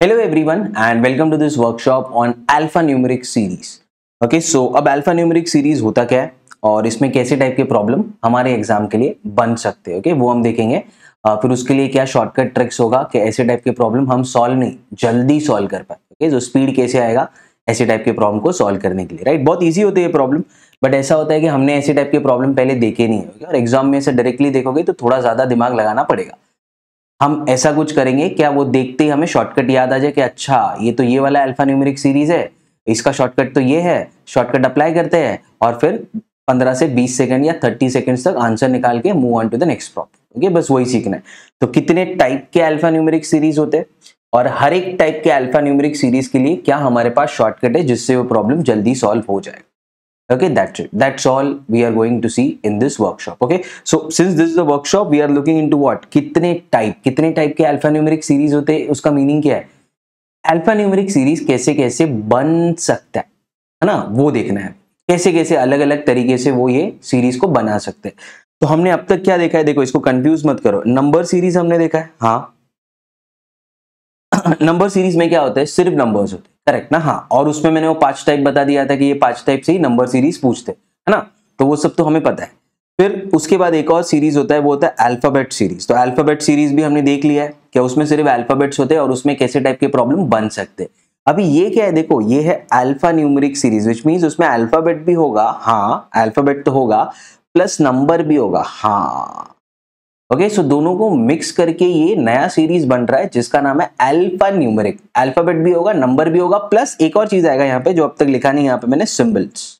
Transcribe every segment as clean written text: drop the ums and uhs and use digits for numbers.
Hello everyone and welcome to this workshop on alphanumeric series. Okay, so अब alphanumeric series होता क्या है और इसमें कैसे टाइप के प्रॉब्लम हमारे एग्जाम के लिए बन सकते हैं, वो हम देखेंगे। फिर उसके लिए क्या शॉर्टकट ट्रिक्स होगा कि ऐसे टाइप के प्रॉब्लम हम सॉल्व नहीं जल्दी सॉल्व कर पाए। ओके, जो स्पीड कैसे आएगा ऐसे टाइप के प्रॉब्लम को सॉल्व करने के लिए, राइट। बहुत ईजी होते हैं प्रॉब्लम, बट ऐसा होता है कि हमने ऐसे टाइप के प्रॉब्लम पहले देखे नहीं है और एग्जाम में ऐसे डायरेक्टली देखोगे तो थोड़ा ज्यादा दिमाग लगाना पड़ेगा। हम ऐसा कुछ करेंगे क्या वो देखते ही हमें शॉर्टकट याद आ जाए कि अच्छा ये तो ये वाला अल्फान्यूमेरिक सीरीज है, इसका शॉर्टकट तो ये है, शॉर्टकट अप्लाई करते हैं और फिर 15 से 20 सेकंड या 30 सेकंड्स तक आंसर निकाल के move on to the next problem. Okay, बस वही सीखना है। तो कितने टाइप के अल्फान्यूमेरिक सीरीज होते हैं और हर एक टाइप के अल्फान्यूमेरिक सीरीज के लिए क्या हमारे पास शॉर्टकट है जिससे वो प्रॉब्लम जल्दी सॉल्व हो जाए। Okay, that's it. That's all we are going to see in this workshop. Okay, so since this is the workshop, we are looking into what? कितने टाइप के अल्फान्यूमेरिक सीरीज होते हैं, उसका मीनिंग क्या है? अल्फान्यूमेरिक सीरीज कैसे कैसे बन सकता है ना, वो देखना है। कैसे कैसे अलग अलग तरीके से वो ये सीरीज को बना सकते हैं। तो हमने अब तक क्या देखा है, देखो इसको कंफ्यूज मत करो। नंबर सीरीज हमने देखा है, हाँ। नंबर सीरीज में क्या होता है, सिर्फ नंबर्स होते हैं, करेक्ट ना। हाँ, और उसमें मैंने वो 5 टाइप बता दिया था कि ये 5 टाइप से ही नंबर सीरीज पूछते है ना, तो वो सब तो हमें पता है। फिर उसके बाद एक और सीरीज होता है, वो होता है अल्फाबेट सीरीज। तो अल्फाबेट सीरीज भी हमने देख लिया है कि उसमें सिर्फ अल्फाबेट्स होते हैं और उसमें कैसे टाइप के प्रॉब्लम बन सकते हैं। अभी ये क्या है, देखो ये है alpha numeric series, which means उसमें अल्फाबेट भी होगा, हाँ अल्फाबेट तो होगा, प्लस नंबर भी होगा, हाँ। ओके, सो दोनों को मिक्स करके ये नया सीरीज बन रहा है जिसका नाम है अल्फा न्यूमेरिक। अल्फाबेट भी होगा, नंबर भी होगा, प्लस एक और चीज आएगा यहाँ पे जो अब तक लिखा नहीं यहाँ पे मैंने, symbols.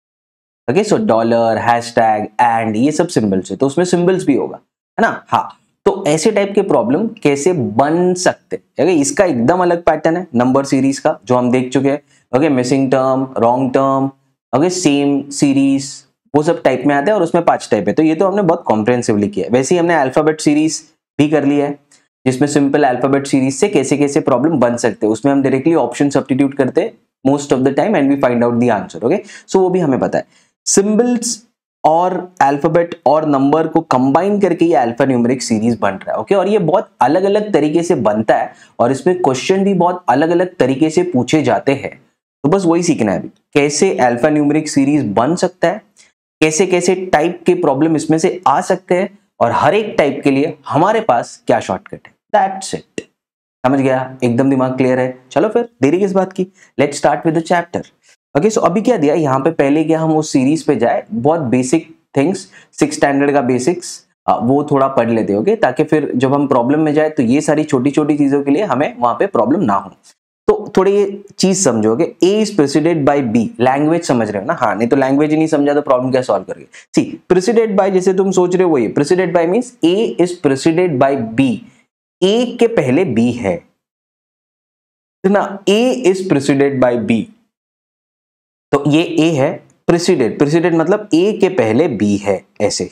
Okay, so dollar, hashtag, and ये सब सिंबल्स है, तो उसमें सिंबल्स भी होगा, है ना। हाँ, तो ऐसे टाइप के प्रॉब्लम कैसे बन सकते हैं, इसका एकदम अलग पैटर्न है नंबर सीरीज का जो हम देख चुके हैं। Okay, missing term, wrong term, okay, same series, वो सब टाइप में आते हैं और उसमें 5 टाइप है। तो ये तो हमने बहुत कॉम्प्रिहेंसिवली किया है। वैसे ही हमने अल्फाबेट सीरीज भी कर लिया है जिसमें सिंपल अल्फाबेट सीरीज से कैसे कैसे प्रॉब्लम बन सकते हैं, उसमें हम डायरेक्टली ऑप्शन सब्स्टिट्यूट करते हैं most of the time and we find out the answer. Okay, so वो भी हमें पता है। सिंबल्स और अल्फाबेट और नंबर को कंबाइन करके ये अल्फान्यूमेरिक सीरीज बन रहा है। ओके, और ये बहुत अलग अलग तरीके से बनता है और इसमें क्वेश्चन भी बहुत अलग अलग तरीके से पूछे जाते हैं। तो बस वही सीखना है अभी, कैसे अल्फान्यूमेरिक सीरीज बन सकता है, कैसे कैसे टाइप के प्रॉब्लम इसमें से आ सकते हैं और हर एक टाइप के लिए हमारे पास क्या शॉर्टकट है। That's it. समझ गया, एकदम दिमाग क्लियर है। चलो फिर देरी किस बात की, let's start with the chapter. Okay, so अभी क्या दिया यहाँ पे, पहले क्या हम उस सीरीज पे जाए, बहुत बेसिक थिंग्स, 6 स्टैंडर्ड का बेसिक्स वो थोड़ा पढ़ लेते हो, ताकि फिर जब हम प्रॉब्लम में जाए तो ये सारी छोटी छोटी चीजों के लिए हमें वहां पे प्रॉब्लम ना हो। तो थोड़ी ये चीज समझोगे, A is preceded by B, language समझ रहे हो ना, हाँ, नहीं तो लैंग्वेज ही नहीं समझा तो प्रॉब्लम क्या सॉल्व करोगे। सी, प्रेसिडेड बाय जैसे तुम सोच रहे हो वो ये preceded by means A is preceded by B, A के पहले बी है ना, A is preceded by B, तो ये ए है। प्रेसिडेड मतलब ए के पहले बी है, ऐसे।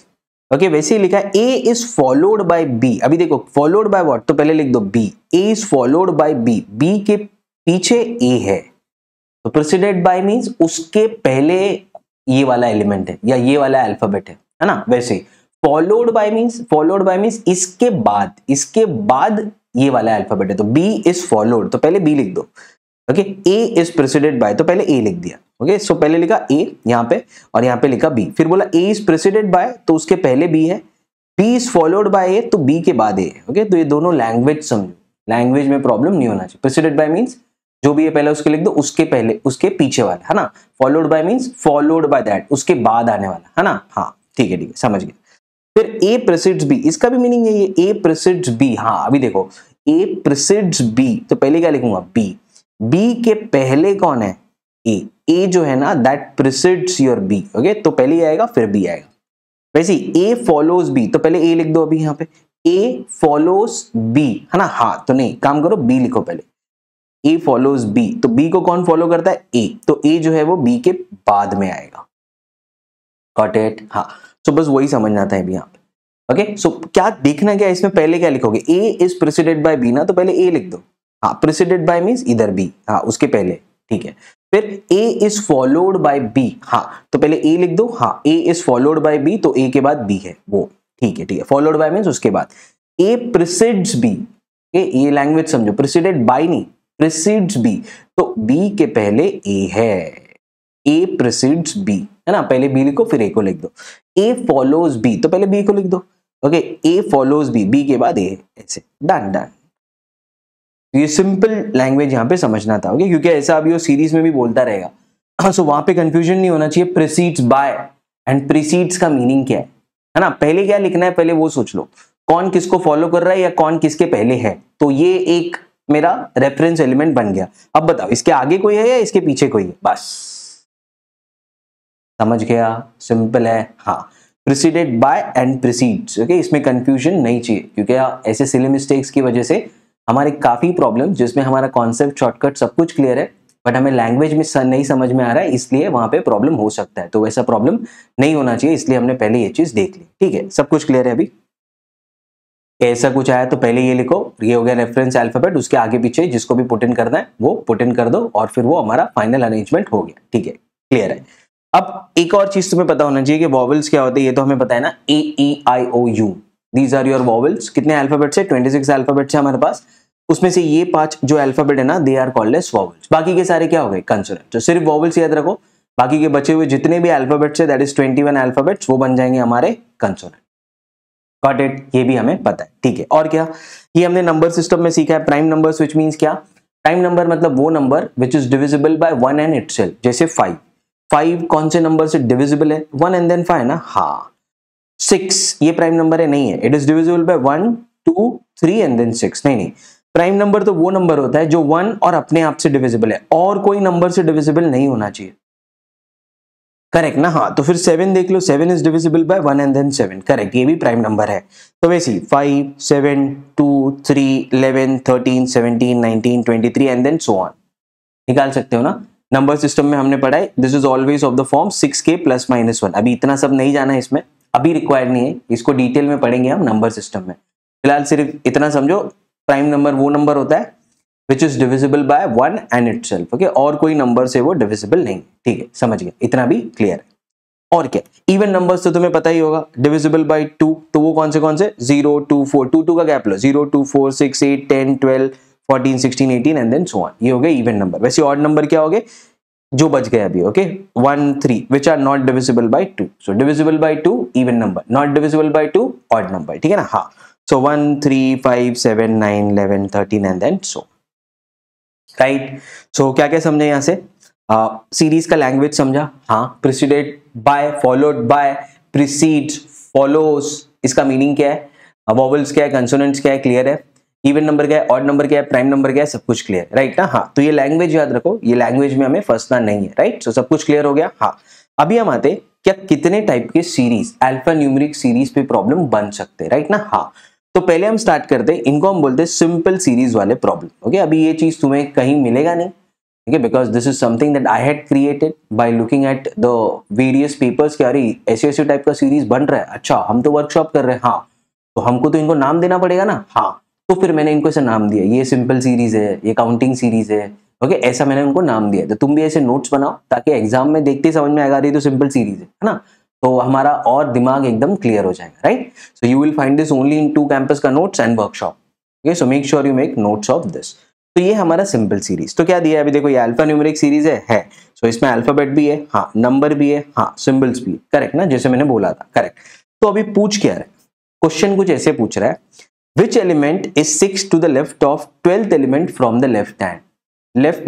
ओके, वैसे ही लिखा है A is followed by B. अभी देखो फॉलोड बाय व्हाट, तो पहले लिख दो B, A is followed by B, B के पीछे ए है, तो प्रेसिडेड बाय मींस उसके पहले ये वाला एलिमेंट है या ये वाला अल्फाबेट है ना। वैसे फॉलोड बाय मींस इसके बाद ये वाला अल्फाबेट है, तो बी इज फॉलोड, तो पहले बी लिख दो। Okay, A is preceded by, तो पहले ए लिख दिया। ओके, सो पहले लिखा ए यहाँ पे और यहाँ पे लिखा बी, फिर बोला ए इज प्रेसिडेड बाय, तो उसके पहले बी है, बी इज फॉलोड बाय ए, तो बी के बाद ए है। ओके, तो ये दोनों लैंग्वेज समझो, लैंग्वेज में प्रॉब्लम नहीं होना चाहिए। प्रेसिडेड बाय मींस जो भी है पहले उसके लिख दो, उसके पहले उसके पीछे वाला, है ना। Followed by means followed by that, उसके बाद आने वाला, है ना। हाँ, ठीक है, समझ गए। फिर ए प्रेसिड्स बी, इसका भी मीनिंग है ये, ए प्रेसिड्स बी। हाँ, अभी देखो ए प्रेसिड्स बी, तो पहले क्या लिखूंगा, बी, बी के पहले कौन है, ए, ए जो है ना दैट प्रेसिड्स योर बी। ओके, तो पहले ए आएगा फिर बी आएगा। वैसे ए फॉलोज बी, तो पहले ए लिख दो, अभी यहाँ पे ए फॉलोज बी, है ना। हाँ, तो नहीं, काम करो, बी लिखो पहले, ए फॉलोज बी, तो बी को कौन फॉलो करता है, ए, तो ए जो है वो बी के बाद में आएगा। Got it. हाँ, सो बस वही समझना था अभी यहाँ पे। ओके, सो क्या देखना क्या इसमें, पहले क्या लिखोगे, ए इज प्रेसिडेड बाय बी ना, तो पहले ए लिख दो। हाँ, प्रेसिडेड बाय मींस इधर बी, हाँ उसके पहले, ठीक है। फिर ए इज फॉलोड बाय बी, हाँ तो पहले ए लिख दो। हाँ, ए इज फॉलोड बाय बी, तो ए के बाद बी है वो, ठीक है, फॉलोड बाय मींस उसके बाद। ए प्रेसिड्स बी, ये लैंग्वेज समझो, प्रेसिडेड बाय नहीं, प्रिसीड्स बी, तो बी के पहले ए है, ए प्रिसीड्स बी, है ना, पहले बी लिखो फिर ए को लिख दो। ए फॉलोज बी, तो पहले बी को लिख दो, ओके, ए फॉलोज बी, बी के बाद ए, ऐसे डन डन। ये सिंपल लैंग्वेज यहाँ पे समझना था, ओके, क्योंकि ऐसा अभी वो सीरीज में भी बोलता रहेगा, सो वहां पे कंफ्यूजन नहीं होना चाहिए। प्रिसीड्स बाय एंड प्रिसीड्स का मीनिंग क्या है ना, पहले क्या लिखना है पहले वो सोच लो, कौन किसको फॉलो कर रहा है या कौन किसके पहले है, तो ये एक मेरा रेफरेंस एलिमेंट बन गया। अब बताओ इसके आगे कोई है या इसके पीछे कोई है, बस समझ गया, सिंपल है। हाँ, preceded by and precedes, okay, इसमें कंफ्यूजन नहीं चाहिए, क्योंकि ऐसे सिली मिस्टेक्स की वजह से हमारे काफी प्रॉब्लम, जिसमें हमारा कॉन्सेप्ट शॉर्टकट सब कुछ क्लियर है बट हमें लैंग्वेज में नहीं समझ में आ रहा है, इसलिए वहां पे प्रॉब्लम हो सकता है। तो वैसा प्रॉब्लम नहीं होना चाहिए, इसलिए हमने पहले ये चीज देख ली, ठीक है, सब कुछ क्लियर है। अभी ऐसा कुछ आया तो पहले ये लिखो, ये हो गया रेफरेंस अल्फाबेट, उसके आगे पीछे जिसको भी पुट इन करना है वो पुट इन कर दो और फिर वो हमारा फाइनल अरेंजमेंट हो गया, ठीक है, क्लियर है। अब एक और चीज तुम्हें पता होना चाहिए कि वॉवल्स क्या होते हैं, ये तो हमें पता है ना, A E I O U, these are your vowels. कितने अल्फाबेट्स है, 26 अल्फाबेट्स है हमारे पास, उसमें से ये 5 जो अल्फाबेट है ना, they are called as vowels, बाकी के सारे क्या हो गए, कंसोनेंट। तो सिर्फ वॉवल्स याद रखो, बाकी के बचे हुए जितने भी अल्फाबेट्स है, दैट इज 21 अल्फाबेट्स, वो बन जाएंगे हमारे कंसोनेंट। गॉट इट, ये भी हमें पता है, ठीक है। और क्या, ये हमने नंबर सिस्टम में सीखा है, प्राइम नंबर्स, व्हिच मींस क्या, प्राइम नंबर मतलब वो number which is divisible by 1 and itself, जैसे 5, 5 कौन से नंबर से डिविजिबल है, 1 एंड देन 5 ना, हाँ। 6 ये प्राइम नंबर है, नहीं है, it is divisible by 1 2 3 and then 6, नहीं नहीं, प्राइम नंबर तो वो नंबर होता है जो 1 और अपने आप से डिविजिबल है, और कोई नंबर से डिविजिबल नहीं होना चाहिए, करेक्ट ना। हाँ, तो फिर 7 देख लो, 7 is divisible by 1 and then 7, correct, ये भी प्राइम नंबर है। तो वैसे ही 5 7 2 3 11 13 17 19 23 एंड देन सो ऑन, निकाल सकते हो ना। नंबर सिस्टम में हमने पढ़ा है, this is always of the form 6k plus minus 1। अभी इतना सब नहीं जाना है इसमें, अभी रिक्वायर्ड नहीं है, इसको डिटेल में पढ़ेंगे हम नंबर सिस्टम में। फिलहाल सिर्फ इतना समझो, प्राइम नंबर वो नंबर होता है which is divisible by 1 and itself, okay, और कोई नंबर से वो डिविजिबल नहीं, ठीक है, समझ गए, इतना भी क्लियर है। और क्या, इवन नंबर्स तो तुम्हें पता ही होगा, डिविजिबल बाय 2, तो वो कौन से 0 2 4, 2 2 का gap low, 0 2 4 6 8 10 12 14 16 18 and then so on, ये हो गए इवन नंबर। वैसे ऑड नंबर क्या हो गए जो बच गए अभी, okay, 1 3 which are not divisible by 2, so divisible by 2 even number, not divisible by 2 odd number, ठीक है ना। हाँ, so 1 3 5 7 9 11 13 and then so, right. So क्या क्या समझे यहाँ से, सीरीज का लैंग्वेज समझा, हाँ, preceded by, followed by, precedes, follows, इसका मीनिंग क्या है, वॉवल्स क्या है, कंसोनेंट्स क्या है, क्लियर है, इवन नंबर क्या है, ऑड नंबर क्या है, प्राइम नंबर क्या है, सब कुछ क्लियर, राइट ना। हाँ, तो ये लैंग्वेज याद रखो, ये लैंग्वेज में हमें फंसना नहीं है, राइट। सो सब कुछ क्लियर हो गया। हाँ, अभी हम आते क्या, कितने टाइप के सीरीज, अल्फा न्यूमेरिक सीरीज पे प्रॉब्लम बन सकते हैं, राइट ना। हाँ, तो पहले हम स्टार्ट करते हैं, इनको हम बोलते हैं सिंपल सीरीज वाले प्रॉब्लम, ओके। अभी ये चीज तुम्हें कहीं मिलेगा नहीं, okay, because this is something that I had created by looking at the various papers कि अरे ऐसे टाइप का सीरीज बन रहा है, अच्छा हम तो वर्कशॉप कर रहे हैं, हाँ, तो हमको तो इनको नाम देना पड़ेगा ना, हाँ, तो फिर मैंने इनको ऐसे नाम दिया, ये सिंपल सीरीज है, ये काउंटिंग सीरीज है, ओके, ऐसा मैंने उनको नाम दिया। तो तुम भी ऐसे नोट्स बनाओ ताकि एग्जाम में देखते समझ में आएगा, रही तो सिंपल सीरीज है ना, तो हमारा और दिमाग एकदम क्लियर हो जाएगा, right. So you will find this only in 2 campus का notes and workshop, okay, so make sure you make notes of this. तो ये हमारा सिंपल सीरीज, तो क्या दिया है अभी देखो, ये अल्फा न्यूमेरिक सीरीज है, सो इसमें अल्फाबेट भी है, हाँ, नंबर भी है, हाँ, सिंबल्स भी है, करेक्ट ना, जैसे मैंने बोला था, करेक्ट। तो अभी पूछ क्या रहा है, क्वेश्चन कुछ ऐसे पूछ रहा है, which element is 6 to the left of 12th element from the left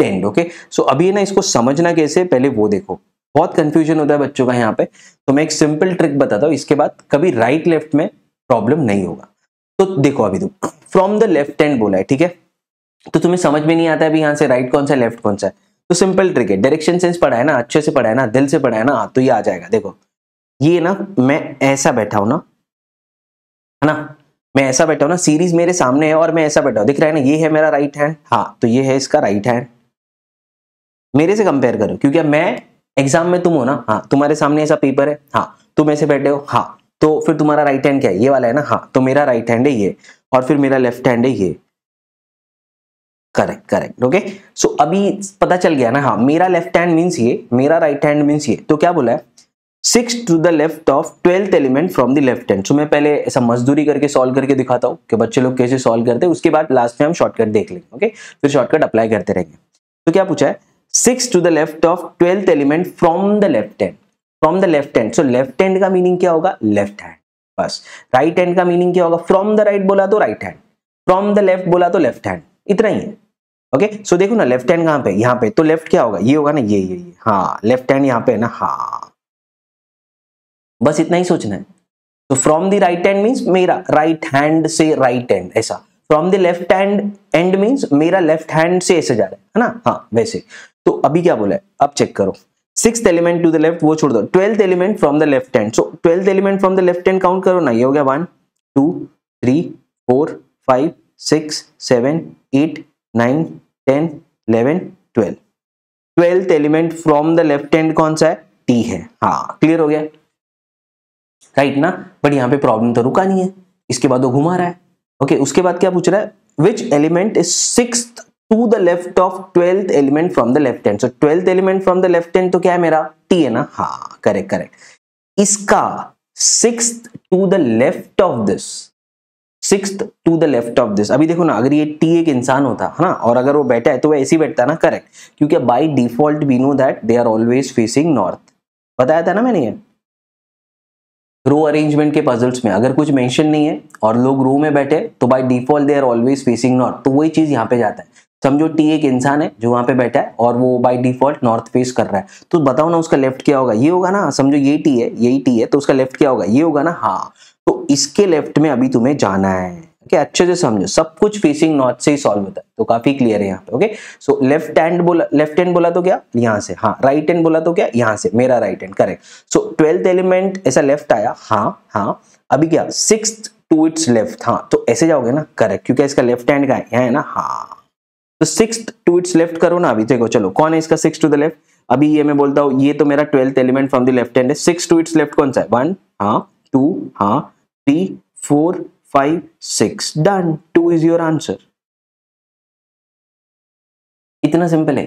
hand, okay. So अभी ना इसको समझना कैसे, पहले वो देखो, बहुत कंफ्यूजन होता है बच्चों का यहाँ पे, तो मैं एक सिंपल ट्रिक बताता हूँ, इसके बाद कभी राइट लेफ्ट में प्रॉब्लम नहीं होगा। तो देखो अभी तुम फ्रॉम द लेफ्ट हैंड बोला है, ठीक है, तो तुम्हें समझ में नहीं आता है अभी यहाँ से राइट कौन सा लेफ्ट कौन सा है, तो सिंपल ट्रिक है, डायरेक्शन सेंस पढ़ा है ना, अच्छे से पढ़ा है ना, दिल से पढ़ा है ना, तो ये आ जाएगा। देखो ये ना, मैं ऐसा बैठा हूं ना, है ना, मैं ऐसा बैठा हूं ना, सीरीज मेरे सामने है और मैं ऐसा बैठा हूं, दिख रहा है ना, ये है मेरा राइट हैंड, हाँ, तो ये है इसका राइट हैंड, मेरे से कंपेयर करो, क्योंकि मैं एग्जाम में तुम हो ना, हाँ, तुम्हारे सामने ऐसा पेपर है, हाँ, तुम ऐसे बैठे हो, हाँ, तो फिर तुम्हारा राइट हैंड क्या है, ये वाला है ना, हाँ, तो मेरा राइट हैंड है ये, और फिर मेरा लेफ्ट हैंड है ये, करेक्ट, ओके। सो अभी पता चल गया ना, हाँ, मेरा लेफ्ट हैंड मींस ये, मेरा राइट हैंड मींस ये, तो क्या बोला है, 6 to the left of 12th element from the left hand. So मैं पहले ऐसा मजदूरी करके सॉल्व करके दिखाता हूँ कि बच्चे लोग कैसे सॉल्व करते हैं, उसके बाद लास्ट में हम शॉर्टकट देख लेंगे। ओके, फिर शॉर्टकट अप्लाई करते रहेंगे। तो क्या पूछा है, 6 to the left of 12th element from the left hand, from the left hand. So left hand का मीनिंग क्या होगा, लेफ्ट हैंड, बस। राइट हैंड का मीनिंग क्या होगा, फ्रॉम द राइट बोला तो right hand, from the left बोला तो लेफ्ट हैंड, इतना ही है। ओके, सो देखो ना लेफ्ट हैंड कहां पे, यहाँ पे, तो लेफ्ट क्या होगा, ये होगा ना, ये हाँ, लेफ्ट हैंड यहाँ पे है ना, हाँ, बस इतना ही सोचना है। तो from the right hand means मेरा राइट हैंड से राइट हैंड, ऐसा। From the left hand and means मेरा लेफ्ट हैंड से ऐसे जा रहा है ना, हाँ वैसे। तो अभी क्या बोला है, अब चेक करो, 6th element to the left वो छोड़ दो, 12th element from the left hand. So 12th element from the left hand count करो ना, ये हो गया 1 2 3 4 5 6 7 8 9 10 11 12। 12th element from the left hand कौन सा है, टी है, हाँ क्लियर हो गया, राइट ना। बट यहाँ पे प्रॉब्लम तो रुका नहीं है, इसके बाद वो घुमा रहा है। ओके, उसके बाद क्या पूछ रहा है, which element is 6th to the left of 12th element from the left hand. So 12th element from the left hand तो क्या है मेरा, टी है ना, हाँ करेक्ट करेक्ट। इसका 6th to the left of this, 6th to the left of this. अभी देखो ना, अगर ये टी एक इंसान होता है ना, और अगर वो बैठा है तो वो ऐसे ही बैठता है ना, करेक्ट, क्योंकि by default we know that they are always facing north, बताया था ना मैंने ये रो अरेंजमेंट के पजल्स में। अगर कुछ मेंशन नहीं है और लोग रो में बैठे तो by default they are always facing north, तो वही चीज यहाँ पे जाता है। समझो टी एक इंसान है जो वहां पे बैठा है और वो बाय डिफॉल्ट नॉर्थ फेस कर रहा है, तो बताओ ना उसका लेफ्ट क्या होगा, ये होगा ना। समझो ये टी है, यही टी है, तो उसका लेफ्ट क्या होगा, ये होगा ना, हाँ। तो इसके लेफ्ट में अभी तुम्हें जाना है, ओके, अच्छे से समझो, सब कुछ फेसिंग नॉर्थ से ही सॉल्व होता है, तो काफी क्लियर है यहाँ पे। ओके, सो लेफ्ट हैंड बोला तो क्या, यहाँ से, हाँ। राइट हैंड बोला तो क्या, यहाँ से, मेरा राइट हैंड, करेक्ट। सो 12th एलिमेंट ऐसा लेफ्ट आया, हाँ हाँ। अभी क्या, 6th टू इट्स लेफ्ट, हाँ, तो ऐसे जाओगे ना, करेक्ट, क्योंकि इसका लेफ्ट हैंड का है, यहाँ है ना, हाँ। तो 6th टू इट्स लेफ्ट करो ना। अभी देखो, चलो कौन है इसका 6 टू द लेफ्ट। अभी ये मैं बोलता हूँ, ये तो मेरा 12th element from the left hand है। 6 टू इट्स लेफ्ट कौन सा है, 1, हाँ, 2, हाँ, 3 4 5 6, डन, 2 इज योर आंसर। इतना सिंपल है,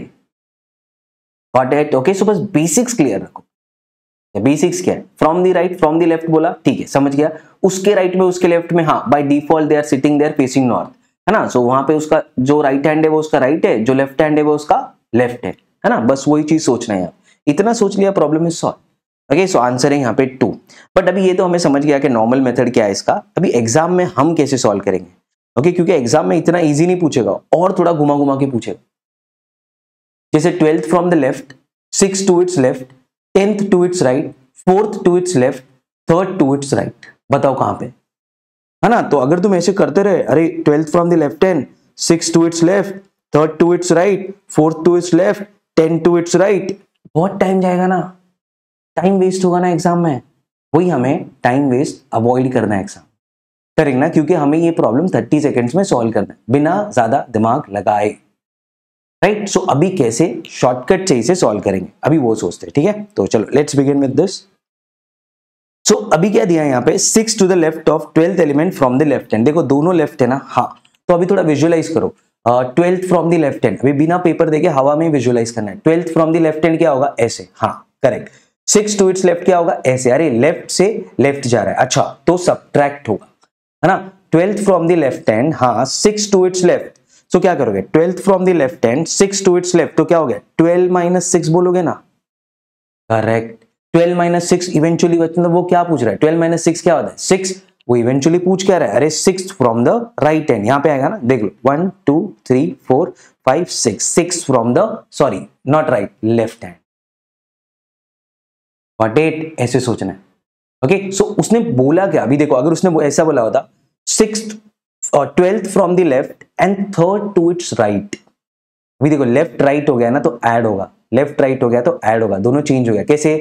गॉट इट। ओके, सो बस बेसिक्स क्लियर रखो। बेसिक्स क्या है, from the right from the left बोला, ठीक है, समझ गया। उसके राइट में उसके लेफ्ट में, हाँ, by default they are sitting there facing north, है ना। सो वहां पे उसका जो राइट हैंड है वो उसका राइट है, जो लेफ्ट हैंड है वो उसका लेफ्ट है ना। बस वही चीज सोचना है, इतना सोच लिया, problem is solve. Okay, so answer है यहाँ पे 2। बट अभी ये तो हमें समझ गया कि नॉर्मल मेथड क्या है इसका। अभी एग्जाम में हम कैसे सॉल्व करेंगे, ओके, क्योंकि एग्जाम में इतना इजी नहीं पूछेगा, और थोड़ा घुमा घुमा के पूछेगा। जैसे 12th from the left, 6 to its left, 10th to its right, 4th to its left, 3rd to its right, बताओ कहां पे, है ना। तो अगर तुम ऐसे करते रहे, अरे 12th from the left hand, 6 to its left, 3rd to its right, 4th to its left, 10 to its right, बहुत टाइम जाएगा ना, टाइम वेस्ट होगा ना एग्जाम में। वही हमें टाइम वेस्ट अवॉइड करना है एग्जाम, करेक्ट ना, क्योंकि हमें ये प्रॉब्लम 30 सेकेंड्स में सॉल्व करना है बिना ज्यादा दिमाग लगाए, राइट। सो अभी कैसे शॉर्टकट से इसे सॉल्व करेंगे, अभी वो सोचते हैं, ठीक है। तो चलो let's begin with this. So अभी क्या दिया है यहाँ पे, 6 to the left of 12th element from the left hand. देखो दोनों लेफ्ट है ना, हाँ। तो अभी थोड़ा विजुअलाइज करो, 12th from the left hand, अभी बिना पेपर देके हवा में विजुअलाइज करना है। 12th from the left hand क्या होगा, ऐसे, हाँ करेक्ट। 6 टू इट्स लेफ्ट क्या होगा, ऐसे, अरे लेफ्ट से लेफ्ट जा रहा है, अच्छा, तो सबट्रैक्ट होगा, है ना। 12th from the left hand, हाँ, 6 टू इट्स लेफ्ट, सो क्या करोगे, 12th from the left hand, 6 to its left, तो क्या हो गया, 12 माइनस 6 बोलोगे ना, करेक्ट। 12 माइनस 6 इवेंचुअली, मतलब वो क्या पूछ रहा है, 12 माइनस 6 क्या होता है, 6, वो इवेंचुअली पूछ क्या रहा है, अरे 6 फ्रॉम द राइट हैंड, यहाँ पे आएगा ना, देख लो, 1 2 3 4 5 6 from the, sorry not right, left hand, what it, ऐसे सोचना है। ओके, सो उसने बोला क्या, अभी देखो, अगर उसने ऐसा बोला होता 6th और 12th from the left and 3rd to its right, अभी देखो लेफ्ट राइट हो गया ना, तो ऐड होगा, लेफ्ट राइट हो गया तो ऐड होगा, दोनों चेंज हो गया। कैसे,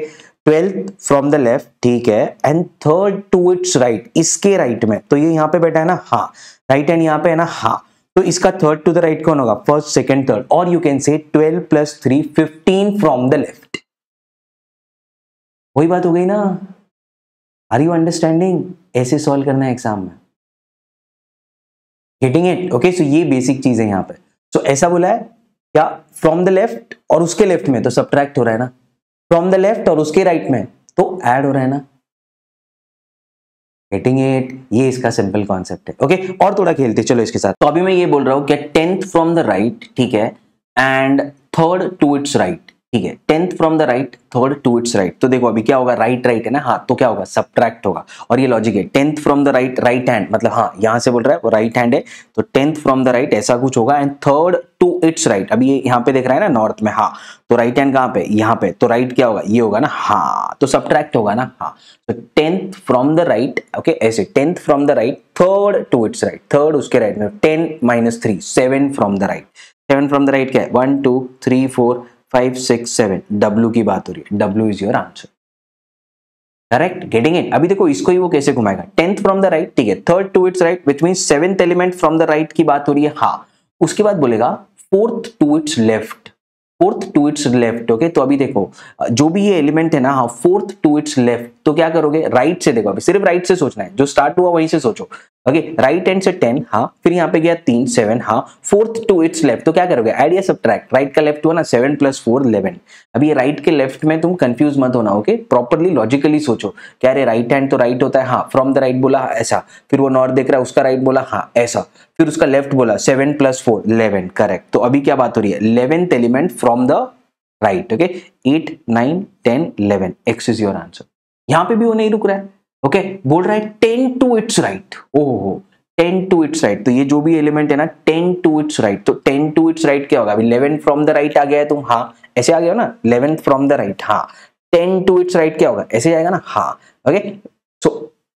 12th फ्रॉम द लेफ्ट, ठीक है, and 3rd to its right, इसके राइट में, तो ये यहाँ पे बैठा है ना, हाँ, राइट हैंड यहाँ पे है ना, हाँ, तो इसका 3rd टू द राइट कौन होगा, 1st 2nd 3rd, और you can say 12 plus 3 15 from the left, वही बात हो गई ना। आर यू अंडरस्टैंडिंग, ऐसे सॉल्व करना है एग्जाम में, गेटिंग इट। ओके, सो ये बेसिक चीज है यहाँ पे। सो ऐसा बोला है क्या, फ्रॉम द लेफ्ट और उसके लेफ्ट में तो सबट्रैक्ट हो रहा है ना, फ्रॉम द लेफ्ट और उसके राइट में तो ऐड हो रहा है ना, गेटिंग इट, ये इसका सिंपल कॉन्सेप्ट है। ओके, और थोड़ा खेलते चलो इसके साथ। तो अभी मैं ये बोल रहा हूं कि 10th फ्रॉम द राइट, ठीक है, and third to its right, ठीक है, 10th from the right, third to its right. तो देखो अभी क्या होगा, राइट राइट है ना, हाँ, तो क्या होगा, सब्ट्रैक्ट होगा। और ये लॉजिक है, 10th from the right, right hand मतलब हाँ यहां से बोल रहा है वो राइट हैंड है, तो 10th फ्रॉम द राइट ऐसा कुछ होगा, and third to its right. अभी ये यहाँ पे देख रहा है ना नॉर्थ में, हाँ, तो राइट हैंड कहाँ पे, यहाँ पे, तो राइट क्या होगा, ये होगा ना, हाँ, तो सब्ट्रैक्ट होगा ना, हाँ। तो 10th from the right, okay, ऐसे 10th from the right, third to its right, third उसके राइट में, 10 - 3, 7 from the right. 7 from the right क्या है, 1 2 3 4 5 6 7, W की बात हो रही है, W is your answer, correct, getting it. अभी देखो इसको ही वो कैसे घुमाएगा, 10th फ्रॉम द राइट, ठीक है, third to its right, which means 7th element from the right की बात हो रही है, हाँ। उसके बाद बोलेगा fourth to its left, fourth to its left, okay. तो अभी देखो जो भी ये एलिमेंट है ना, हाँ, फोर्थ टू इट्स लेफ्ट, तो क्या करोगे, राइट से, देखो अभी सिर्फ राइट से सोचना है, जो स्टार्ट हुआ वहीं से सोचो, ओके। राइट हैंड से 10, हाँ, फिर यहाँ पे गया 3 7, हाँ, फोर्थ टू इट्स लेफ्ट, तो क्या करोगे, ऐड या सब्ट्रैक्ट, राइट का लेफ्ट हुआ ना, 7 + 4 11। अभी ये राइट के लेफ्ट में तुम कंफ्यूज मत होना, ओके, प्रॉपरली लॉजिकली सोचो, क्या रे राइट हैंड तो राइट होता है, हाँ, फ्रॉम द राइट बोला ऐसा, फिर वो नॉर्थ देख रहा है उसका राइट बोला, हाँ ऐसा, फिर उसका लेफ्ट बोला 7 + 4 11, करेक्ट। तो अभी क्या बात हो रही है, 11th element from the right, okay, 8 9 10 11, x is your answer. यहां पे भी वो नहीं रुक रहा है, ओके, बोल रहा है 10 टू इट्स राइट, ओहो 10 टू इट्स राइट, तो ये जो भी एलिमेंट है ना 10 टू इट्स राइट, तो 10 टू इट्स राइट क्या होगा, अभी 11 फ्रॉम द राइट आ गया है तुम, हाँ ऐसे आ गया हो ना, 11th फ्रॉम द राइट, हाँ, 10 टू इट्स राइट क्या होगा, ऐसे आएगा ना, हाँ, ओके। सो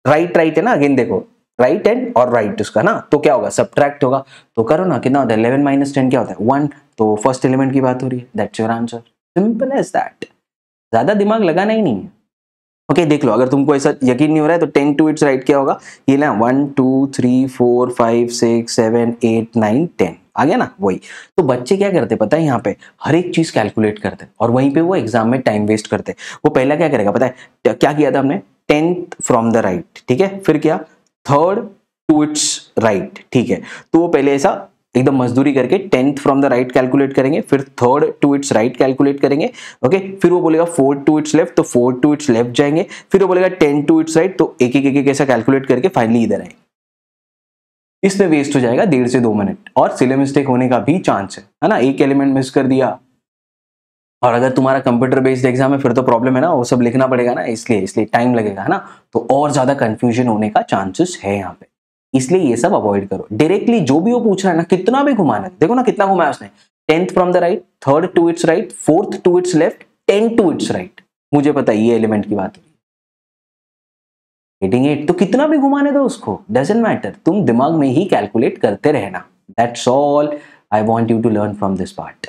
राइट राइट है ना, अगेन देखो राइट हैंड और राइट उसका ना, तो क्या होगा, सब्ट्रैक्ट होगा, तो करो ना, कितना होता है 11 - 10 क्या होता है 1, तो फर्स्ट एलिमेंट की बात हो रही है, that's your answer, simple as that, ज्यादा दिमाग लगाना ही नहीं है। ओके, देख लो अगर तुमको ऐसा यकीन नहीं हो रहा है तो 10 टू इट्स राइट क्या होगा, ये ना 1 2 3 4 5 6 7 8 9 10 आ गया ना, वही। तो बच्चे क्या करते पता है, यहाँ पे हर एक चीज कैलकुलेट करते और वहीं पे वो एग्जाम में टाइम वेस्ट करते। वो पहला क्या करेगा पता है, क्या किया था हमने, 10th फ्रॉम द राइट, ठीक है, फिर क्या, थर्ड टू इट्स राइट, ठीक है, तो वो पहले ऐसा एकदम मजदूरी करके 10th from the right calculate करेंगे, फिर third to its right calculate करेंगे, ओके, फिर वो बोलेगा 4 टू इट्स लेफ्ट, तो 4 टू इट्स लेफ्ट जाएंगे, फिर वो बोलेगा 10 टू इट्स राइट, तो एक एक ऐसा कैलकुलेट करके फाइनली इधर आएंगे। इसमें वेस्ट हो जाएगा 1.5 से 2 मिनट, और सिले मिस्टेक होने का भी चांस है ना, एक एलिमेंट मिस कर दिया, और अगर तुम्हारा कंप्यूटर बेस्ड एग्जाम है फिर तो प्रॉब्लम है ना, वो सब लिखना पड़ेगा ना, इसलिए टाइम लगेगा, है ना, तो और ज्यादा कंफ्यूजन होने का चांसेस है यहाँ पे, इसलिए ये सब अवॉइड करो। डायरेक्टली जो भी वो पूछ रहा है ना, कितना भी घुमाना है, देखो ना कितना घुमाया उसने, 10th from the right, third to its right, fourth to its left, 10 to its right, मुझे पता है ये एलिमेंट की बात है, गेटिंग इट, तो कितना भी घुमाने दो उसको, डजंट मैटर, तुम दिमाग में ही कैलकुलेट करते रहना, that's all I want you to learn from this part,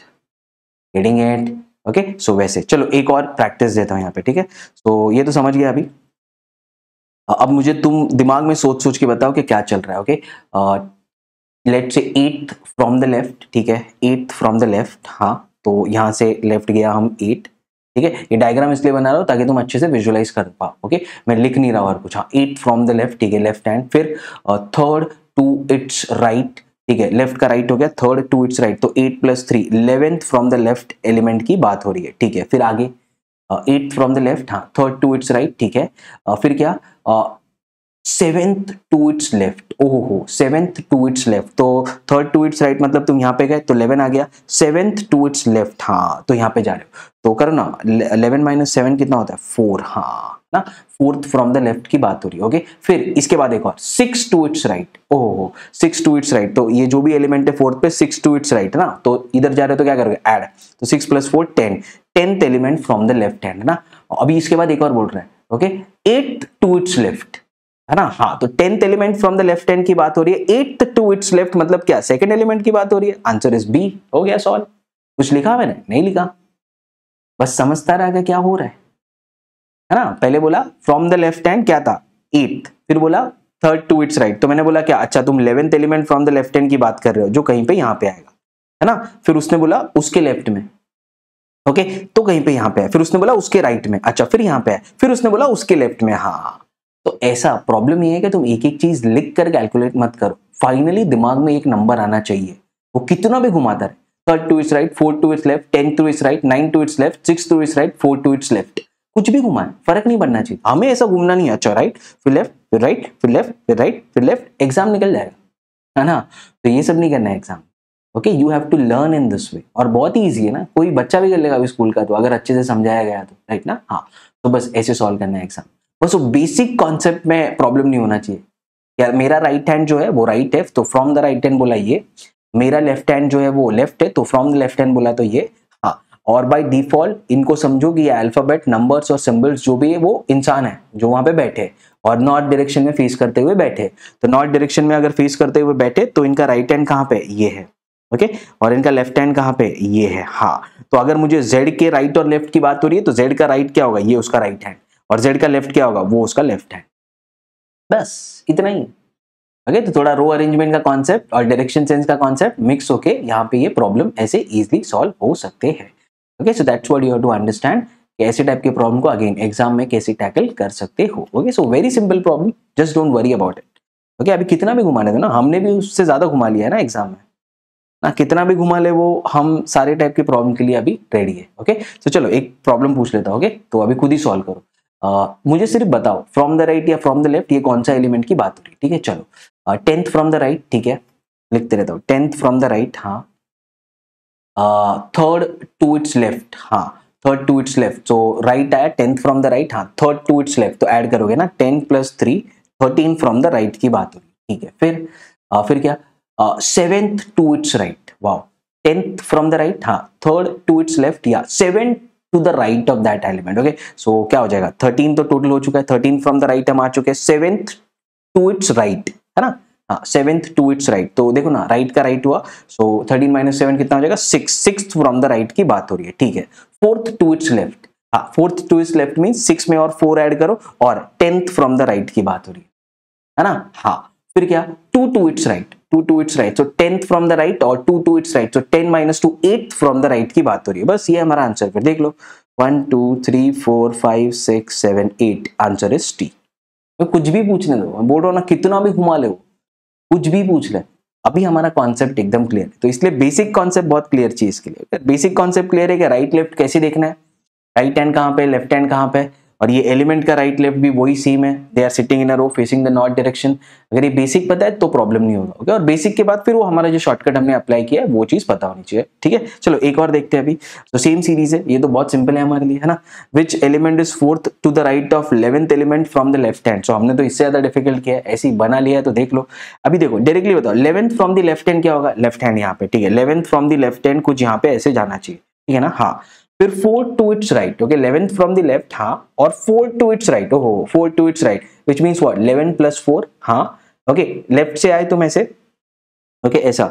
getting it, okay. So वैसे चलो एक और प्रैक्टिस देता हूं यहाँ पे, ठीक है, सो ये तो समझ गया अभी। अब मुझे तुम दिमाग में सोच सोच के बताओ कि क्या चल रहा है, okay. Let's say 8th from the left, ठीक है, 8th फ्रॉम द लेफ्ट, हाँ, तो यहाँ से लेफ्ट गया हम 8, ठीक है, ये डायग्राम इसलिए बना रहा हूँ ताकि तुम अच्छे से विजुअलाइज कर पाओ, ओके, मैं लिख नहीं रहा और कुछ, हाँ, 8th फ्रॉम द लेफ्ट, ठीक है, लेफ्ट हैंड, फिर थर्ड टू इट्स राइट, ठीक है, लेफ्ट का राइट हो गया, थर्ड टू इट्स राइट, तो 8 + 3 11th from the left element की बात हो रही है, ठीक है, फिर आगे 8th फ्रॉम द लेफ्ट, हाँ, थर्ड टू इट्स राइट, ठीक है, फिर क्या, 7th टू इट्स लेफ्ट, ओहो 7th टू इट्स लेफ्ट, तो थर्ड टू इट्स राइट मतलब तुम यहाँ पे गए तो 11 आ गया, 7th टू इट्स लेफ्ट, हाँ, तो यहाँ पे जा रहे हो तो करो ना, 11 - 7 कितना होता है 4, हाँ ना, फोर्थ फ्रॉम द लेफ्ट की बात हो रही है, ओके। फिर इसके बाद एक और 6 टू इट्स राइट, ओहो 6 टू इट्स राइट, तो ये जो भी एलिमेंट है फोर्थ पे 6 टू इट्स राइट है ना, तो इधर जा रहे हो तो क्या करोगे, ऐड, तो 6 + 4 10, 10th element from the left hand है ना। अभी इसके बाद एक और बोल रहा है, okay, 8th to its left है ना, हाँ, तो 10th element from the left hand की बात हो रही है, 8th टू इट्स लेफ्ट मतलब क्या, सेकंड एलिमेंट की बात हो रही है, आंसर इज बी, हो गया सॉल्व। कुछ लिखा मैंने, नहीं लिखा, बस समझता रहा क्या हो रहा है ना। पहले बोला फ्रॉम द लेफ्ट हैंड क्या था 8th, फिर बोला थर्ड टू इट्स राइट, तो मैंने बोला क्या, अच्छा तुम 11th element from the left hand की बात कर रहे हो जो कहीं पे यहाँ पे आएगा, है ना, फिर उसने बोला उसके लेफ्ट में, ओके, तो कहीं पे यहाँ पे है, फिर उसने बोला उसके राइट में, अच्छा फिर यहाँ पे है, फिर उसने बोला उसके लेफ्ट में, हाँ। तो ऐसा प्रॉब्लम ये है कि तुम एक एक चीज लिख कर कैलकुलेट मत करो, फाइनली दिमाग में एक नंबर आना चाहिए, वो कितना भी घुमाता रहे, third to its right, 4 to its left, 10 to its right, 9 to its left, 6 to its right, 4 to its left, कुछ भी घुमाए फर्क नहीं पड़ना चाहिए, हमें ऐसा घूमना नहीं है, अच्छा राइट फिर लेफ्ट फिर राइट फिर लेफ्ट फिर राइट फिर लेफ्ट, एग्जाम निकल जाएगा, है ना। तो ये सब नहीं करना है exam. Okay, you have to learn in this way, और बहुत ही ईजी है ना, कोई बच्चा भी कर लेगा अभी स्कूल का, तो अगर अच्छे से समझाया गया तो, राइट ना। हाँ, तो बस ऐसे सॉल्व करना है एग्जाम, बस वो बेसिक कॉन्सेप्ट में प्रॉब्लम नहीं होना चाहिए। यार मेरा राइट हैंड जो है वो राइट है, तो फ्रॉम द राइट हैंड बोला ये, मेरा लेफ्ट हैंड जो है वो लेफ्ट है, तो फ्रॉम द लेफ्ट हैंड बोला तो ये। हाँ, और बाय डिफॉल्ट इनको समझो कि ये अल्फाबेट, नंबर्स और सिंबल्स जो भी है वो इंसान है जो वहां पे बैठे और नॉर्थ डायरेक्शन में फेस करते हुए बैठे, तो नॉर्थ डायरेक्शन में अगर फेस करते हुए बैठे तो इनका राइट हैंड कहाँ पे, ये है, ओके, और इनका लेफ्ट हैंड कहाँ पे, ये है। हाँ, तो अगर मुझे जेड के राइट और लेफ्ट की बात हो रही है तो जेड का राइट क्या होगा, ये उसका राइट हैंड, और जेड का लेफ्ट क्या होगा, वो उसका लेफ्ट हैंड, बस इतना ही। ओके, तो थोड़ा रो अरेंजमेंट का कॉन्सेप्ट और डायरेक्शन सेंस का कॉन्सेप्ट मिक्स होके यहाँ पे ये प्रॉब्लम ऐसे इजीली सॉल्व हो सकते हैं। Okay, so that's what you have to understand कि ऐसे टाइप के प्रॉब्लम को अगेन एग्जाम में कैसे टैकल कर सकते हो। Okay, so very simple problem, just don't worry about it. Okay, अभी कितना भी घुमाने दो ना, हमने भी उससे ज्यादा घुमा लिया है ना एग्जाम में ना, कितना भी घुमा ले वो, हम सारे टाइप के प्रॉब्लम के लिए अभी रेडी है। ओके, तो चलो एक प्रॉब्लम पूछ लेता हूँ। ओके, तो अभी खुद ही सॉल्व करो। मुझे सिर्फ बताओ फ्रॉम द राइट या फ्रॉम द लेफ्ट ये कौन सा एलिमेंट की बात हो रही है। ठीक है, चलो 10th फ्रॉम द राइट, ठीक है, लिखते रहता हूँ 10th फ्रॉम द राइट, हाँ, 3rd टू इट्स लेफ्ट, हाँ 3rd टू इट्स लेफ्ट, तो राइट आया 10th फ्रॉम द राइट, हाँ 3rd टू इट्स लेफ्ट, तो ऐड करोगे ना 10 + 3 13 फ्रॉम द राइट की बात हो रही है। ठीक है, फिर क्या, 7th to its right, wow, 10th from the right, हाँ 3rd टू इट्स लेफ्ट या 7 to the right of that element. Okay, so क्या हो जाएगा, 13 तो टोटल हो चुका है, 13 फ्रॉम द राइट हम आ चुके हैं, 7th टू इट्स राइट, है ना। हाँ, 7th टू इट्स राइट, तो देखो ना राइट का राइट हुआ, सो 13 - 7 कितना हो जाएगा, 6, 6th फ्रॉम द राइट की बात हो रही है। ठीक है, 4th टू इट्स लेफ्ट, हाँ 4th to its left mean 6 में और 4 ऐड करो, और 10th फ्रॉम द राइट की बात हो रही है ना। हाँ, फिर क्या, 2 to its right, 2 to its right, so 10th from the right और 2 to its right, so 10 - 2 8th from the right की बात हो रही है। बस ये हमारा आंसर, फिर देख लो 1 2 3 4 5 6 7 8, आंसर इज टी। तो कुछ भी पूछने दो, बोल रहा हूं ना, कितना भी घुमा ले, कुछ भी पूछ ले, अभी हमारा कॉन्सेप्ट एकदम क्लियर है। तो इसलिए बेसिक कॉन्सेप्ट बहुत क्लियर चीज के लिए, बेसिक कॉन्सेप्ट क्लियर है कि राइट लेफ्ट कैसे देखना है, राइट हैंड कहाँ पे, लेफ्ट हैंड कहाँ पे, और ये एलिमेंट का राइट लेफ्ट भी वही सेम है, they are sitting in a row facing the north direction. अगर ये बेसिक पता है तो प्रॉब्लम नहीं होगा। ओके, और बेसिक के बाद फिर वो हमारा जो शॉर्टकट हमने अप्लाई किया है वो चीज पता होनी चाहिए। ठीक है, चलो एक और देखते हैं अभी। तो सेम सीरीज है, ये तो बहुत सिंपल है हमारे लिए, है ना। Which element is 4th to the right of 11th element from the left hand. So हमने तो इससे ज्यादा डिफिकल्ट किया है, ऐसे ही बना लिया है, तो देख लो। अभी देखो डायरेक्टली बताओ 11th from the left hand क्या होगा, लेफ्ट हैंड यहाँ पे, ठीक है, 11th from the left hand कुछ यहाँ पे ऐसे जाना चाहिए, ठीक है ना। हाँ, फिर 4 to its right, okay, 11th from the left, हाँ, और 4 टू इट्स राइट, ओहो 4 to its right, which means what, 11 + 4, हाँ, ओके, लेफ्ट से आए तुम ऐसे, ओके, ऐसा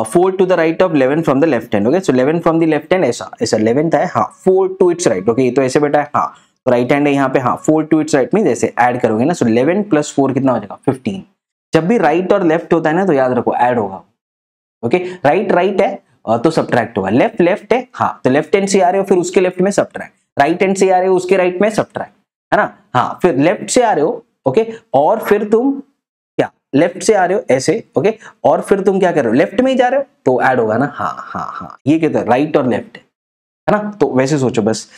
4 to the right of 11 from the left hand. Okay, so 11 from the left hand ऐसा ऐसा 11th है, हाँ 4 टू इट्स राइट, ओके, ये तो ऐसे बैठा है, हाँ, तो राइट हैंड है यहाँ पे, हाँ 4 टू इट्स राइट मींस ऐसे ऐड करोगे ना, सो 11 + 4 कितना हो जाएगा, 15। जब भी राइट और लेफ्ट होता है ना तो याद रखो ऐड होगा। ओके, राइट राइट है तो सब्ट्रैक्ट होगा, लेफ्ट लेफ्ट है, हाँ, तो लेफ्ट हैंड से आ रहे हो फिर उसके लेफ्ट में सब्ट्रैक्ट, राइट हैंड से आ रहे हो उसके राइट में सब्ट्रैक्ट, है ना। हाँ, फिर लेफ्ट से आ रहे हो, ओके, और फिर तुम क्या, लेफ्ट से आ रहे हो ऐसे, ओके, और फिर तुम क्या कर रहे हो, लेफ्ट में ही जा रहे हो तो ऐड होगा ना। हाँ हाँ हाँ, ये कहते हैं राइट और लेफ्ट है ना। तो वैसे सोचो बस,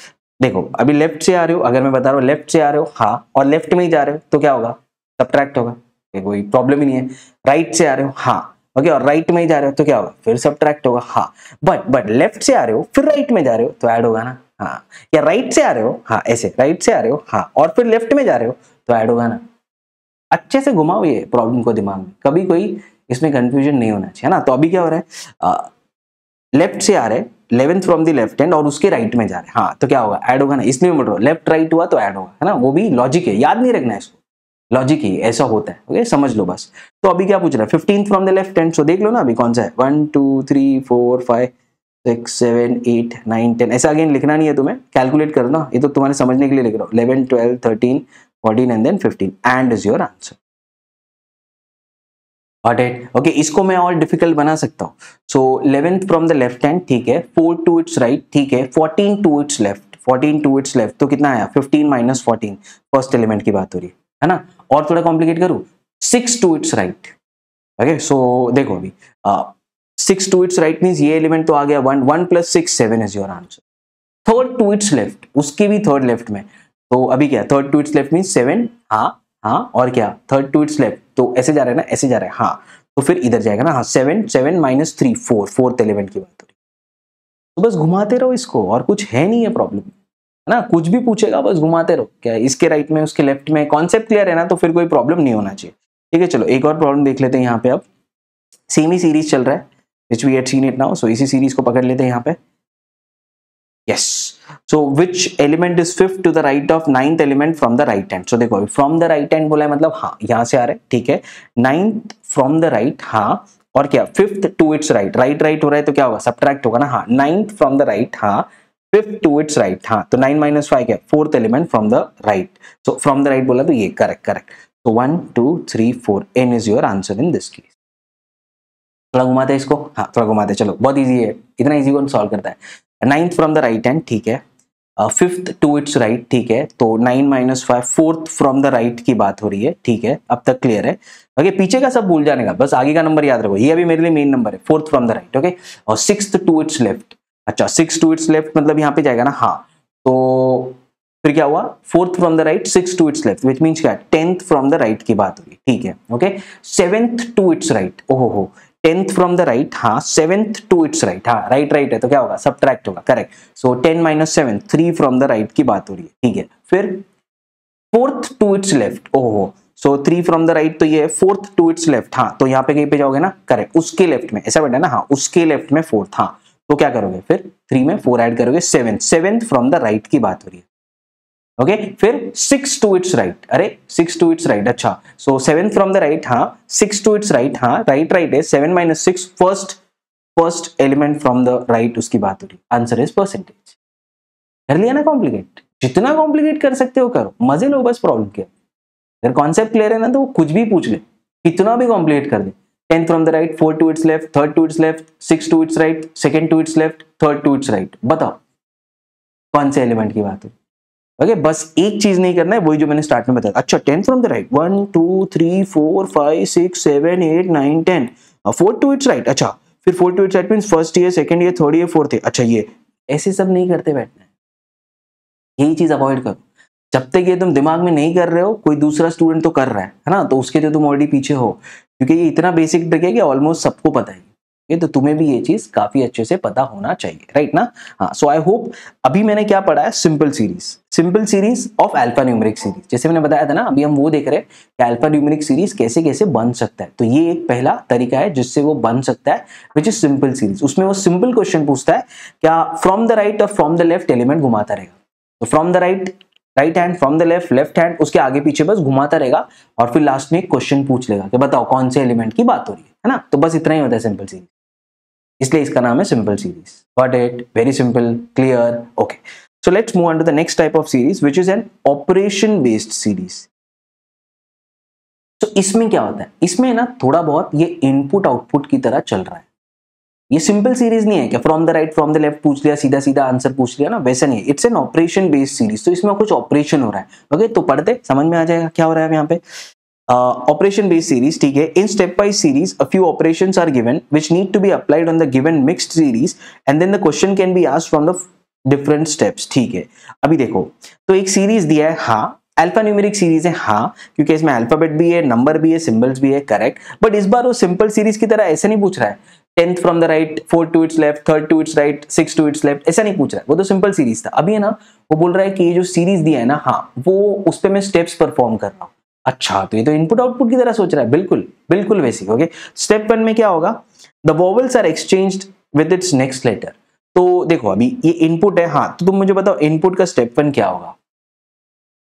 देखो अभी लेफ्ट से आ रहे हो, अगर मैं बता रहा हूँ लेफ्ट से आ रहे हो, हाँ, और लेफ्ट में ही जा रहे हो तो क्या होगा, सब्ट्रैक्ट होगा, कोई प्रॉब्लम ही नहीं है। राइट से आ रहे हो, हाँ, ओके, और राइट में ही जा रहे हो तो क्या होगा, फिर सब्ट्रैक्ट होगा, हाँ, बट लेफ्ट से आ रहे हो फिर राइट में जा रहे हो तो ऐड होगा ना। हाँ, या राइट से आ रहे हो, हाँ, ऐसे राइट से आ रहे हो, हाँ, और फिर लेफ्ट में जा रहे हो तो ऐड होगा ना। अच्छे से घुमाओ ये प्रॉब्लम को दिमाग में, कभी कोई इसमें कंफ्यूजन नहीं होना चाहिए ना। तो अभी क्या हो रहा है, लेफ्ट से आ रहे हैं 11th from the left hand और उसके राइट में जा रहे हैं, हाँ, तो क्या होगा, ऐड होगा ना। इसलिए बोल रहा हूँ लेफ्ट राइट हुआ तो ऐड होगा, है ना, वो भी लॉजिक है, याद नहीं रखना है इसको, लॉजिक ही ऐसा होता है। ओके, समझ लो बस। तो अभी क्या पूछ रहा है, 15th from the left hand, so देख लो ना अभी कौन सा है, 1 2 3 4 5 6 7 8 9 10, ऐसा अगेन लिखना नहीं है तुम्हें, कैलकुलेट करना, ये तो तुम्हारे समझने के लिए लिख रहा हूँ, 11 12 13 14 and then 15, and is your answer. Okay, इसको मैं और डिफिकल्ट बना सकता हूँ। So 11th from the left hand, ठीक है, 4 टू इट्स राइट, ठीक है, 14 to its left, 14 to its left, तो कितना आया, 15 - 14, फर्स्ट एलिमेंट की बात हो रही है ना। और थोड़ा कॉम्प्लिकेट करूँ, 6 to its right, okay, so देखो अभी 6 टू इट्स राइट मींस ये एलिमेंट तो आ गया 1 1 + 6 7 is your answer. 3rd to its left, उसके भी 3rd लेफ्ट में, तो अभी क्या, third to its left mean 7, हाँ हाँ, और क्या थर्ड टू इट्स लेफ्ट, तो ऐसे जा रहा है ना, ऐसे जा रहा है, हाँ तो फिर इधर जाएगा ना, हाँ 7, 7 माइनस 3 4, फोर्थ एलिमेंट की बात हो रही है। तो बस घुमाते रहो इसको, और कुछ है नहीं है प्रॉब्लम, है ना, कुछ भी पूछेगा बस घुमाते रहो, क्या इसके राइट में उसके लेफ्ट में, कॉन्सेप्ट क्लियर है ना, तो फिर कोई प्रॉब्लम नहीं होना चाहिए। ठीक है, चलो एक और प्रॉब्लम देख लेते हैं यहाँ पे। अब सेम ही सीरीज चल रहा है which we had seen it now, so इसी सीरीज को पकड़ लेते हैं यहाँ पे। Yes, so which element is fifth to the right of ninth element from the right hand. So देखो फ्रॉम द राइट हैंड बोला है, मतलब हाँ यहाँ से आ रहा है, ठीक है, नाइन्थ फ्रॉम द राइट, हाँ, और क्या fifth to its right, right right हो रहा है तो क्या होगा, सब्ट्रैक्ट होगा ना, हाँ नाइन्थ फ्रॉम द राइट, हाँ फिफ्थ टू इट्स राइट, हाँ तो 9 माइनस 5 क्या, fourth element from the right, so from the right बोला तो ये करेक्ट करेक्ट, तो 1 2 3 4 n is your answer in this case. थोड़ा घुमाते हैं इसको, हाँ थोड़ा घुमाते हैं, चलो बहुत इजी है, इतना इजी कौन सॉल्व करता है। Ninth from the right hand, ठीक है, फिफ्थ टू इट्स राइट, ठीक है, तो 9 minus 5 fourth from the right की बात हो रही है, ठीक है, अब तक क्लियर है। ओके, पीछे का सब भूल जाने का, बस आगे का नंबर याद रखो, ये अभी मेरे लिए मेन नंबर है, fourth from the right, okay, और सिक्स्थ टू इट्स लेफ्ट, अच्छा 6 टू इट्स लेफ्ट मतलब यहाँ पे जाएगा ना, हाँ तो फिर क्या हुआ, fourth from the right 6 to its left which means क्या, 10th फ्रॉम द राइट की बात हो रही है, ठीक है, okay, 7th to its right, ओहो हो 10th फ्रॉम द राइट, हाँ 7th टू इट्स राइट, हाँ राइट राइट है तो क्या होगा, सब्ट्रैक्ट होगा, correct, so 10 minus 7 3 from the right की बात हो रही है, ठीक है, फिर फोर्थ टू इट्स लेफ्ट, ओहो सो 3 फ्रॉम द राइट, तो ये है फोर्थ टू इट्स लेफ्ट, हाँ तो यहाँ पे कहीं पे जाओगे ना, करेक्ट उसके लेफ्ट में, ऐसा बैठा ना, हाँ उसके लेफ्ट में फोर्थ, हाँ तो क्या करोगे, फिर 3 में 4 ऐड करोगे, 7th फ्रॉम द राइट की बात हो रही है, ओके, फिर 6 टू इट्स राइट, अरे 6 टू इट्स राइट, अच्छा सो 7th फ्रॉम द राइट, हाँ 6 टू इट्स राइट, हाँ राइट राइट है, 7 minus 6 first element from the right उसकी बात हो रही, आंसर इज परसेंटेज। कर लिया ना कॉम्प्लिकेट, जितना कॉम्प्लिकेट कर सकते हो करो, मजे लो बस प्रॉब्लम के, अगर कॉन्सेप्ट क्लियर है ना तो वो कुछ भी पूछ ले, कितना भी कॉम्प्लिकेट कर दे, 10th from the right, 4 to its left, third to its left, 6 to its right, second to its left, third to its right, बताओ कौन से एलिमेंट की बात है। ओके, बस एक चीज नहीं करना है, वही जो मैंने स्टार्ट में बताया, अच्छा 10th from the right, 1 2 3 4 5 6 7 8 9 10, 4 to its right, अच्छा फिर 4 to its right means first year, second year, third year, fourth year, अच्छा ये ऐसे सब नहीं करते बैठना है, यही चीज अवॉइड करो, जब तक ये तुम दिमाग में नहीं कर रहे हो, कोई दूसरा स्टूडेंट तो कर रहा है ना, तो उसके लिए तुम ऑलरेडी पीछे हो, क्योंकि ये इतना बेसिक ट्रिक है कि ऑलमोस्ट सबको पता है, ये तो तुम्हें भी ये चीज काफी अच्छे से पता होना चाहिए, राइट ना, हाँ सो आई होप। अभी मैंने क्या पढ़ा है, simple series of alpha numeric series, जैसे मैंने बताया था ना, अभी हम वो देख रहे हैं कि अल्फा न्यूमेरिक सीरीज कैसे कैसे बन सकता है, तो ये एक पहला तरीका है जिससे वो बन सकता है, विच इज सिंपल सीरीज। उसमें वो सिंपल क्वेश्चन पूछता है, क्या फ्रॉम द राइट और फ्रॉम द लेफ्ट एलिमेंट घुमाता रहेगा, तो from the right hand, from the left hand, उसके आगे पीछे बस घुमाता रहेगा, और फिर लास्ट में एक क्वेश्चन पूछ लेगा कि बताओ कौन से एलिमेंट की बात हो रही है ना, तो बस इतना ही होता है सिंपल सीरीज, इसलिए इसका नाम है simple series. Got it, very simple, clear, okay, so let's move on to the next type of series which is an operation based series. तो इसमें क्या होता है, इसमें ना थोड़ा बहुत ये इनपुट आउटपुट की तरह चल रहा है, ये सिंपल सीरीज नहीं है कि from the right from the left पूछ लिया, सीधा सीधा आंसर पूछ लिया ना, वैसा नहीं है, it's an operation based series, तो इसमें कुछ ऑपरेशन हो रहा है, ओके, तो पढ़ते समझ में आ जाएगा क्या हो रहा है यहाँ पे। Operation based series, ठीक है, in stepwise series a few operations are given which need to be applied on the given mixed series and then the question can be asked from the different steps, ठीक है। अभी देखो, तो एक series दिया है, हाँ अल्फा न्यूमेरिक सीरीज है, हाँ क्योंकि इसमें अल्फाबेट भी है, नंबर भी है, सिंबल्स भी है, करेक्ट, बट इस बार वो सिंपल सीरीज की तरह ऐसे नहीं पूछ रहा है 10th from the right, 4 to its left, third to its right, 6 to its left, ऐसा नहीं पूछ रहा है, वो तो सिंपल सीरीज था। अभी है ना, वो बोल रहा है कि ये जो सीरीज दिया है ना, हाँ वो उस पर मैं स्टेप्स परफॉर्म कर रहा हूँ, अच्छा तो ये तो इनपुट आउटपुट की तरह सोच रहा है, बिल्कुल बिल्कुल वैसी, ओके। स्टेप 1 में क्या होगा, the vowels are exchanged with its next letter, तो देखो अभी ये इनपुट है, हाँ तो तुम मुझे बताओ इनपुट का स्टेप 1 क्या होगा,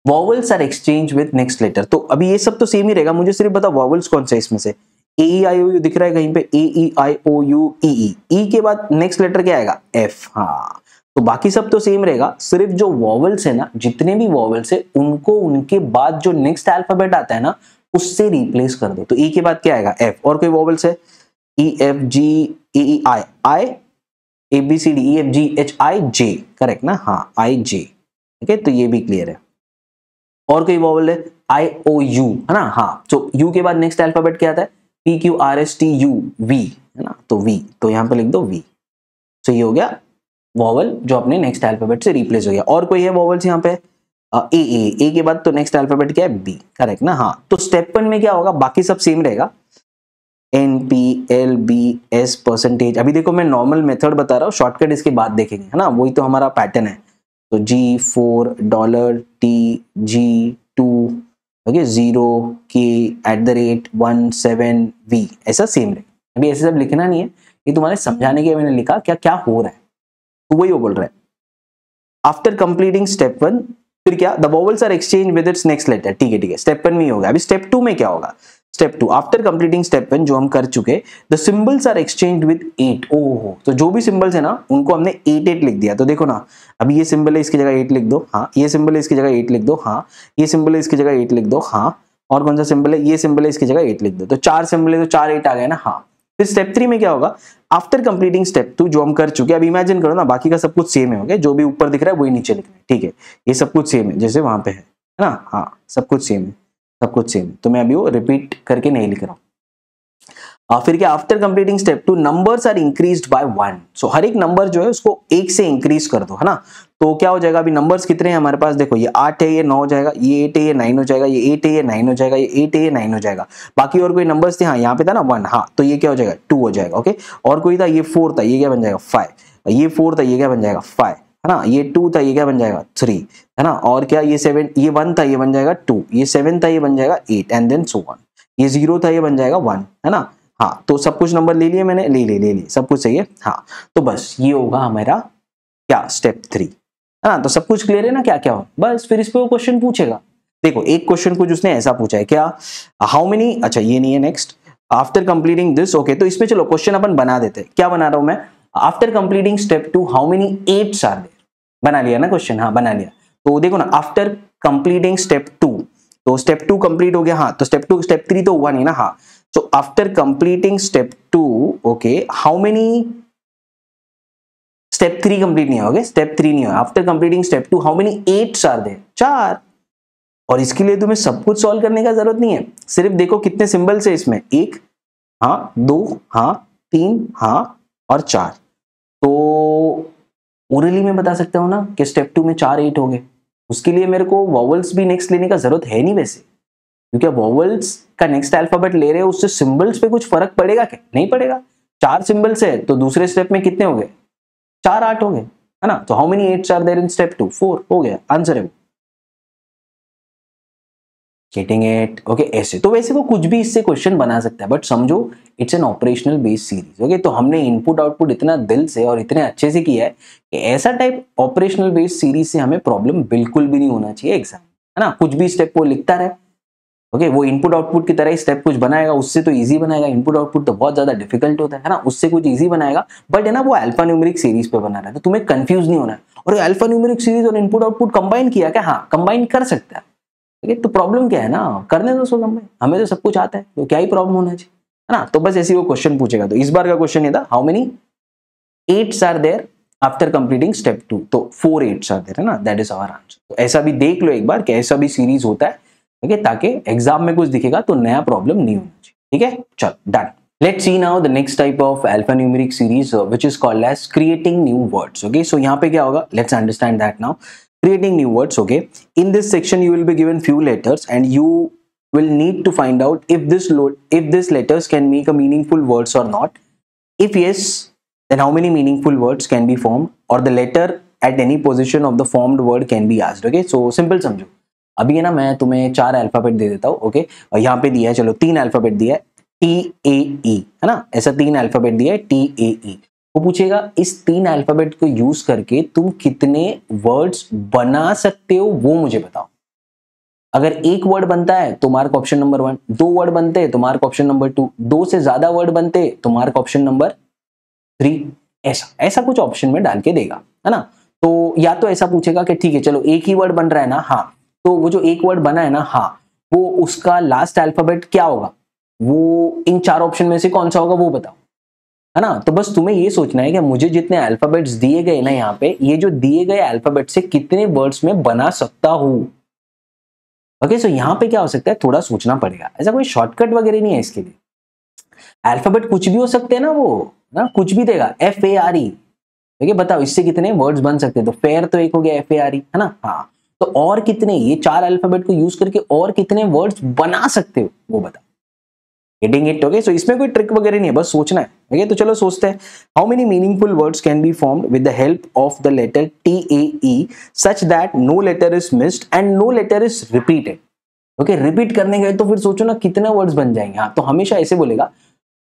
vowels are exchange with next letter, तो अभी ये सब तो सेम ही रहेगा, मुझे सिर्फ बताओ वोवेल्स कौन सा है इसमें से, ए ई आई ओ यू दिख रहा है कहीं पे, ए ई आई ओ यू ई, ई के बाद नेक्स्ट लेटर क्या आएगा, एफ, हाँ तो बाकी सब तो सेम रहेगा, सिर्फ जो वॉवल्स है ना, जितने भी वॉवल्स है उनको उनके बाद जो नेक्स्ट अल्फाबेट आता है ना उससे रिप्लेस कर दो, तो ई के बाद क्या आएगा, एफ, और कोई वॉवल्स है, E F G E I, I A B C D, E F G H I J, correct ना, हाँ आई जे, ठीक है, तो ये भी क्लियर है। और कोई वॉवल है, आई ओ यू, है ना, हाँ तो यू के बाद नेक्स्ट अल्फाबेट क्या आता है, P Q R S T U, V, है ना, तो वी, तो यहाँ पे लिख दो वी, तो ये हो गया वॉवल जो अपने नेक्स्ट अल्फाबेट से रिप्लेस हो गया। और कोई है वॉवल्स यहाँ पे, ए के बाद तो नेक्स्ट अल्फाबेट क्या है, बी, करेक्ट ना। हाँ, तो स्टेप 1 में क्या होगा, बाकी सब सेम रहेगा, NPLBS परसेंटेज। अभी देखो मैं नॉर्मल मेथड बता रहा हूँ, शॉर्टकट इसके बाद देखेंगे, है ना, वही तो हमारा पैटर्न है। तो G4 $TG2 ओके 0K@17V ऐसा सेम रहे। अभी ऐसे सब लिखना नहीं है, ये तुम्हारे समझाने के मैंने लिखा क्या क्या हो रहा है, तो वही वो बोल रहा है। आफ्टर कंप्लीटिंग स्टेप 1 फिर क्या, the vowels are exchange with its next letter, ठीक है, स्टेप 1 में ही होगा। अभी स्टेप 2 में क्या होगा, स्टेप 2 आफ्टर कंप्लीटिंग स्टेप 1 जो हम कर चुके, the symbols are exchange with 8। ओहो, तो जो भी सिंबल्स है ना उनको हमने 8 लिख दिया। तो देखो ना, अभी ये सिंबल है इसकी जगह 8 लिख दो, हाँ, ये सिंबल है इसकी जगह 8 लिख दो, हाँ, ये सिंबल है इसकी जगह 8 लिख दो, हाँ, और कौन सा सिंबल है, ये सिंबल है इसकी जगह 8 लिख दो। तो 4 सिंबल है तो 4 8 आ गए ना, हाँ। फिर स्टेप 3 में क्या होगा, आफ्टर कंप्लीटिंग स्टेप 2 जो हम कर चुके, अब इमेजिन करो ना बाकी का सब कुछ सेम है, ओके, जो भी ऊपर दिख रहा है वही नीचे लिखना है, ठीक है, ये सब कुछ सेम है जैसे वहां पे है ना, हाँ, सब कुछ सेम है, सब कुछ सेम है। तो मैं अभी वो रिपीट करके नहीं लिख रहा हूँ। फिर क्या, after completing step 2 numbers are increased by 1। So हर एक नंबर जो है उसको 1 से इंक्रीज कर दो, है ना। तो क्या हो जाएगा, अभी नंबर्स कितने हैं हमारे पास, देखो ये 8 है, ये 9 हो जाएगा, ये 8 है, ये 9 हो जाएगा, ये 8 है, ये 9 हो जाएगा, ये 8 है, ये 9 हो जाएगा। बाकी और कोई नंबर्स थे, हाँ यहाँ पे था ना 1, हाँ, तो ये क्या हो जाएगा 2 हो जाएगा, ओके। और कोई था, ये 4 था, ये क्या बन जाएगा 5, ये 4 था, ये क्या बन जाएगा 5, है ना, ये 2 था, ये क्या बन जाएगा 3, है ना, और क्या ये 7, ये 1 था, ये बन जाएगा 2, ये 7 था, ये बन जाएगा 8 एंड देन सो ऑन, ये 0 था, ये बन जाएगा 1, है ना। हाँ, तो सब कुछ नंबर ले लिए मैंने, ले लिए सब कुछ सही है, हाँ। तो बस ये होगा हमारा क्या, स्टेप 3, है ना। तो सब कुछ क्लियर है ना, क्या क्या हो, बस फिर इस पे वो क्वेश्चन पूछेगा। देखो एक क्वेश्चन कुछ उसने ऐसा पूछा है, क्या, हाउ मेनी, अच्छा ये नहीं है, next after completing this, okay. तो इसमें चलो क्वेश्चन अपन बना देते हैं, क्या बना रहा हूं मैं, after completing step 2 how many 8s are there, बना लिया ना क्वेश्चन, हाँ बना लिया। तो देखो ना, आफ्टर कंप्लीटिंग स्टेप 2, तो स्टेप 2 कंप्लीट हो गया, हाँ, तो स्टेप 2 स्टेप 3 तो हुआ नहीं ना, हाँ। So after completing step 2, okay, how many, step 3 complete नहीं होगा, step 3 नहीं होगा, after completing step 2 how many 8s are there, 4। और इसके लिए तुम्हें सब कुछ सॉल्व करने का जरूरत नहीं है, सिर्फ देखो कितने सिंबल्स है इसमें, 1 हाँ, 2 हाँ, 3 हाँ और 4। तो ओरली में बता सकता हूँ ना कि स्टेप 2 में 4 8 हो गए। उसके लिए मेरे को वॉवल्स भी नेक्स्ट लेने का जरूरत है नहीं वैसे, क्योंकि वोवेल्स का नेक्स्ट अल्फाबेट ले रहे हो, उससे सिंबल्स पे कुछ फर्क पड़ेगा क्या, नहीं पड़ेगा। 4 सिंबल्स है तो दूसरे स्टेप में कितने हो गए, 4 8 हो गए, है ना। तो how many 8s are there in step 2, 4 हो गया, आंसर है। Getting it, okay. ऐसे तो वैसे वो कुछ भी इससे क्वेश्चन बना सकता है, बट समझो it's an operational based series, okay. तो हमने इनपुट आउटपुट इतना दिल से और इतने अच्छे से किया है कि ऐसा टाइप ऑपरेशनल बेस्ड सीरीज से हमें प्रॉब्लम बिल्कुल भी नहीं होना चाहिए एग्जाम, है ना। कुछ भी स्टेप वो लिखता रहे, ओके, वो इनपुट आउटपुट की तरह ही स्टेप कुछ बनाएगा, उससे तो इजी बनाएगा। इनपुट आउटपुट तो बहुत ज्यादा डिफिकल्ट होता है ना, उससे कुछ इजी बनाएगा, बट है ना वो अल्फा न्यूमेरिक सीरीज पे बना रहा है, तो तुम्हें कंफ्यूज नहीं होना है। और अल्फा न्यूमेरिक सीरीज और इनपुट आउटपुट कंबाइन किया क्या, हाँ कंबाइन कर सकता है, ठीक है। तो प्रॉब्लम क्या है ना, करने दो कंबाइन, हमें तो सब कुछ आता है, तो क्या ही प्रॉब्लम होना चाहिए, है ना। तो बस ऐसे वो क्वेश्चन पूछेगा। तो इस बार का क्वेश्चन ये था, how many 8s are there after completing step 2, तो 4 8s आर देयर, है ना, दैट इज आवर आंसर। तो ऐसा भी देख लो एक बार कि ऐसा भी सीरीज होता है, ओके, ताकि एग्जाम में कुछ दिखेगा तो नया प्रॉब्लम नहीं होना चाहिए, ठीक है। चल done. Let's see now the next type of alphanumeric series which is called as creating new words, okay। So यहाँ पे क्या होगा, let's understand that now। Creating new words, okay। In this section you will be given few letters and you will need to find out if this letters can make a meaningful words or not. If yes, then how many meaningful words can be formed, or the letter at any position of the formed word can be asked, okay। So simple समझो। अभी है ना, मैं तुम्हें 4 alphabet दे देता हूँ, okay. और यहाँ पे दिया है, चलो 3 अल्फाबेट दिया है, TAE, है ना, ऐसा 3 अल्फाबेट दिया है TAE। वो पूछेगा इस 3 अल्फाबेट को यूज करके तुम कितने वर्ड्स बना सकते हो, वो मुझे बताओ। अगर एक वर्ड बनता है तो मार्क ऑप्शन नंबर 1, 2 वर्ड बनते हैं तो मार्क ऑप्शन नंबर 2, 2 से ज्यादा वर्ड बनते तो मार्क ऑप्शन नंबर 3। ऐसा कुछ ऑप्शन में डाल के देगा, है ना। तो या तो ऐसा पूछेगा कि ठीक है चलो एक ही वर्ड बन रहा है ना, हाँ, तो वो जो एक वर्ड बना है ना, हाँ, वो उसका लास्ट अल्फाबेट क्या होगा, वो इन 4 ऑप्शन में से कौन सा होगा वो बताओ, है ना। तो बस तुम्हें ये सोचना है कि मुझे जितने अल्फाबेट्स दिए गए ना यहाँ पे, ये जो दिए गए अल्फाबेट से कितने वर्ड्स में बना सकता हूं, ओके। सो यहाँ पे क्या हो सकता है, थोड़ा सोचना पड़ेगा, ऐसा कोई शॉर्टकट वगैरह नहीं है इसके लिए। अल्फाबेट कुछ भी हो सकते हैं ना, वो ना कुछ भी देगा, FARE, ठीक है, बताओ इससे कितने वर्ड्स बन सकते हैं। तो फेयर तो एक हो गया, FARE, है ना, हाँ। तो और कितने, ये 4 अल्फाबेट को यूज करके और कितने वर्ड्स बना सकते हो वो बता। Getting it? ओके, सो इसमें कोई ट्रिक वगैरह नहीं है, बस सोचना है। ओके, तो चलो सोचते हैं। How many meaningful words can be formed with the help of the letter TAE such that no letter is missed and no letter is repeated. Okay, repeat करने गए तो फिर सोचो ना कितने वर्ड्स बन जाएंगे। हाँ, तो हमेशा ऐसे बोलेगा,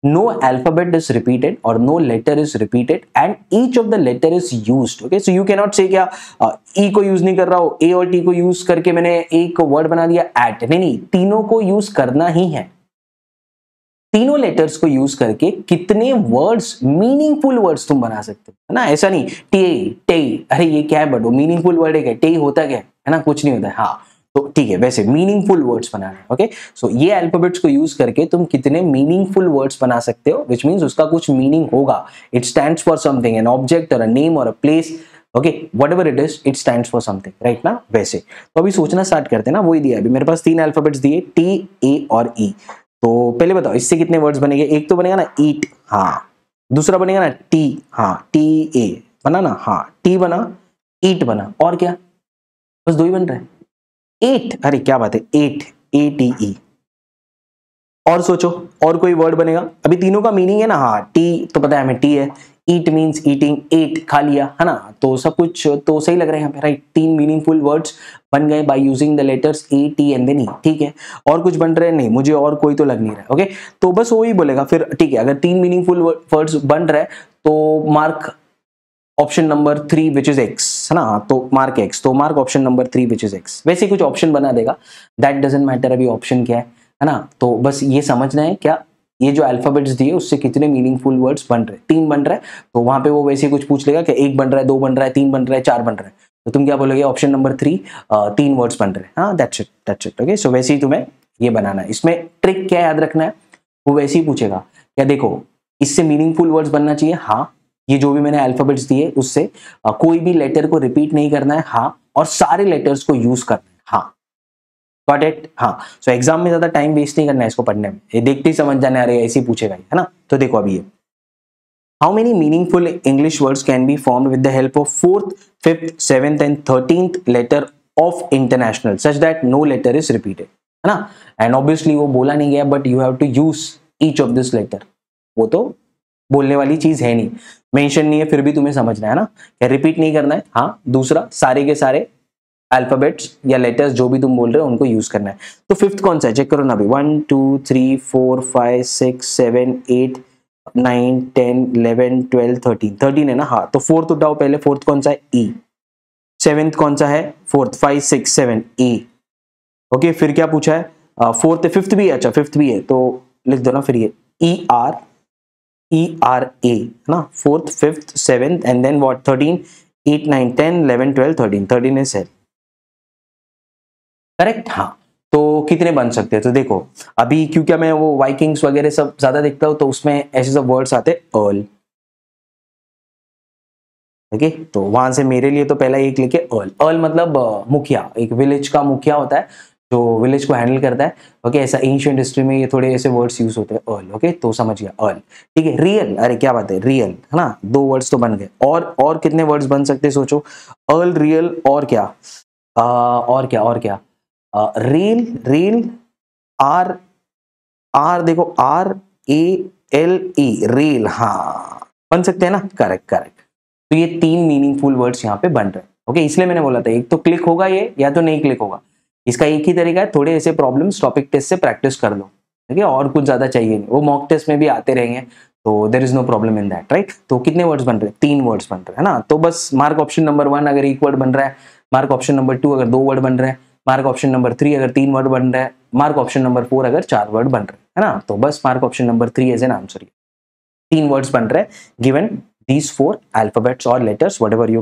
no alphabet is repeated or no letter is repeated and each of the letter is used. Okay, so you cannot say क्या E को यूज नहीं कर रहा हो, A और T को यूज करके मैंने एक वर्ड बना दिया at। नहीं, तीनों को यूज करना ही है। तीनों लेटर्स को यूज करके कितने वर्ड्स, मीनिंगफुल वर्ड्स तुम बना सकते हो, है ना। ऐसा नहीं टे, अरे ये क्या है, बट वो मीनिंगफुल वर्ड है क्या? टे होता क्या है ना, कुछ नहीं होता है। हाँ, तो ठीक है, वैसे मीनिंगफुल वर्ड्स बनाना है। ओके, सो ये अल्फाबेट्स को यूज करके तुम कितने मीनिंगफुल वर्ड्स बना सकते हो, विच मींस उसका कुछ मीनिंग होगा। It stands for something, an object और अ नेम और a place. Okay, whatever it is, it stands for something, right ना। वैसे तो अभी सोचना स्टार्ट करते हैं ना, वही दिया अभी मेरे पास 3 अल्फाबेट्स दिए, T, A और E। तो पहले बताओ इससे कितने वर्ड्स बनेंगे। एक तो बनेगा ना ईट, हाँ। दूसरा बनेगा ना टी, हाँ, TA बना ना, हाँ, टी बना, ईट बना, और क्या, बस 2 ही बन रहे हैं। 8, अरे क्या बात है, 8, ATE। और सोचो और कोई वर्ड बनेगा। अभी तीनों का मीनिंग है ना, हाँ, टी तो पता है हमें, टी है। ईट मीन्स ईटिंग, 8 खा लिया, है ना। तो सब कुछ तो सही लग रहा है यहाँ पे, राइट। 3 मीनिंगफुल वर्ड्स बन गए by using the letters A, T and then E। ठीक है, और कुछ बन रहे हैं? नहीं, मुझे और कोई तो लग नहीं रहा है। ओके, तो बस वही बोलेगा फिर। ठीक है, अगर 3 मीनिंगफुल वर्ड्स बन रहे हैं तो mark option number 3 which is x, है ना। तो मार्क एक्स, तो mark option number 3 which is x. वैसे कुछ ऑप्शन बना देगा, दैट डजंट मैटर अभी ऑप्शन क्या है ना। तो बस ये समझना है क्या, ये जो अल्फाबेट्स दिए उससे कितने मीनिंगफुल वर्ड्स बन रहे हैं। 3 बन रहा है तो वहां पे वो वैसे कुछ पूछ लेगा कि 1 बन रहा है, 2 बन रहा है, 3 बन रहा है, 4 बन रहा है, तो तुम क्या बोलोगे, ऑप्शन नंबर 3, 3 वर्ड्स बन रहे हैं। हाँ, दैट्स इट। ओके, सो वैसे ही तुम्हें ये बनाना है। इसमें ट्रिक क्या याद रखना है, वो वैसे ही पूछेगा क्या, देखो इससे मीनिंगफुल वर्ड्स बनना चाहिए। हाँ, ये जो भी मैंने अल्फाबेट्स दिए उससे कोई भी लेटर को रिपीट नहीं करना है। हाँ, और सारे लेटर्स को यूज करना है। हाँ, गॉट इट। हाँ, सो एग्जाम में ज्यादा टाइम वेस्ट नहीं करना है इसको पढ़ने में, ये देखते ही समझ जाने, अरे ऐसे ही पूछेगा, है ना। तो देखो अभी ये, how many meaningful English words can be formed with the help of 4th, 5th, 7th and 13th letter of international such that no letter is repeated, है ना। एंड ऑब्वियसली वो बोला नहीं गया, but you have to use each of this letter. वो तो बोलने वाली चीज है नहीं, मेंशन नहीं है, फिर भी तुम्हें समझना है ना, क्या रिपीट नहीं करना है। हाँ, दूसरा सारे के सारे अल्फाबेट्स या लेटर्स जो भी तुम बोल रहे हो उनको यूज करना है। तो 5th कौन सा है, चेक करो ना अभी। 1 2 3 4 5 6 7 8 9 10 11 12 13 13 है ना। हाँ, तो 4th उठाओ पहले, 4th कौन सा है, E। 7th कौन सा है, 4th, 5 6 7 E। ओके, फिर क्या पूछा है, 4th, 5th भी है, अच्छा 5th भी है तो लिख दो ना फिर ये ERA, है ना। 4th, 5th, 7th and then what, 13, 8 9 10 11 12 13, 13 is correct. हाँ, तो कितने बन सकते हैं, तो देखो अभी क्योंकि मैं वो वाइकिंग्स वगैरह सब ज्यादा देखता हूं तो उसमें ऐसे सब वर्ड्स आते हैं, अर्ल। ओके, तो वहां से मेरे लिए तो पहला एक लिखे अर्ल। अर्ल मतलब मुखिया, एक विलेज का मुखिया होता है जो विलेज को हैंडल करता है। ओके, ऐसा एंशिएंट हिस्ट्री में ये थोड़े ऐसे वर्ड्स यूज होते हैं, अर्ल। ओके, तो समझ गया अर्ल। ठीक है, रियल, अरे क्या बात है, रियल, है ना। 2 वर्ड्स तो बन गए, और कितने वर्ड्स बन सकते हैं सोचो, अर्ल, रियल, और क्या, और क्या, रेल, आर देखो, RALE, रेल। हाँ, बन सकते हैं ना, करेक्ट। तो ये 3 मीनिंगफुल वर्ड्स यहाँ पे बन रहे हैं। ओके, इसलिए मैंने बोला था एक तो क्लिक होगा ये, या तो नहीं क्लिक होगा। इसका एक ही तरीका है, थोड़े ऐसे प्रॉब्लम्स टॉपिक टेस्ट से प्रैक्टिस कर लो। ठीक है, और कुछ ज्यादा चाहिए नहीं, वो मॉक टेस्ट में भी आते रहेंगे, तो there is no problem in that, right. तो कितने वर्ड्स बन रहे हैं, 3 वर्ड्स बन रहे हैं, है ना। तो बस मार्क ऑप्शन नंबर 1 अगर 1 वर्ड बन रहा है, मार्क ऑप्शन नंबर 2 अगर 2 वर्ड बन रहे हैं, मार्क ऑप्शन नंबर 3 अगर 3 वर्ड बन रहा है, मार्क ऑप्शन नंबर 4 अगर 4 वर्ड बन रहे हैं, है ना। तो बस mark option number 3 as an answer, 3 words बन रहे हैं given these 4 alphabets or letters whatever you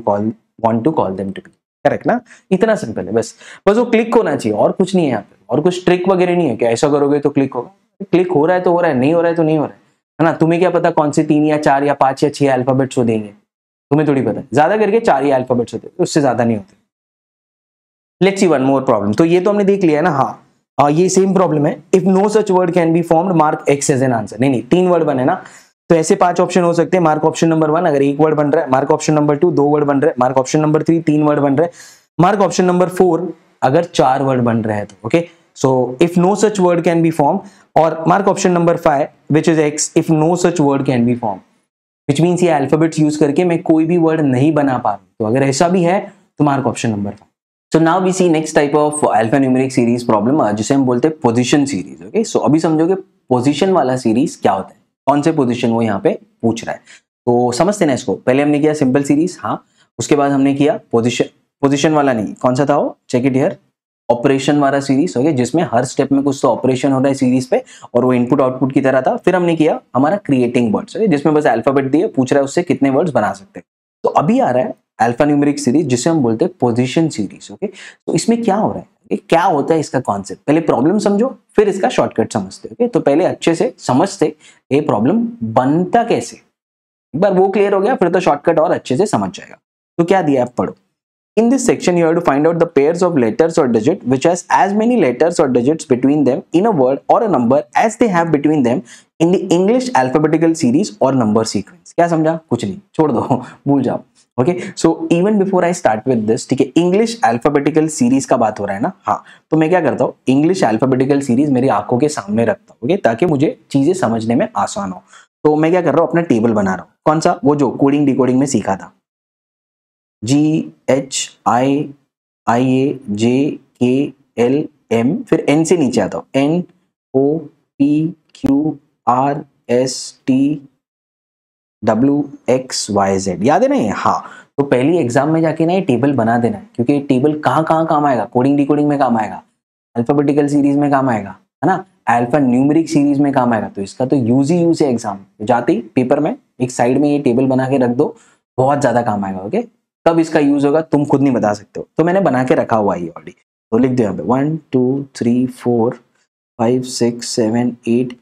want to call them to be, correct ना। इतना सिंपल है, बस वो क्लिक होना चाहिए, और कुछ नहीं है यहाँ पे, और कुछ ट्रिक वगैरह नहीं है कि ऐसा करोगे तो क्लिक होगा। क्लिक हो रहा है तो हो रहा है, नहीं हो रहा है तो नहीं हो रहा है ना। तुम्हें क्या पता कौन से 3 या 4 या 5 या 6 अल्फाबेट्स हो देंगे, तुम्हें थोड़ी पता है। ज्यादा करके 4 ही अल्फाबेट्स होते हैं, उससे ज्यादा नहीं होते। Let's see one more problem. तो ये तो हमने देख लिया है ना। हाँ, ये सेम प्रॉब्लम है, if no such word can be formed mark X as an answer. नहीं 3 वर्ड बने ना, तो ऐसे 5 ऑप्शन हो सकते हैं। मार्क ऑप्शन नंबर 1 अगर 1 वर्ड बन रहा है, मार्क ऑप्शन नंबर 2 2 वर्ड बन रहे हैं, मार्क ऑप्शन नंबर 3 3 वर्ड बन रहे हैं, मार्क ऑप्शन नंबर 4 अगर 4 वर्ड बन रहे हैं तो, okay, so if no such word can be form, और mark option number 5 which is X if no such word can be form, which means ये अल्फाबेट्स यूज करके मैं कोई भी वर्ड नहीं बना पा रहा हूं, तो अगर ऐसा भी है तो mark option number 5। So now we see next type of alphanumeric series problem जिसे हम बोलते हैं पोजीशन सीरीज, ओके। सो अभी समझोगे पोजीशन वाला सीरीज क्या होता है, कौन से पोजीशन वो यहाँ पे पूछ रहा है, तो समझते हैं इसको। पहले हमने किया सिंपल सीरीज, हाँ, उसके बाद हमने किया पोजीशन वाला नहीं, कौन सा था वो, चेक इट हियर, ऑपरेशन वाला सीरीज, ओके, जिसमें हर स्टेप में कुछ तो ऑपरेशन हो रहा है सीरीज पे और वो इनपुट आउटपुट की तरह था। फिर हमने किया हमारा क्रिएटिंग वर्ड्स, जिसमें बस अल्फाबेट दिए, पूछ रहा है उससे कितने वर्ड्स बना सकते हैं। तो अभी आ रहा है अल्फान्यूमेरिक सीरीज जिसे हम बोलते हैं पोजीशन सीरीज, ओके। तो इसमें क्या हो रहा है, क्या होता है इसका कॉन्सेप्ट, पहले प्रॉब्लम समझो फिर इसका शॉर्टकट समझते, ओके। तो पहले अच्छे से समझते ये प्रॉब्लम बनता कैसे, एक बार वो क्लियर हो गया फिर तो शॉर्टकट और अच्छे से समझ जाएगा। तो क्या दिया है, पढ़ो। In this section, you have to find out the pairs of letters or digit which has as many letters or digits between them in a word or a number as they have between them in the English alphabetical series or number sequence. क्या समझा, कुछ नहीं, छोड़ दो, भूल जाओ, okay. So even before I start with this, ठीक है, इंग्लिश अल्फाबेटिकल सीरीज का बात हो रहा है ना, हाँ, तो मैं क्या करता हूँ, इंग्लिश अल्फाबेटिकल सीरीज मेरी आंखों के सामने रखता हूँ, ओके, ताकि मुझे चीजें समझने में आसान हो। तो मैं क्या कर रहा हूँ, अपना टेबल बना रहा हूँ, कौन सा, वो जो कोडिंग डिकोडिंग में सीखा था, GHIIAJKLM, फिर N से नीचे आता हूं, NOPQRSTWXYZ, याद है ना ये, हाँ। तो पहली एग्जाम में जाके ना ये टेबल बना देना है, क्योंकि ये टेबल कहाँ कहाँ काम आएगा, कोडिंग डिकोडिंग में काम आएगा, अल्फाबेटिकल सीरीज में काम आएगा, है ना, अल्फा न्यूमेरिक सीरीज में काम आएगा। तो इसका तो यूज ही यूज है एग्जाम जाते ही पेपर में एक साइड में ये टेबल बना के रख दो, बहुत ज्यादा काम आएगा, ओके। कब इसका यूज होगा तुम खुद नहीं बता सकते हो, तो मैंने बना के रखा हुआ है ऑलरेडी। तो लिख दो यहाँ पे 1 2 3 4 5 6 7 8,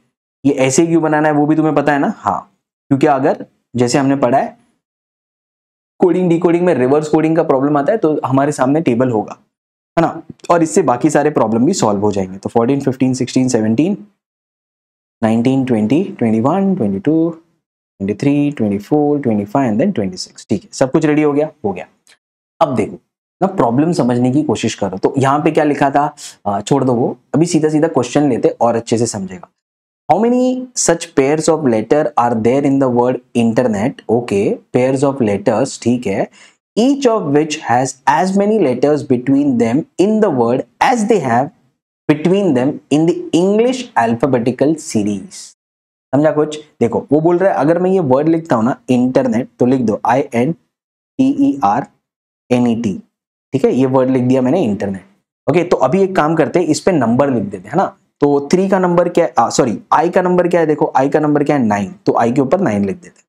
ये ऐसे क्यों बनाना है वो भी तुम्हें पता है ना, हाँ, क्योंकि अगर जैसे हमने पढ़ा है कोडिंग डिकोडिंग में रिवर्स कोडिंग का प्रॉब्लम आता है तो हमारे सामने टेबल होगा, है ना, और इससे बाकी सारे प्रॉब्लम भी सॉल्व हो जाएंगे। तो 14 15 16 17 19 20 21 22 23 24 25 एंड देन 26, ठीक है, सब कुछ रेडी हो गया, हो गया। अब देखो ना, प्रॉब्लम समझने की कोशिश करो। तो यहाँ पे क्या लिखा था, छोड़ दो वो, अभी सीधा सीधा क्वेश्चन लेते और अच्छे से समझेगा। How many such pairs of letter are there in the word internet, okay, pairs of letters, ठीक है, each of which has as many letters between them in the word as they have between them in the English alphabetical series। समझा कुछ, देखो वो बोल रहा है अगर मैं ये वर्ड लिखता हूं ना इंटरनेट, तो लिख दो INTERNET, ठीक है, ये वर्ड लिख दिया मैंने इंटरनेट, ओके। तो अभी एक काम करते हैं, इस पे नंबर लिख देते हैं ना। तो 3 का नंबर क्या है, सॉरी I का नंबर क्या है, देखो I का नंबर क्या है 9, तो I के ऊपर 9 लिख देते हैं,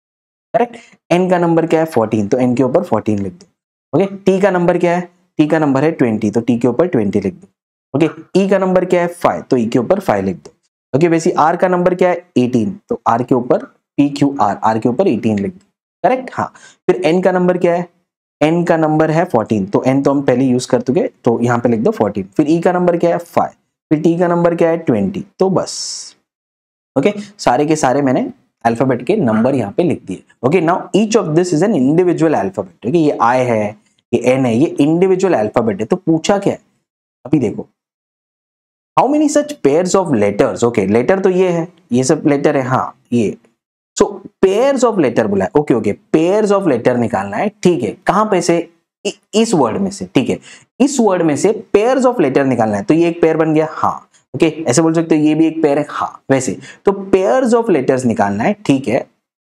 करेक्ट। N का नंबर क्या है 14, तो N के ऊपर 14 लिख दो, ओके। T का नंबर क्या है, T का नंबर है 20, तो T के ऊपर 20 लिख दो, ओके। E का नंबर क्या है 5, तो E के ऊपर 5 लिख दो, ओके। वैसे R का नंबर क्या है 18, तो R के ऊपर PQR, R के ऊपर 18 लिख दो, करेक्ट, हाँ। फिर N का नंबर क्या है, N का नंबर है 14, तो N तो हम पहले यूज कर चुके, तो यहाँ पे लिख दो 14। फिर E का नंबर क्या है 5, फिर T का नंबर क्या है 20, तो बस, ओके, सारे के सारे मैंने अल्फाबेट के नंबर यहाँ पे लिख दिए, okay. Now each of this is an individual alphabet, okay, ये I है, ये N है, ये इंडिविजुअल अल्फाबेट है। तो पूछा क्या है, अभी देखो, how many such pairs of letters, okay, letter तो ये है, ये सब लेटर है, हाँ, ये, सो पेयर्स ऑफ लेटर बोला है, okay okay, pairs of letter निकालना है, ठीक है, कहां पे से, इस वर्ड में से, ठीक है, इस वर्ड में से पेयर्स ऑफ लेटर निकालना है। तो ये एक पेयर बन गया, हाँ, ओके, ऐसे बोल सकते हो ये भी एक पेयर है, हाँ, वैसे तो पेयर्स ऑफ लेटर्स निकालना है, ठीक है,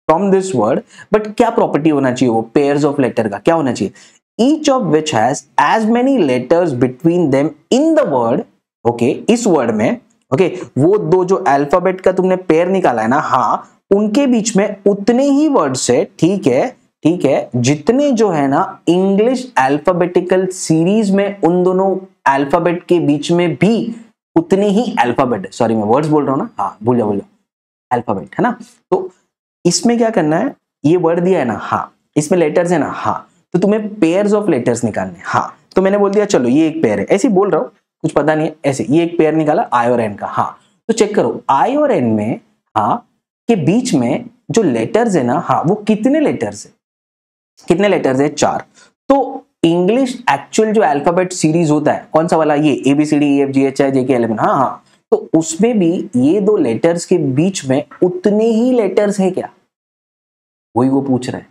फ्रॉम दिस वर्ड। बट क्या प्रॉपर्टी होना चाहिए वो पेयर्स ऑफ लेटर का, क्या होना चाहिए, each of which has as many letters between them in the word, okay, इस वर्ड में, ओके, वो दो जो अल्फाबेट का तुमने पेयर निकाला है ना, हाँ, उनके बीच में उतने ही वर्ड्स है, ठीक है, ठीक है, जितने जो है ना इंग्लिश अल्फाबेटिकल सीरीज में उन दोनों अल्फाबेट के बीच में भी उतने ही अल्फाबेट है, सॉरी मैं वर्ड्स बोल रहा हूं ना, हाँ, भूल जाओ अल्फाबेट, है ना। तो इसमें क्या करना है, ये वर्ड दिया है ना, हाँ, इसमें लेटर्स है ना, हाँ, तो तुम्हें पेयर्स ऑफ लेटर्स निकालने, हाँ, तो मैंने बोल दिया चलो ये एक पेयर है, ऐसे ही बोल रहा हूँ, कुछ पता नहीं है, ऐसे ये एक पेयर निकाला I और N का, हाँ, तो चेक करो I और N में, हाँ, के बीच में जो लेटर्स है ना, हाँ, वो कितने लेटर्स है, कितने लेटर्स है 4। तो इंग्लिश एक्चुअल जो अल्फाबेट सीरीज होता है कौन सा वाला, ये ABCDEFGHIJKLMN, हाँ हाँ, तो उसमें भी ये दो लेटर्स के बीच में उतने ही लेटर्स है क्या, वही वो पूछ रहा है।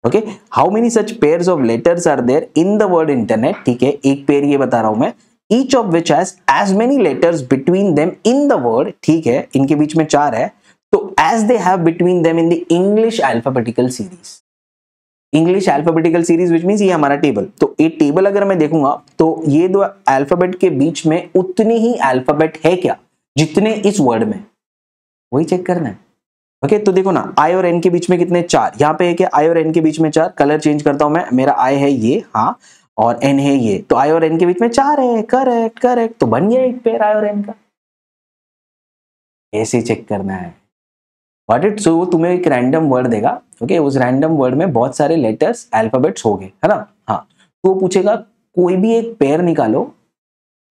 Okay, how many such pairs of letters are there in the word internet, ठीक है, एक पेयर ये बता रहा हूं मैं, each of which has as many letters between them in the word, ठीक है, इनके बीच में 4 है, तो as they have between them in the English alphabetical series. English alphabetical series which means ये हमारा टेबल, तो ये टेबल अगर मैं देखूंगा तो ये दो अल्फाबेट के बीच में उतने ही अल्फाबेट है क्या जितने इस वर्ड में, वही चेक करना है। ओके, तो देखो ना, आई और एन के बीच में कितने, 4, यहाँ पे है क्या, आई और एन के बीच में 4, कलर चेंज करता हूं मैं, मेरा आई है ये, हाँ, और एन है ये, तो आई और एन के बीच में 4 है, करेक्ट करेक्ट, तो बन गया एक पेयर आई और एन का। ऐसे चेक करना है, व्हाट इट, सो तुम्हें एक रैंडम वर्ड देगा, ओके, उस रैंडम वर्ड में बहुत सारे लेटर्स अल्फाबेट्स हो गए, है ना, हाँ, तो वो पूछेगा कोई भी एक पेयर निकालो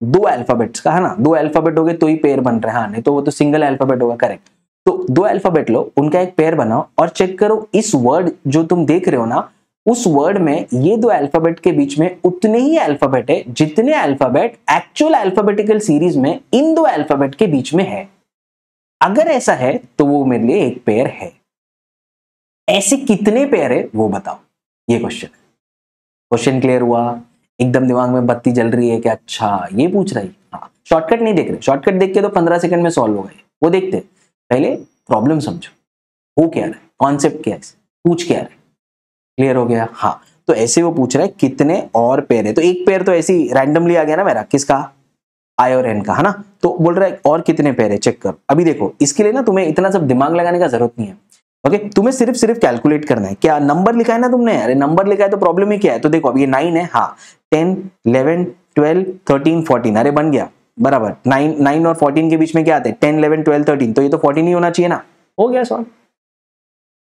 2 अल्फाबेट्स का, है ना, 2 अल्फाबेट हो गए तो ही पेयर बन रहा है, हाँ, नहीं तो वो तो सिंगल अल्फाबेट होगा, करेक्ट। तो 2 अल्फाबेट लो, उनका एक पेयर बनाओ और चेक करो इस वर्ड जो तुम देख रहे हो ना, उस वर्ड में ये 2 अल्फाबेट के बीच में उतने ही अल्फाबेट है जितने अल्फाबेट एक्चुअल अल्फाबेटिकल सीरीज में इन 2 अल्फाबेट के बीच में है। अगर ऐसा है तो वो मेरे लिए एक पेयर है। ऐसे कितने पेयर है वो बताओ, ये क्वेश्चन है। क्वेश्चन क्लियर हुआ, एकदम दिमाग में बत्ती जल रही है कि अच्छा ये पूछ रहा है, हाँ, शॉर्टकट नहीं देख रहे, शॉर्टकट देख के तो 15 सेकंड में सॉल्व हो गए, वो देखते पहले प्रॉब्लम समझो, हो क्या रहा है, कॉन्सेप्ट क्या है, पूछ क्या रहा है, क्लियर हो गया, हाँ, तो ऐसे वो पूछ रहा है कितने और पेयर है, तो एक पेयर तो ऐसे ही रैंडमली आ गया ना मेरा, किसका, आई और एन का, है ना, तो बोल रहा है और कितने पेयर है चेक करो। अभी देखो इसके लिए ना तुम्हें इतना सब दिमाग लगाने का जरूरत नहीं है, ओके, तुम्हें सिर्फ कैलकुलेट करना है, क्या नंबर लिखा है ना तुमने, अरे नंबर लिखा है तो प्रॉब्लम ही क्या है, तो देखो अभी ये 9 है, हाँ, 10 11 12 13 14, अरे बन गया बराबर, 9 और 14 के बीच में क्या आते हैं, 10 11 12 13, तो ये तो 14 ही होना चाहिए ना, हो गया सॉल्व।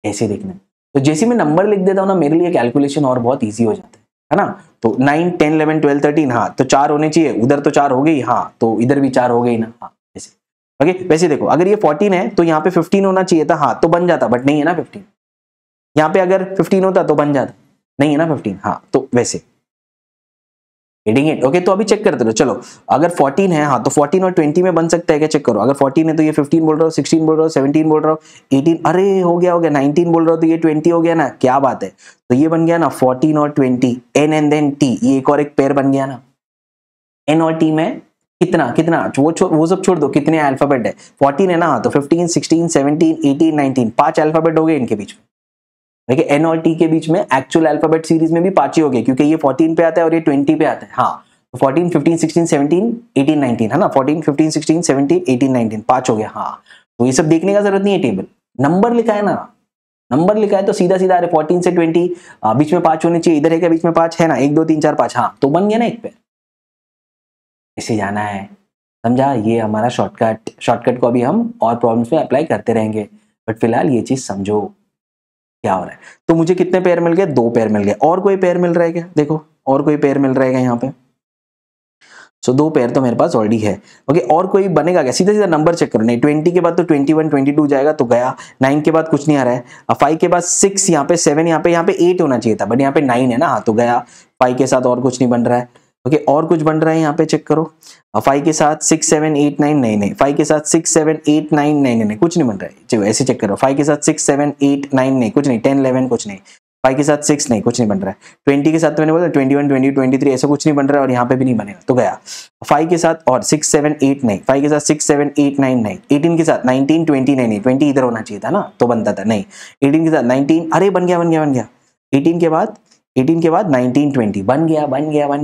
ऐसे देखना, तो जैसे मैं नंबर लिख देता हूँ ना, मेरे लिए कैलकुलेशन और बहुत ईजी हो जाता है ना, तो 9 10 11 12 13, हाँ, तो 4 होने चाहिए, उधर तो 4 हो गई, हाँ, तो इधर भी 4 हो गई ना, हाँ, ऐसे। ओके, वैसे देखो अगर ये 14 है तो यहाँ पे 15 होना चाहिए था, हाँ, तो बन जाता, बट नहीं है ना 15, यहाँ पे अगर 15 होता तो बन जाता, नहीं है ना 15, हाँ, तो वैसे गेटिंग इट, ओके, तो अभी चेक करते रहो, चलो अगर 14 है, हाँ, तो 14 और 20 में बन सकता है क्या, चेक करो, अगर 14 है तो ये 15 बोल रहा हूँ, 16 बोल रहा हूँ, 17 बोल रहा हूँ, 18, अरे हो गया 19 बोल रहा हूँ, तो ये 20 हो गया ना, क्या बात है, तो ये बन गया ना 14 और 20, एन एंड देन टी, ये एक और एक पेयर बन गया ना, एन और टी में कितना कितना, वो सब छोड़ दो, कितने अल्फाबेट है, 14 है ना, तो 15 16 17 18 19, 5 अल्फाबेट हो गए इनके बीच में, देखिए एन और टी के बीच में एक्चुअल अल्फाबेट सीरीज में भी 5 ही हो गए, क्योंकि ये 14 पे आता है और ये 20 पे आता है, हाँ, तो 14 15 16 17 18 19, है ना, 14 15 16 17 18 19, 5 हो गया, हाँ, तो ये सब देखने का जरूरत नहीं है, टेबल नंबर लिखा है ना, नंबर लिखा है तो सीधा सीधा, अरे 14 से 20 बीच में 5 होने चाहिए, इधर है क्या बीच में 5 है ना, 1 2 3 4 5, हाँ, तो बन गया ना एक पेयर, ऐसे जाना है, समझा, ये हमारा शॉर्टकट को अभी हम और प्रॉब्लम्स में अप्लाई करते रहेंगे, बट फिलहाल ये चीज समझो क्या हो रहा है। तो मुझे कितने पेयर मिल गए, 2 पेयर मिल गए, और कोई पेयर मिल रहा है क्या, देखो और कोई पेयर मिल रहा है यहाँ पे, सो 2 पेयर तो मेरे पास ऑलरेडी है, ओके, और कोई बनेगा क्या, सीधा सीधा नंबर चेक करो, नहीं 20 के बाद तो 21 22 जाएगा तो गया, 9 के बाद कुछ नहीं आ रहा है, 5 के बाद 6, यहाँ पे 7, यहाँ पे 8 होना चाहिए था, बट यहाँ पे 9 है ना, हाँ, तो गया, 5 के साथ और कुछ नहीं बन रहा है, ओके, और कुछ बन रहा है यहाँ पे चेक करो, 5 के साथ 6 7 8 9, नहीं 5 के साथ 6 7 8 9 नहीं, कुछ नहीं बन रहा है, चलो ऐसे चेक करो, 5 के साथ 6 7 8 9 नहीं, कुछ नहीं, 10 11 कुछ नहीं, 5 के साथ 6 नहीं, कुछ नहीं बन रहा है, 20 के साथ तो मैंने बोला 21 20 23 ऐसा कुछ नहीं बन रहा है, और यहाँ पे भी नहीं बनेगा, तो गया, 5 के साथ और 6 7 8 नहीं, 5 के साथ 6 7 8 9 नहीं, 18 के साथ 19 20 नहीं, 20 इधर होना चाहिए था ना, तो बनता था, नहीं, 18 के साथ 19, अरे बन गया, 18 के बाद 19 20 बन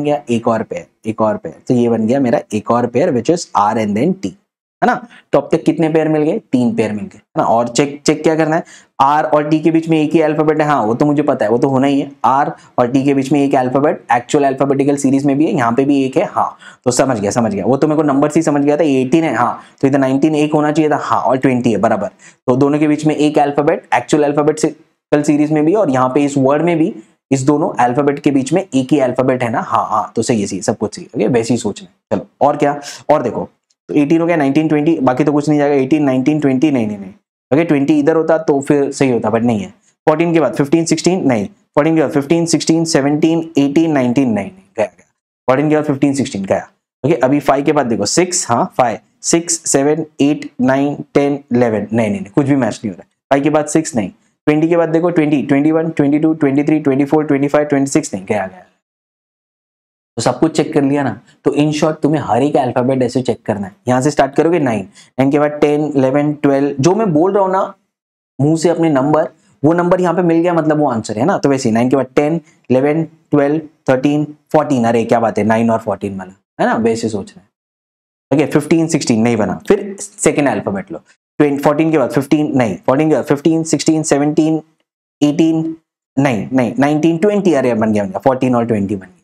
गया, एक और पेयर, तो ये बन गया मेरा एक और pair which is R and then T, है ना, तो अब तक कितने पेयर मिल गए, 3 पेयर मिल गए, है ना, और चेक क्या करना है, आर और टी के बीच में एक ही अल्फाबेट है, हाँ, वो तो मुझे पता है, वो तो होना ही है, आर और टी के बीच में एक अल्फाबेट एक्चुअल अल्फाबेटिकल सीरीज में भी है, यहाँ पे भी एक है, हाँ, तो समझ गया, वो तो मेरे को नंबर से समझ गया था, 18 है, हाँ, तो इधर 19 एक होना चाहिए था, हाँ, और 20 है बराबर, तो दोनों के बीच में एक अल्फाबेट एक्चुअल अल्फाबेटिकल सीरीज में भी, और यहाँ पे इस वर्ड में भी इस दोनों अल्फाबेट के बीच में एक ही अल्फाबेट है ना, हाँ, तो सही है, सब कुछ सही, ओके, वैसे ही सोचना, चलो और क्या, और देखो, तो 18 हो गया, 19 20 बाकी तो कुछ नहीं जाएगा, 18 19 20 नहीं, ओके, 20 इधर होता तो फिर सही होता, बट नहीं है, 14 के बाद 15 16 नहीं, 14 के बाद 15 16 17 18 19 नहीं गया गया 14 के बाद 15 16 गया। ओके अभी 5 के बाद देखो 6 हाँ 5 6 7 8 9 10 11 नहीं कुछ भी मैच नहीं हो रहा है। 5 के बाद 6 नहीं 20 के बाद देखो 20 21 22 23 24 25 26 नहीं गया गया। तो सब कुछ चेक कर लिया ना। तो इन शॉर्ट तुम्हें हर एक अल्फाबेट ऐसे चेक करना है। यहां से स्टार्ट करोगे 9 के बाद 10 11 12 जो मैं बोल रहा हूं ना मुंह से अपने नंबर वो नंबर यहाँ पे मिल गया मतलब वो आंसर है ना। तो वैसे 9 के बाद 10 11 12 13 14 अरे क्या बात है 9 और 14 वाला है ना वैसे सोच रहे हैं। ओके 15 16 नहीं बना फिर सेकेंड अल्फाबेट लो 14 के बाद 15 नहीं 14 के बाद 15 16 17 18 नहीं 19 20 अरे बन गया 14 और 20 बन गया।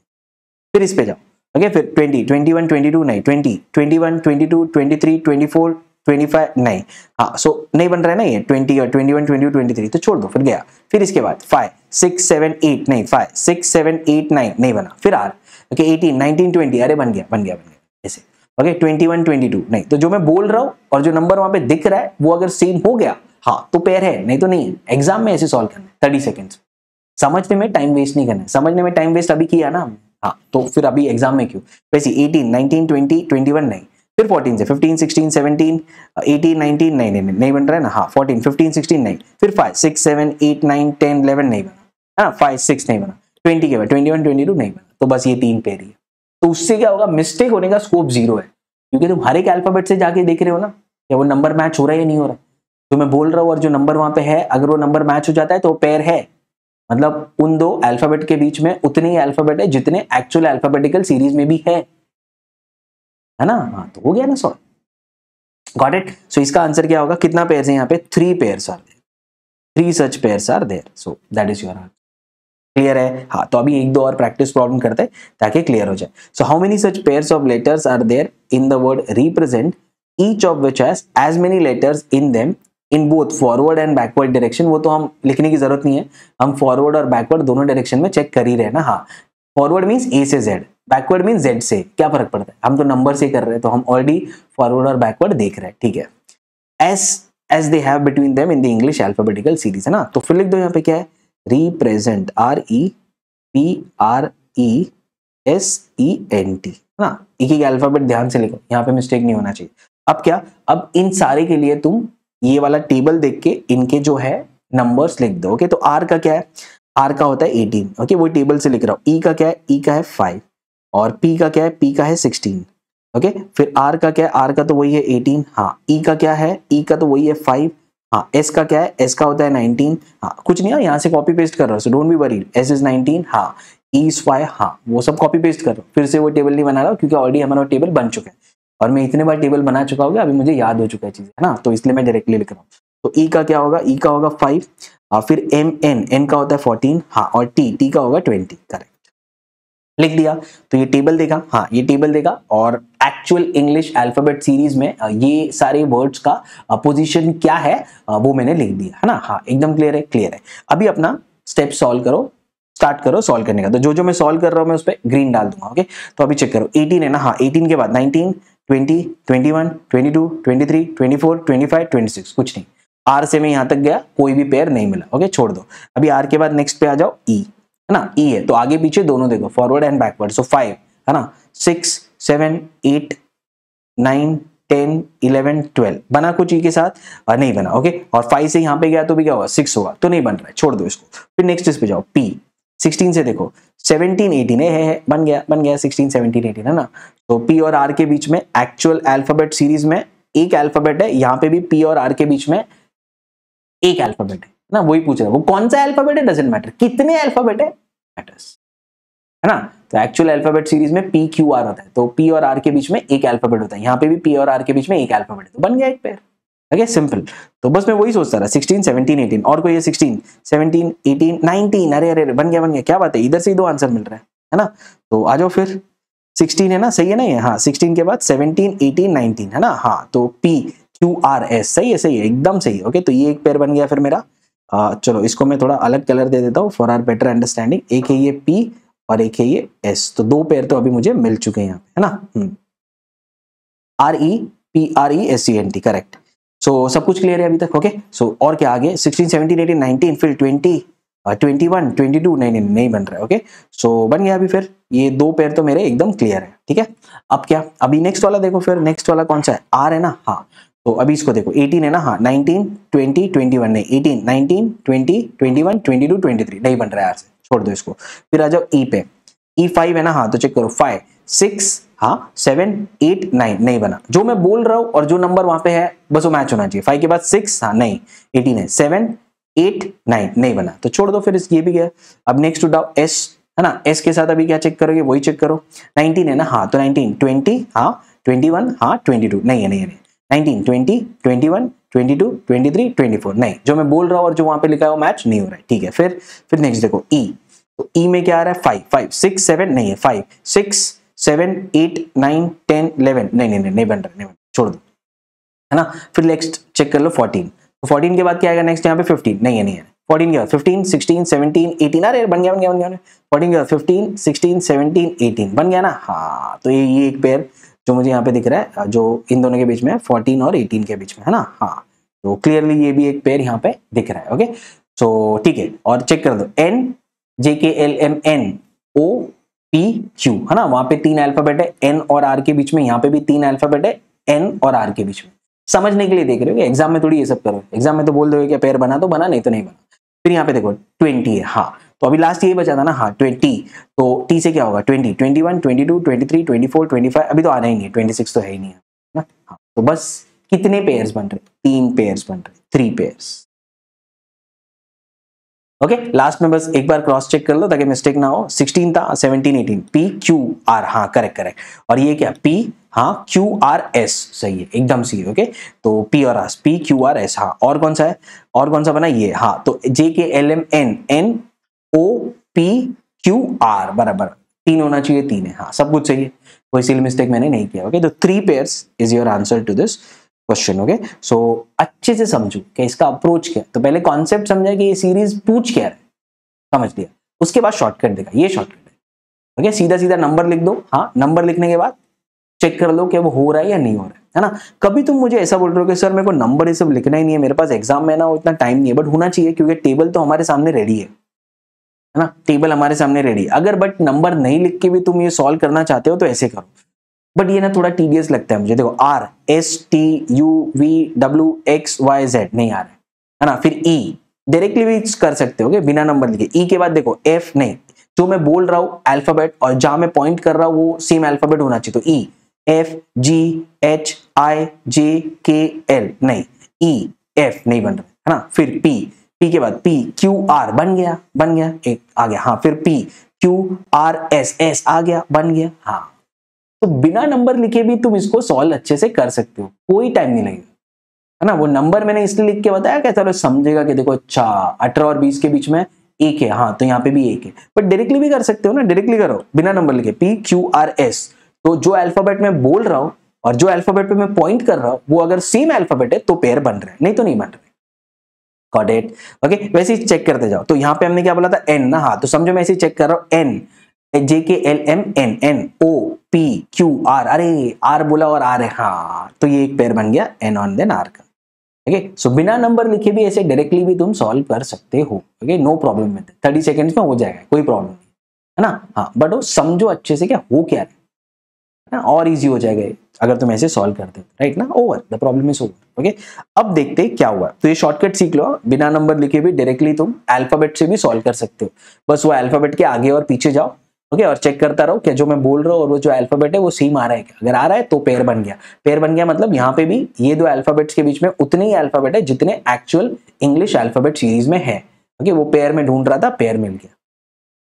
फिर इस पे जाओ ओके फिर 20 21 22 नहीं 20 21 22 23 24 25 नहीं हाँ सो नहीं बन रहा है ना ये 20 और 21 22 23 तो छोड़ दो फिर गया। फिर इसके बाद 5 6 7 8 नहीं 5 6 7 8 9 नहीं बना फिर आर ओके 18 19 20 अरे बन गया ऐसे ओके 21 22 नहीं। तो जो मैं बोल रहा हूँ और जो नंबर वहां पे दिख रहा है वो अगर सेम हो गया हाँ तो पेयर है नहीं तो नहीं है। एग्जाम में ऐसे सॉल्व करना है 30 सेकेंड्स समझने में टाइम वेस्ट नहीं करना है। समझने में टाइम वेस्ट अभी किया ना हमने हाँ तो फिर अभी एग्जाम में क्यों वैसे 18 19 20 21 नहीं फिर 14 से 15 16 17 18 19 नहीं बन रहा है ना हाँ 14 15 16 नहीं फिर 5 6 7 8 9 10 11 नहीं बना हाँ 5 6 नहीं बना 20 के बाद 21 22 नहीं बना। तो बस ये 3 पेयर ही है। तो उससे क्या होगा मिस्टेक होने का स्कोप 0 है क्योंकि तुम हर एक अल्फाबेट से जाके देख रहे हो ना क्या वो नंबर मैच हो रहा है या नहीं हो रहा। तो मैं बोल रहा हूँ और जो नंबर वहां पे है अगर वो नंबर मैच हो जाता है तो पेयर है मतलब उन दो अल्फाबेट के बीच में उतने ही अल्फाबेट है जितने एक्चुअल अल्फाबेटिकल सीरीज में भी है ना। हाँ तो हो गया ना सॉल्व गॉट इट। सो इसका आंसर क्या होगा कितना पेयर्स है यहाँ पे 3 pairs are there 3 such pairs are there so that is your answer. Clear है हाँ तो अभी एक दो और प्रैक्टिस प्रॉब्लम करते हैं ताकि क्लियर हो जाए। So how many such pairs of letters are there in the word represent each of which has as many letters in them in both forward and backward direction. वो तो हम लिखने की जरूरत नहीं है हम फॉरवर्ड और बैकवर्ड दोनों डायरेक्शन में चेक कर ही रहे हैं ना। हाँ फॉरवर्ड मीन्स ए से जेड बैकवर्ड मीन्स जेड से क्या फर्क पड़ता है हम तो नंबर से कर रहे हैं तो हम ऑलरेडी फॉरवर्ड और बैकवर्ड देख रहे हैं ठीक है। S they have between them in the English alphabetical series है ना। तो फिर लिख दो यहाँ पे क्या है रिप्रेजेंट REPRESENT है ना। एक ही अल्फाबेट ध्यान से लिखो यहाँ पे मिस्टेक नहीं होना चाहिए। अब क्या अब इन सारे के लिए तुम ये वाला टेबल देख के इनके जो है नंबर्स लिख दो। ओके तो आर का क्या है आर का होता है 18 ओके वो टेबल से लिख रहा हूँ। ई का क्या है ई का है 5 और पी का क्या है पी का है 16 ओके। फिर आर का क्या है आर का तो वही है 18 हाँ। ई का क्या है ई का तो वही है 5 हाँ। एस का क्या है एस का होता है 19 हाँ। कुछ नहीं यहाँ से कॉपी पेस्ट कर रहा हूँ so don't be worried S is 19 हाँ। ई इज 5 हाँ वो सब कॉपी पेस्ट कर रहा हूँ फिर से वो टेबल नहीं बना रहा क्योंकि ऑलरेडी हमारा टेबल बन चुका है और मैं इतने बार टेबल बना चुका होगा अभी मुझे याद हो चुका है चीज है ना। तो इसलिए मैं डायरेक्टली लिख रहा हूँ। तो ई का क्या होगा ई का होगा 5 और फिर एम एन का होता है 14 हाँ और टी का होगा 20 करेक्ट लिख दिया। तो ये टेबल देगा हाँ ये टेबल देगा और एक्चुअल इंग्लिश अल्फाबेट सीरीज में ये सारे वर्ड्स का पोजीशन क्या है वो मैंने लिख दिया है ना। हाँ एकदम क्लियर है। अभी अपना स्टेप सॉल्व करो स्टार्ट करो सॉल्व करने का। तो जो मैं सॉल्व कर रहा हूँ मैं उस पर ग्रीन डाल दूंगा ओके। तो अभी चेक करो 18 है ना हाँ 18 के बाद 19 20 21 22 23 24 25 26 कुछ नहीं। आर से मैं यहां तक गया कोई भी पेयर नहीं मिला ओके छोड़ दो। अभी आर के बाद नेक्स्ट पे आ जाओ ई है ना। ई है तो आगे पीछे दोनों देखो फॉरवर्ड एंड बैकवर्ड सो 5 है ना 6 7 8 9 10 11 12 बना कुछ ई के साथ नहीं बना ओके। और 5 से यहाँ पे गया तो भी क्या होगा 6 होगा तो नहीं बन रहा है छोड़ दो इसको। फिर नेक्स्ट इस पे जाओ पी 16 से देखो 17 18 है बन गया 16 17 18 है ना। तो पी और आर के बीच में एक्चुअल अल्फाबेट सीरीज में एक अल्फाबेट है यहाँ पे भी पी और आर के बीच में एक अल्फाबेट है ना। वही पूछ रहा है वो कौन सा अल्फाबेट है डजंट मैटर कितने अल्फाबेट है मैटर्स है ना। तो एक्चुअल अल्फाबेट सीरीज में पी क्यू आर होता है तो पी और आर के बीच में एक अल्फाबेट होता है यहाँ पे भी पी और आर के बीच में एक अल्फाबेट है तो बन गया एक पेयर ओके सिंपल। तो बस मैं वही सोचता रहा 16 17 18 और कोई है 16 17 18 19 अरे बन गया क्या बात है इधर से ही दो आंसर मिल रहा है ना। तो आ जाओ फिर 16 है ना सही है ना ये हाँ 16 के बाद 17 18 19 है ना हाँ। तो पी क्यू आर एस सही है एकदम सही है ओके। तो ये एक पेयर बन गया फिर मेरा चलो इसको मैं थोड़ा अलग कलर दे देता हूँ फॉर आर बेटर अंडरस्टैंडिंग। एक है ये पी और एक है ये एस तो दो पेयर तो अभी मुझे मिल चुके हैं यहाँ पे है ना। REPRESENT correct. सो सब कुछ क्लियर है अभी तक ओके। सो और क्या आगे 16 17 18 19 फिर 20 21 22 नहीं बन रहा है। ओके सो बन गया। अभी फिर ये दो पेयर तो मेरे एकदम क्लियर है, ठीक है। अब क्या, अभी नेक्स्ट वाला देखो, फिर नेक्स्ट वाला कौन सा है, आर है ना, हाँ तो अभी इसको देखो 18 है ना, हाँ 19 20 21 नहीं, 18 19 20 21 22 23 नहीं बन रहा है आर से, छोड़ दो इसको। फिर आ जाओ ई पे, ई 5 है ना, हाँ तो चेक करो 5 6 हाँ 7 8 9 नहीं बना। जो मैं बोल रहा हूँ और जो नंबर वहां पे है बस वो मैच होना चाहिए। 5 के बाद 6 हाँ नहीं, 18 है, 7 8 9 नहीं बना तो छोड़ दो, फिर ये भी गया। अब नेक्स्ट उठाओ एस है ना, एस के साथ अभी क्या चेक करोगे, वही चेक करो। 19 है ना, हाँ तो 19 20 हाँ 21 हाँ 22 नहीं है, नहीं है 19 20 21 22 23 24 नहीं, जो मैं बोल रहा हूँ और जो वहां पे लिखा है वो मैच नहीं हो रहा है, ठीक है। फिर नेक्स्ट देखो ई, तो ई में क्या आ रहा है 5 5 6 7 नहीं है, 5 6 7 8 9 10 11 नहीं बन रहा, नहीं बन, छोड़ दो है ना। फिर नेक्स्ट चेक कर लो 14, तो 14 के बाद क्या आएगा नेक्स्ट यहाँ पे 15 नहीं है 14 के बाद 15 16 17 18 अरे बन गया 14 के बाद 15 16 17 18 बन गया ना, हाँ तो ये एक पेयर जो मुझे यहाँ पे दिख रहा है जो इन दोनों के बीच में है, 14 और 18 के बीच में है ना, हाँ तो क्लियरली ये भी एक पेयर यहाँ पे दिख रहा है। ओके सो ठीक है, और चेक कर दो N J K L M N O P Q है ना, वहां पे 3 अल्फाबेट है, एन और आर के बीच में, यहाँ पे भी 3 अल्फाबेट है एन और आर के बीच में। समझने के लिए देख रहे हो, एग्जाम में थोड़ी ये सब करो, एग्जाम में तो बोल दोगे क्या पेयर बना तो बना, नहीं तो नहीं बना। फिर यहाँ पे देखो 20 है, हाँ तो अभी लास्ट ये बचा था ना, हाँ 20, तो टी से क्या होगा 20 21 22 23 24 25 अभी तो आना ही नहीं है, 26 तो है ही नहीं है ना, हाँ तो बस कितने पेयर्स बन रहे, 3 पेयर्स बन रहे, 3 पेयर्स। ओके लास्ट में बस एक बार क्रॉस चेक कर लो ताकि मिस्टेक ना हो। 16 था 17 18 पी क्यू आर, हाँ करेक्ट और ये क्या पी हाँ क्यू आर एस, सही है एकदम सही है। ओके तो पी और R, P Q R S, हाँ और कौन सा है, और कौन सा बना ये, हाँ तो J K L M N N O P Q R बराबर 3 होना चाहिए, 3 है, हाँ सब कुछ सही है, कोई सिली मिस्टेक मैंने नहीं किया। ओके तो 3 pairs is your answer to this question. Okay so अच्छे से समझो कि इसका अप्रोच क्या है, तो पहले कॉन्सेप्ट समझा कि ये सीरीज पूछ क्या है, समझ लिया, उसके बाद शॉर्टकट देगा, ये शॉर्टकट है। ओके सीधा सीधा नंबर लिख दो, हाँ नंबर लिखने के बाद चेक कर लो कि वो हो रहा है या नहीं हो रहा है ना। कभी तुम मुझे ऐसा बोल रहे हो कि सर मेरे को नंबर ये सब लिखना ही नहीं है, मेरे पास एग्जाम में ना उतना टाइम नहीं है, बट होना चाहिए क्योंकि टेबल तो हमारे सामने रेडी है ना, टेबल हमारे सामने रेडी। अगर बट नंबर नहीं लिख के भी तुम ये सॉल्व करना चाहते हो तो ऐसे करो, बट ये ना थोड़ा टीडियस लगता है मुझे। देखो R S T U V W X Y Z नहीं आ रहा है ना, फिर ई डायरेक्टली भी कर सकते हो बिना नंबर लिखे। ई के बाद देखो एफ नहीं, जो मैं बोल रहा हूँ अल्फाबेट और जहां मैं पॉइंट कर रहा हूँ वो सेम अल्फाबेट होना चाहिए, तो ई F G H I J K L नहीं, ई एफ नहीं बन रहा है ना। फिर पी, पी के बाद पी क्यू आर बन गया एक आ गया, हाँ फिर P Q R S S आ गया बन गया, हाँ तो बिना नंबर लिखे भी तुम इसको सॉल्व अच्छे से कर सकते हो, कोई टाइम नहीं लगेगा है ना। वो नंबर मैंने इसलिए लिख के बताया कि चलो समझेगा कि देखो अच्छा 18 और 20 के बीच में एक है, हाँ तो यहाँ पे भी एक है, बट डायरेक्टली भी कर सकते हो ना, डायरेक्टली करो बिना नंबर लिखे पी क्यू आर एस, तो जो अल्फाबेट में बोल रहा हूं और जो अल्फाबेट पे मैं पॉइंट कर रहा हूं वो अगर सेम अल्फाबेट है तो पेयर बन रहा है, नहीं तो नहीं बन रहा। Got it. ओके वैसे ही चेक करते जाओ, तो यहाँ पे हमने क्या बोला था एन ना, हाँ तो समझो मैं ऐसे चेक कर रहा हूं N J K L M N N O P Q R, अरे आर बोला और आर है, हाँ तो ये एक पेयर बन गया एन ऑन देन आर का। ओके सो बिना नंबर लिखे भी ऐसे डायरेक्टली भी तुम सॉल्व कर सकते हो। ओके नो प्रॉब्लम में 30 सेकेंड्स में हो जाएगा, कोई प्रॉब्लम नहीं है ना, हाँ बट वो समझो अच्छे से क्या हो क्या है ना, और इजी हो जाएगा अगर तुम ऐसे सॉल्व करते हो, राइट ना, over the problem is over. Okay अब देखते क्या हुआ, तो ये शॉर्टकट सीख लो, बिना नंबर लिखे भी डायरेक्टली तुम अल्फाबेट से भी सॉल्व कर सकते हो, बस वो अल्फाबेट के आगे और पीछे जाओ। ओके और चेक करता रहो कि जो मैं बोल रहा हूँ और वो जो अल्फाबेट है वो सेम आ रहा है क्या, अगर आ रहा है तो पेयर बन गया। पेयर बन गया मतलब यहाँ पे भी ये दो अल्फाबेट्स के बीच में उतने ही अल्फाबेट है जितने एक्चुअल इंग्लिश अल्फाबेट सीरीज में है। ओके वो पेयर में ढूंढ रहा था, पेयर मिल गया।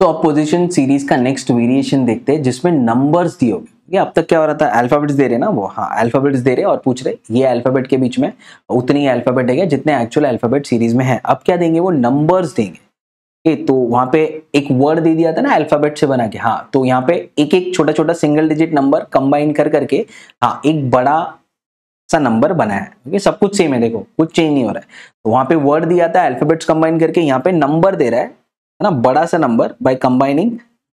तो अब पोजीशन सीरीज का नेक्स्ट वेरिएशन देखते हैं जिसमें नंबर्स दिए होंगे। अब तक क्या हो रहा था, अल्फाबेट्स दे रहे ना वो, हाँ अल्फाबेट्स दे रहे और पूछ रहे ये अल्फाबेट के बीच में उतनी ही अल्फाबेट है जितने एक्चुअल अल्फाबेट सीरीज में है। अब क्या देंगे, वो नंबर्स देंगे। तो वहां पे एक वर्ड दे दिया था ना अल्फाबेट से बना के, हाँ तो यहाँ पे एक एक छोटा छोटा सिंगल डिजिट नंबर कंबाइन कर करके हाँ एक बड़ा सा नंबर बना है। ओके सब कुछ सेम है, देखो कुछ चेंज नहीं हो रहा है। तो वहां पे वर्ड दिया था अल्फाबेट्स कंबाइन करके, यहाँ पे नंबर दे रहा है ना, बड़ा सा नंबर बाय कंबाइनिंग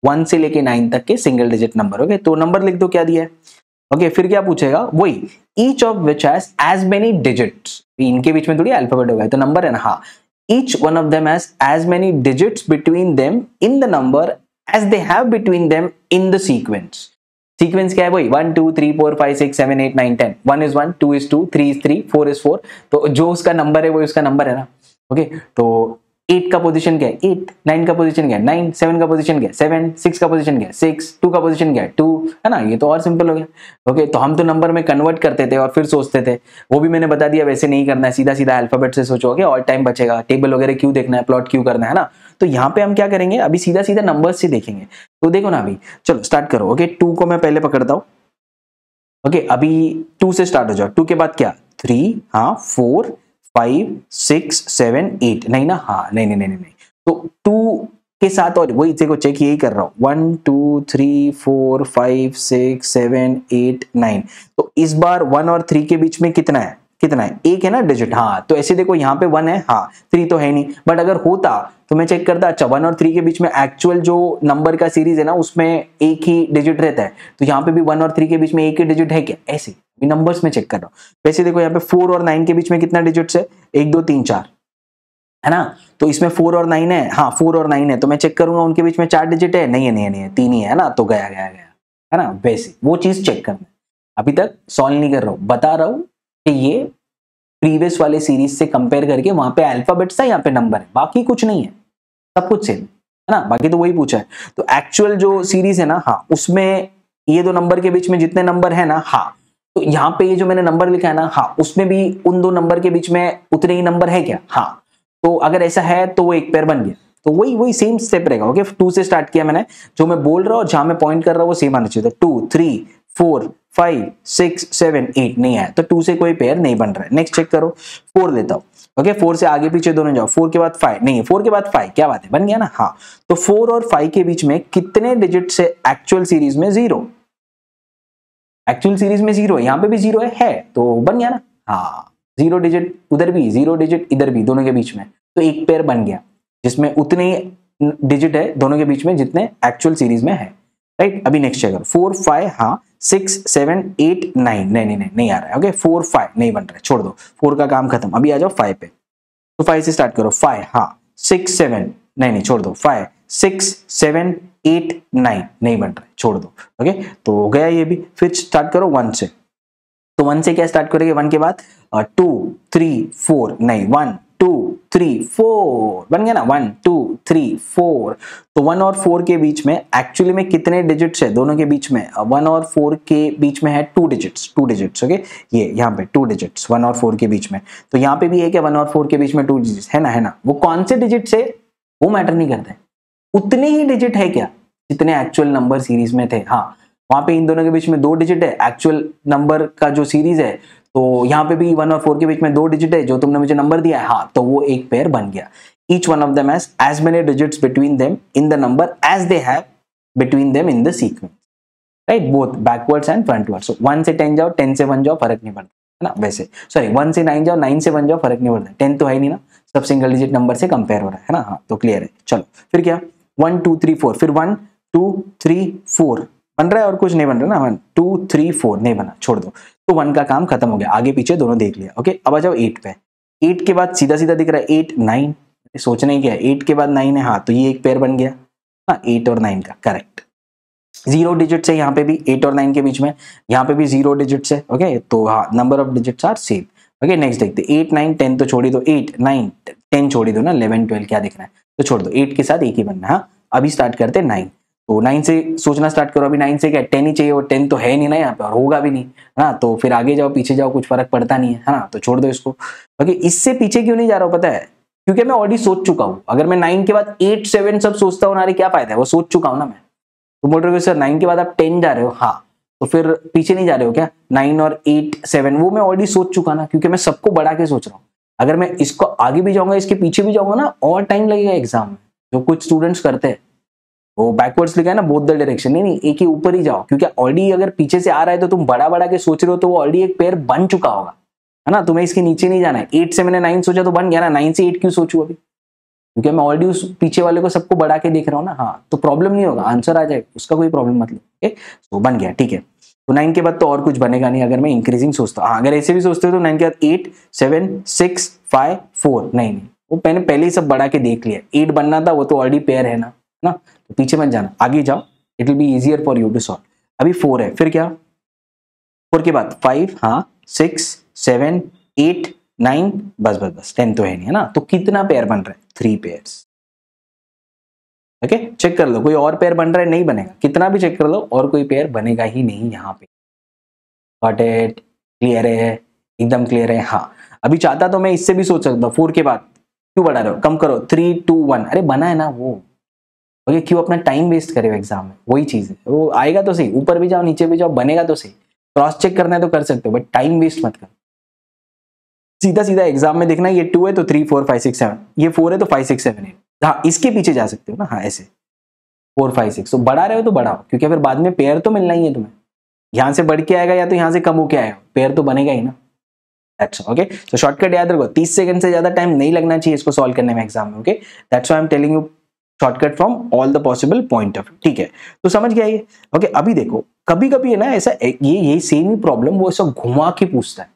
1 से लेके 9 तक के सिंगल डिजिट नंबर। ओके तो नंबर लिख दो क्या दिया है। ओके फिर क्या पूछेगा, वही each of which has as many digits, इनके बीच में थोड़ी अल्फाबेट होगा, तो नंबर है ना, हाँ each one of them has as many digits between them in the number as they have between them in the sequence. Sequence क्या है वही 1 2 3 4 5 6 7 8 9 10 1 is 1 2 is 2 3 is 3 4 is 4 तो जो उसका नंबर है वो उसका नंबर है ना. ओके तो 8 का पोजीशन क्या है 8, 9 का पोजीशन क्या है 9, 7 का पोजीशन क्या है 7, 6 का पोजीशन क्या है 6, 2 का पोजीशन क्या है 2, है ना. ये तो और सिंपल हो गया. ओके तो हम तो नंबर में कन्वर्ट करते थे और फिर सोचते थे, वो भी मैंने बता दिया वैसे नहीं करना है, सीधा सीधा अल्फाबेट से सोचोगे ऑल टाइम बचेगा. टेबल वगैरह क्यों देखना है, प्लॉट क्यों करना है ना. तो यहाँ पे हम क्या करेंगे, अभी सीधा सीधा नंबर्स से देखेंगे. तो देखो ना अभी चलो स्टार्ट करो. ओके 2 को मैं पहले पकड़ता हूँ. ओके अभी 2 से स्टार्ट हो जाओ. 2 के बाद क्या 3, हाँ 4 5 6 7 8 नहीं ना, हाँ नहीं. तो 2 के साथ और वही देखो चेक यही कर रहा हूँ 1 2 3 4 5 6 7 8 9. तो इस बार 1 और 3 के बीच में कितना है एक है ना डिजिट. हाँ तो ऐसे देखो यहाँ पे 1 है, हाँ 3 तो है नहीं. बट अगर होता तो मैं चेक करता, अच्छा 1 और 3 के बीच में एक्चुअल जो नंबर का सीरीज है ना उसमें एक ही डिजिट रहता है. तो यहाँ पे भी 1 और 3 के बीच में एक ही डिजिट है क्या, ऐसे नंबर्स में चेक कर रहा हूँ. वैसे देखो यहाँ पे 4 और 9 के बीच में कितना डिजिट्स है 1 2 3 4 है ना. तो इसमें 4 और 9 है, हाँ 4 और 9 है. तो मैं चेक करूंगा उनके बीच में 4 डिजिट है, नहीं है 3 ही है ना. तो गया है ना. वैसे वो चीज चेक करना. अभी तक सॉल्व नहीं कर रहा हूँ, बता रहा हूँ कि ये प्रीवियस वाले सीरीज से कंपेयर करके वहां पे अल्फाबेट्स है, यहाँ पे नंबर है, बाकी कुछ नहीं है, सब कुछ सेम है ना. बाकी तो वही पूछा है. तो एक्चुअल जो सीरीज है ना, हाँ उसमें ये दो नंबर के बीच में जितने नंबर है ना, हाँ तो यहाँ पे ये जो मैंने नंबर लिखा है ना, हाँ उसमें भी उन दो नंबर के बीच में उतने ही नंबर है क्या, हाँ. तो अगर ऐसा है तो वो एक पेयर बन गया. तो वही सेम स्टेप रहेगा. ओके 2 से स्टार्ट किया मैंने, जो मैं बोल रहा हूँ जहां मैं पॉइंट कर रहा हूँ वो सेम आना चाहिए. तो 2 3 4 5 6 7 8 नहीं आया, तो 2 से कोई पेयर नहीं बन रहा है. नेक्स्ट चेक करो 4 लेता हूँ. ओके 4 से आगे पीछे दोनों जाओ. 4 के बाद 5 नहीं है, 4 के बाद 5 क्या बात है, बन गया ना. हाँ तो 4 और 5 के बीच में कितने डिजिट से एक्चुअल सीरीज में 0, एक्चुअल सीरीज में 0 है, यहाँ पे भी 0 है तो बन गया ना. हाँ 0 डिजिट उधर भी 0 डिजिट इधर भी, दोनों के बीच में, तो एक पेयर बन गया जिसमें उतने डिजिट है दोनों के बीच में जितने एक्चुअल सीरीज में है. राइट अभी नेक्स्ट चेक करो 4 5 हाँ 6 7 8 9 नहीं आ रहा है. ओके 4 5 नहीं बन रहा है, छोड़ दो, 4 का काम खत्म. अभी आ जाओ 5 पे. तो 5 से स्टार्ट करो 5 हाँ 6 7 नहीं छोड़ दो, 5 6 7 8 9 नहीं बन रहा है, छोड़ दो. ओके तो हो गया ये भी. फिर स्टार्ट करो 1 से. तो 1 से क्या स्टार्ट करेंगे, 1 के बाद 2 3 4 नहीं 1 2 3 4 बन गया ना, 1 2 3 4. तो 1 और 4 के बीच में एक्चुअली में कितने डिजिट्स है दोनों के बीच में, 1 और 4 के बीच में है 2 डिजिट्स. ओके ये यहाँ पे 2 डिजिट्स 1 और 4 के बीच में. तो यहाँ पे भी है क्या 1 और 4 के बीच में 2 डिजिट्स है ना. वो कौन से डिजिट से वो मैटर नहीं करता है, उतने ही डिजिट है क्या जितने एक्चुअल नंबर सीरीज में थे. हाँ वहां पे इन दोनों के बीच में 2 डिजिट है एक्चुअल नंबर का जो सीरीज है, तो यहाँ पे भी 1 और 4 के बीच में 2 डिजिट है जो तुमने मुझे नंबर दिया है. हाँ तो वो एक पेयर बन गया. Each one of them has as many digits between them in the number as they have between them in the sequence. Right both backwards and frontwards. 1 से 10 जाओ, 10 से 1 जाओ, फर्क नहीं पड़ता है ना. वैसे सॉरी 1 से 9 जाओ, 9 से 1 जाओ, फर्क नहीं पड़ता. 10 तो है नहीं ना, सब सिंगल डिजिट नंबर से कंपेयर हो रहा है ना. हाँ तो क्लियर है. चलो फिर क्या 1 2 3 4, फिर 1 2 3 4 बन रहा है और कुछ नहीं बन रहा ना. 1 2 3 4 नहीं बना, छोड़ दो. तो 1 का काम खत्म हो गया, आगे पीछे दोनों देख लिया. ओके अब आ जाओ 8 पे. 8 के बाद सीधा सीधा दिख रहा है 8 9, सोचना ही क्या है, 8 के बाद 9 है, हाँ तो ये एक पेयर बन गया. हाँ 8 और 9 का करेक्ट. 0 डिजिट्स है यहाँ पे भी 8 और 9 के बीच में, यहाँ पे भी 0 डिजिट्स है. ओके तो हाँ number of digits are same. Okay next देखते 8 9 10 तो छोड़ ही दो, 8 9 10 छोड़ ही दो ना, 11 12 क्या दिख रहा है तो छोड़ दो. 8 के साथ एक ही बनना है. हाँ अभी स्टार्ट करते 9. तो 9 से सोचना स्टार्ट करो. अभी 9 से क्या 10 ही चाहिए, और 10 तो है नहीं ना यहाँ पे और होगा भी नहीं है ना. तो फिर आगे जाओ पीछे जाओ कुछ फर्क पड़ता नहीं है ना, तो छोड़ दो इसको. ओके इससे पीछे क्यों नहीं जा रहा हूँ पता है, क्योंकि मैं ऑलरेडी सोच चुका हूँ. अगर मैं 9 के बाद 8 7 सब सोचता हूँ ना, क्या फायदा है, वो सोच चुका हूँ ना मैं. तो बोल रहे हो सर 9 के बाद आप 10 जा रहे हो, हाँ तो फिर पीछे नहीं जा रहे हो क्या 9 और 8 7, वो मैं ऑलरेडी सोच चुका ना, क्योंकि मैं सबको बढ़ा के सोच रहा हूँ. अगर मैं इसको आगे भी जाऊंगा इसके पीछे भी जाऊंगा ना, और टाइम लगेगा एग्जाम में. जो कुछ स्टूडेंट्स करते हैं वो बैकवर्ड्स लिखा है ना बोथ द डायरेक्शन, नहीं एक ही ऊपर ही जाओ, क्योंकि ऑलरेडी अगर पीछे से आ रहा है तो तुम बड़ा बड़ा के सोच रहे हो तो वो ऑलरेडी एक पेयर बन चुका होगा है ना. तुम्हें इसके नीचे नहीं जाना है. 8 से मैंने 9 सोचा तो बन गया ना, 9 से 8 क्यों सोचूं अभी, क्योंकि मैं ऑलरेडी उस पीछे वाले को सबको बढ़ा के देख रहा हूँ ना. हाँ तो प्रॉब्लम नहीं होगा, आंसर आ जाएगा, उसका कोई प्रॉब्लम मत लो. तो बन गया ठीक है. तो 9 के बाद तो और कुछ बनेगा नहीं अगर मैं इंक्रीजिंग सोचता हूँ. अगर ऐसे भी सोचते हो तो 9 के बाद 8 7 6 5 4 नहीं वो मैंने पहले ही सब बढ़ा के देख लिया, 8 बनना था, वो तो ऑलरेडी पेयर है ना, तो पीछे मत जाना, आगे जाओ, it will be easier for you to solve. अभी 4 है, फिर क्या, 4 के बाद 5, हाँ 6 7 8 9, बस 10 तो है नहीं, है ना, तो कितना पेयर बन रहा है, 3 पेयर्स। ओके, चेक कर लो कोई और पेयर बन रहा है, नहीं बनेगा, कितना भी चेक कर लो और कोई पेयर बनेगा ही नहीं यहाँ पे। गॉट इट, क्लियर है, एकदम क्लियर है। हाँ, अभी चाहता तो मैं इससे भी सोच सकता हूँ, 4 के बाद क्यों बढ़ा रहे हो, कम करो, 3 2 1, अरे बना है ना वो। ओके, क्यों अपना टाइम वेस्ट करे एग्जाम में, वही चीज है, वो आएगा तो सही, ऊपर भी जाओ नीचे भी जाओ, बनेगा तो सही, क्रॉस चेक करना है तो कर सकते हो, बट टाइम वेस्ट मत करो। सीधा सीधा एग्जाम में देखना, ये 2 है तो 3 4 5 6 7, ये 4 है तो 5 6 7 8, हाँ इसके पीछे जा सकते हो ना, हाँ ऐसे 4 5 6, तो बढ़ा रहे हो तो बढ़ाओ, क्योंकि फिर बाद में पेयर तो मिलना ही है तुम्हें, यहां से बढ़ के आएगा या तो यहां से कम होके आएगा, पेयर तो बनेगा ही ना। अच्छा, ओके, तो शॉर्टकट याद रखो, 30 सेकंड से ज्यादा टाइम नहीं लगना चाहिए इसको सॉल्व करने में एग्जाम में। Okay, that's why I am telling you shortcut from all the possible point of view, ठीक है, तो समझ गया ये। ओके, अभी देखो कभी कभी है ना ऐसा, ये सेम ही प्रॉब्लम वो ऐसा घुमा के पूछता है,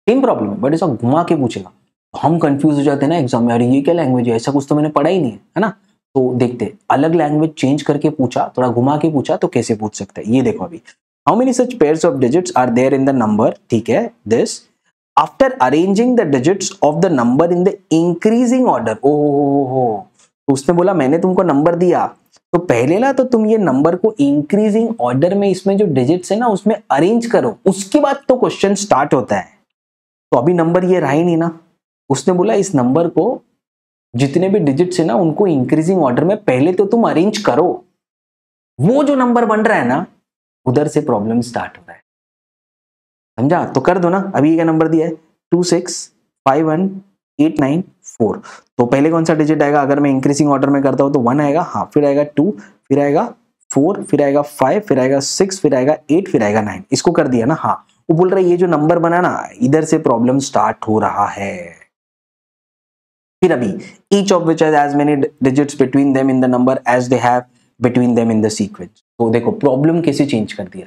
सेम प्रॉब्लम है बट ऐसा घुमा के पूछेगा, तो हम कंफ्यूज हो जाते हैं ना एग्जाम में, अरे ये क्या लैंग्वेज है, ऐसा कुछ तो मैंने पढ़ा ही नहीं है ना। तो देखते, अलग लैंग्वेज चेंज करके पूछा, थोड़ा घुमा के पूछा तो कैसे पूछ सकते हैं, ये देखो अभी, how many such pairs of digits are there in the number, ठीक है, this after arranging the digits of the number in the increasing order. ओ, तो उसने बोला मैंने तुमको नंबर दिया, तो पहले ना तो तुम ये नंबर को इंक्रीजिंग ऑर्डर में, इसमें जो डिजिट्स है ना उसमें अरेंज करो, उसके बाद तो क्वेश्चन स्टार्ट होता है। तो अभी नंबर ये रहा ही नहीं ना, उसने बोला इस नंबर को जितने भी डिजिट्स है ना उनको इंक्रीजिंग ऑर्डर में पहले तो तुम अरेंज करो, वो जो नंबर बन रहा है ना उधर से प्रॉब्लम स्टार्ट हो रहा है, समझा, तो कर दो ना। अभी क्या नंबर दिया है, 2 6 5 1 8 9 4, तो पहले कौन सा डिजिट आएगा, अगर मैं इंक्रीजिंग ऑर्डर में करता हूं तो 1 आएगा, हाँ फिर आएगा 2, फिर आएगा 4, फिर आएगा 5, फिर आएगा 6, फिर आएगा 8, फिर आएगा 9, इसको कर दिया ना। हाँ, वो बोल रहा है ये जो नंबर बना ना इधर से प्रॉब्लम स्टार्ट हो रहा है। फिर अभी each of which has as many digits between them in the number as they have between them in the sequence। तो देखो प्रॉब्लम कैसे चेंज कर दिया,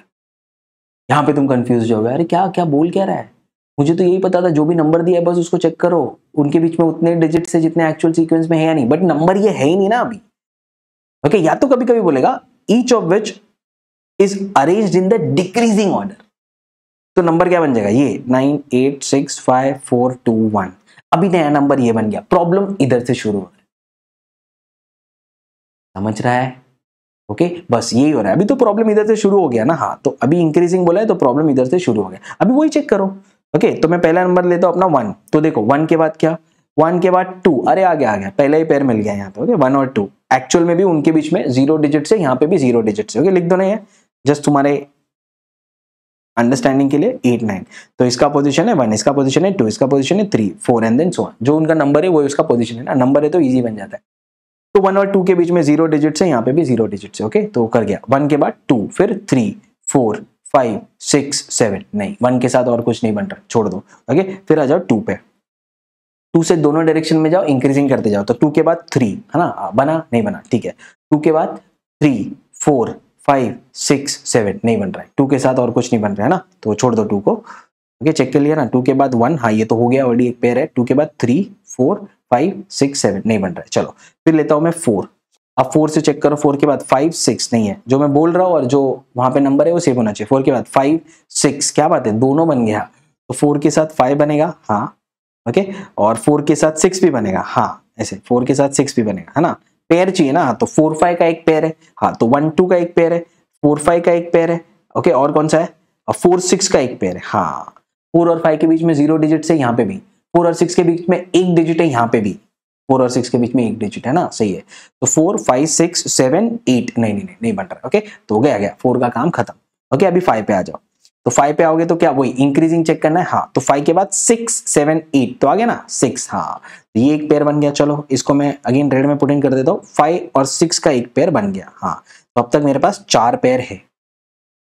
यहां पे तुम कंफ्यूज हो जाओगे, अरे क्या क्या बोल क्या रहा है, मुझे तो यही पता था जो भी नंबर दिया है बस उसको चेक करो, उनके बीच में उतने डिजिट्स है जितने एक्चुअल सीक्वेंस में है या नहीं, बट नंबर ये है ही नहीं ना अभी। ओके, या तो कभी कभी बोलेगा each of which is arranged in the decreasing order, तो नंबर क्या बन जाएगा, ये 9 8 6 5 4 2 1, अभी नया नंबर ये बन गया, प्रॉब्लम इधर से शुरू हो रहा है, समझ रहा है। ओके, बस यही हो रहा है, अभी तो प्रॉब्लम इधर से शुरू हो गया ना। हाँ, तो अभी इंक्रीजिंग बोला है तो प्रॉब्लम इधर से शुरू हो गया, अभी वही चेक करो। ओके, तो मैं पहला नंबर लेता हूं अपना 1, तो देखो 1 के बाद क्या, 1 के बाद 2, अरे आ गया पहला ही पेयर मिल गया यहाँ पे। ओके, 1 और 2 एक्चुअल में भी उनके बीच में 0 डिजिट से, यहाँ पे भी 0 डिजिट से। ओके, लिख दो ना ये, जस्ट तुम्हारे अंडरस्टैंडिंग के लिए 8 9, तो इसका पोजीशन है 1, इसका पोजीशन है 2, इसका पोजीशन है 3 4 एंड देन सो ऑन, जो उनका नंबर है वो उसका पोजीशन है ना, नंबर है तो इजी बन जाता है। तो 1 और 2 के बीच में 0 डिजिट है, यहाँ पे भी 0 डिजिट है। ओके, तो कर गया 1 के बाद 2, फिर 3 4 5 6 7, नहीं 1 के साथ और कुछ नहीं बन रहा, छोड़ दो। ओके, फिर आ जाओ 2 पे, 2 से दोनों डायरेक्शन में जाओ, इंक्रीजिंग करते जाओ, तो 2 के बाद 3 है ना, बना नहीं बना, ठीक है, 2 के बाद 3 4 5 6 7 नहीं बन रहा है, 2 के साथ और कुछ नहीं बन रहा है ना, तो छोड़ दो 2 को। ओके, चेक कर लिया ना, 2 के बाद 1, हाँ ये तो हो गया ऑलरेडी एक पेयर है, 2 के बाद 3 4 5 6 7 नहीं बन रहा है, चलो फिर लेता हूं मैं 4, अब 4 से चेक करो, 4 के बाद 5 6 नहीं है, जो मैं बोल रहा हूँ और जो वहां पे नंबर है वो सेम होना चाहिए। 4 के बाद 5 6, क्या बात है, दोनों बन गया, तो 4 के साथ 5 बनेगा, हाँ ओके, और 4 के साथ 6 भी बनेगा, हाँ ऐसे 4 के साथ 6 भी बनेगा, है ना, पेयर चाहिए ना, तो 4 5 का एक पेयर है, हाँ तो 1 2 का एक पेयर है, 4 5 का एक पेयर है। ओके, और कौन सा है, 4 6 का एक पेयर है, हाँ 4 और 5 के बीच में 0 डिजिट है, यहाँ पे भी 4 और 6 के बीच में एक डिजिट है, यहाँ पे भी 4 और 6 के बीच में एक डिजिट है ना, सही है, तो 4 5 6 7 8 नहीं बन रहा। ओके, तो हो गया 4 का काम खत्म। ओके, अभी 5 पे आ जाओ, तो 5 पे आओगे तो क्या वही इंक्रीजिंग चेक करना है, हाँ तो 5 के बाद 6 7 8 तो आ गया ना 6, हाँ तो ये एक पेयर बन गया। चलो इसको मैं अगेन रेड में पुट इन कर देता हूँ, 5 और 6 का एक पेयर बन गया, हाँ तो अब तक मेरे पास 4 पेयर है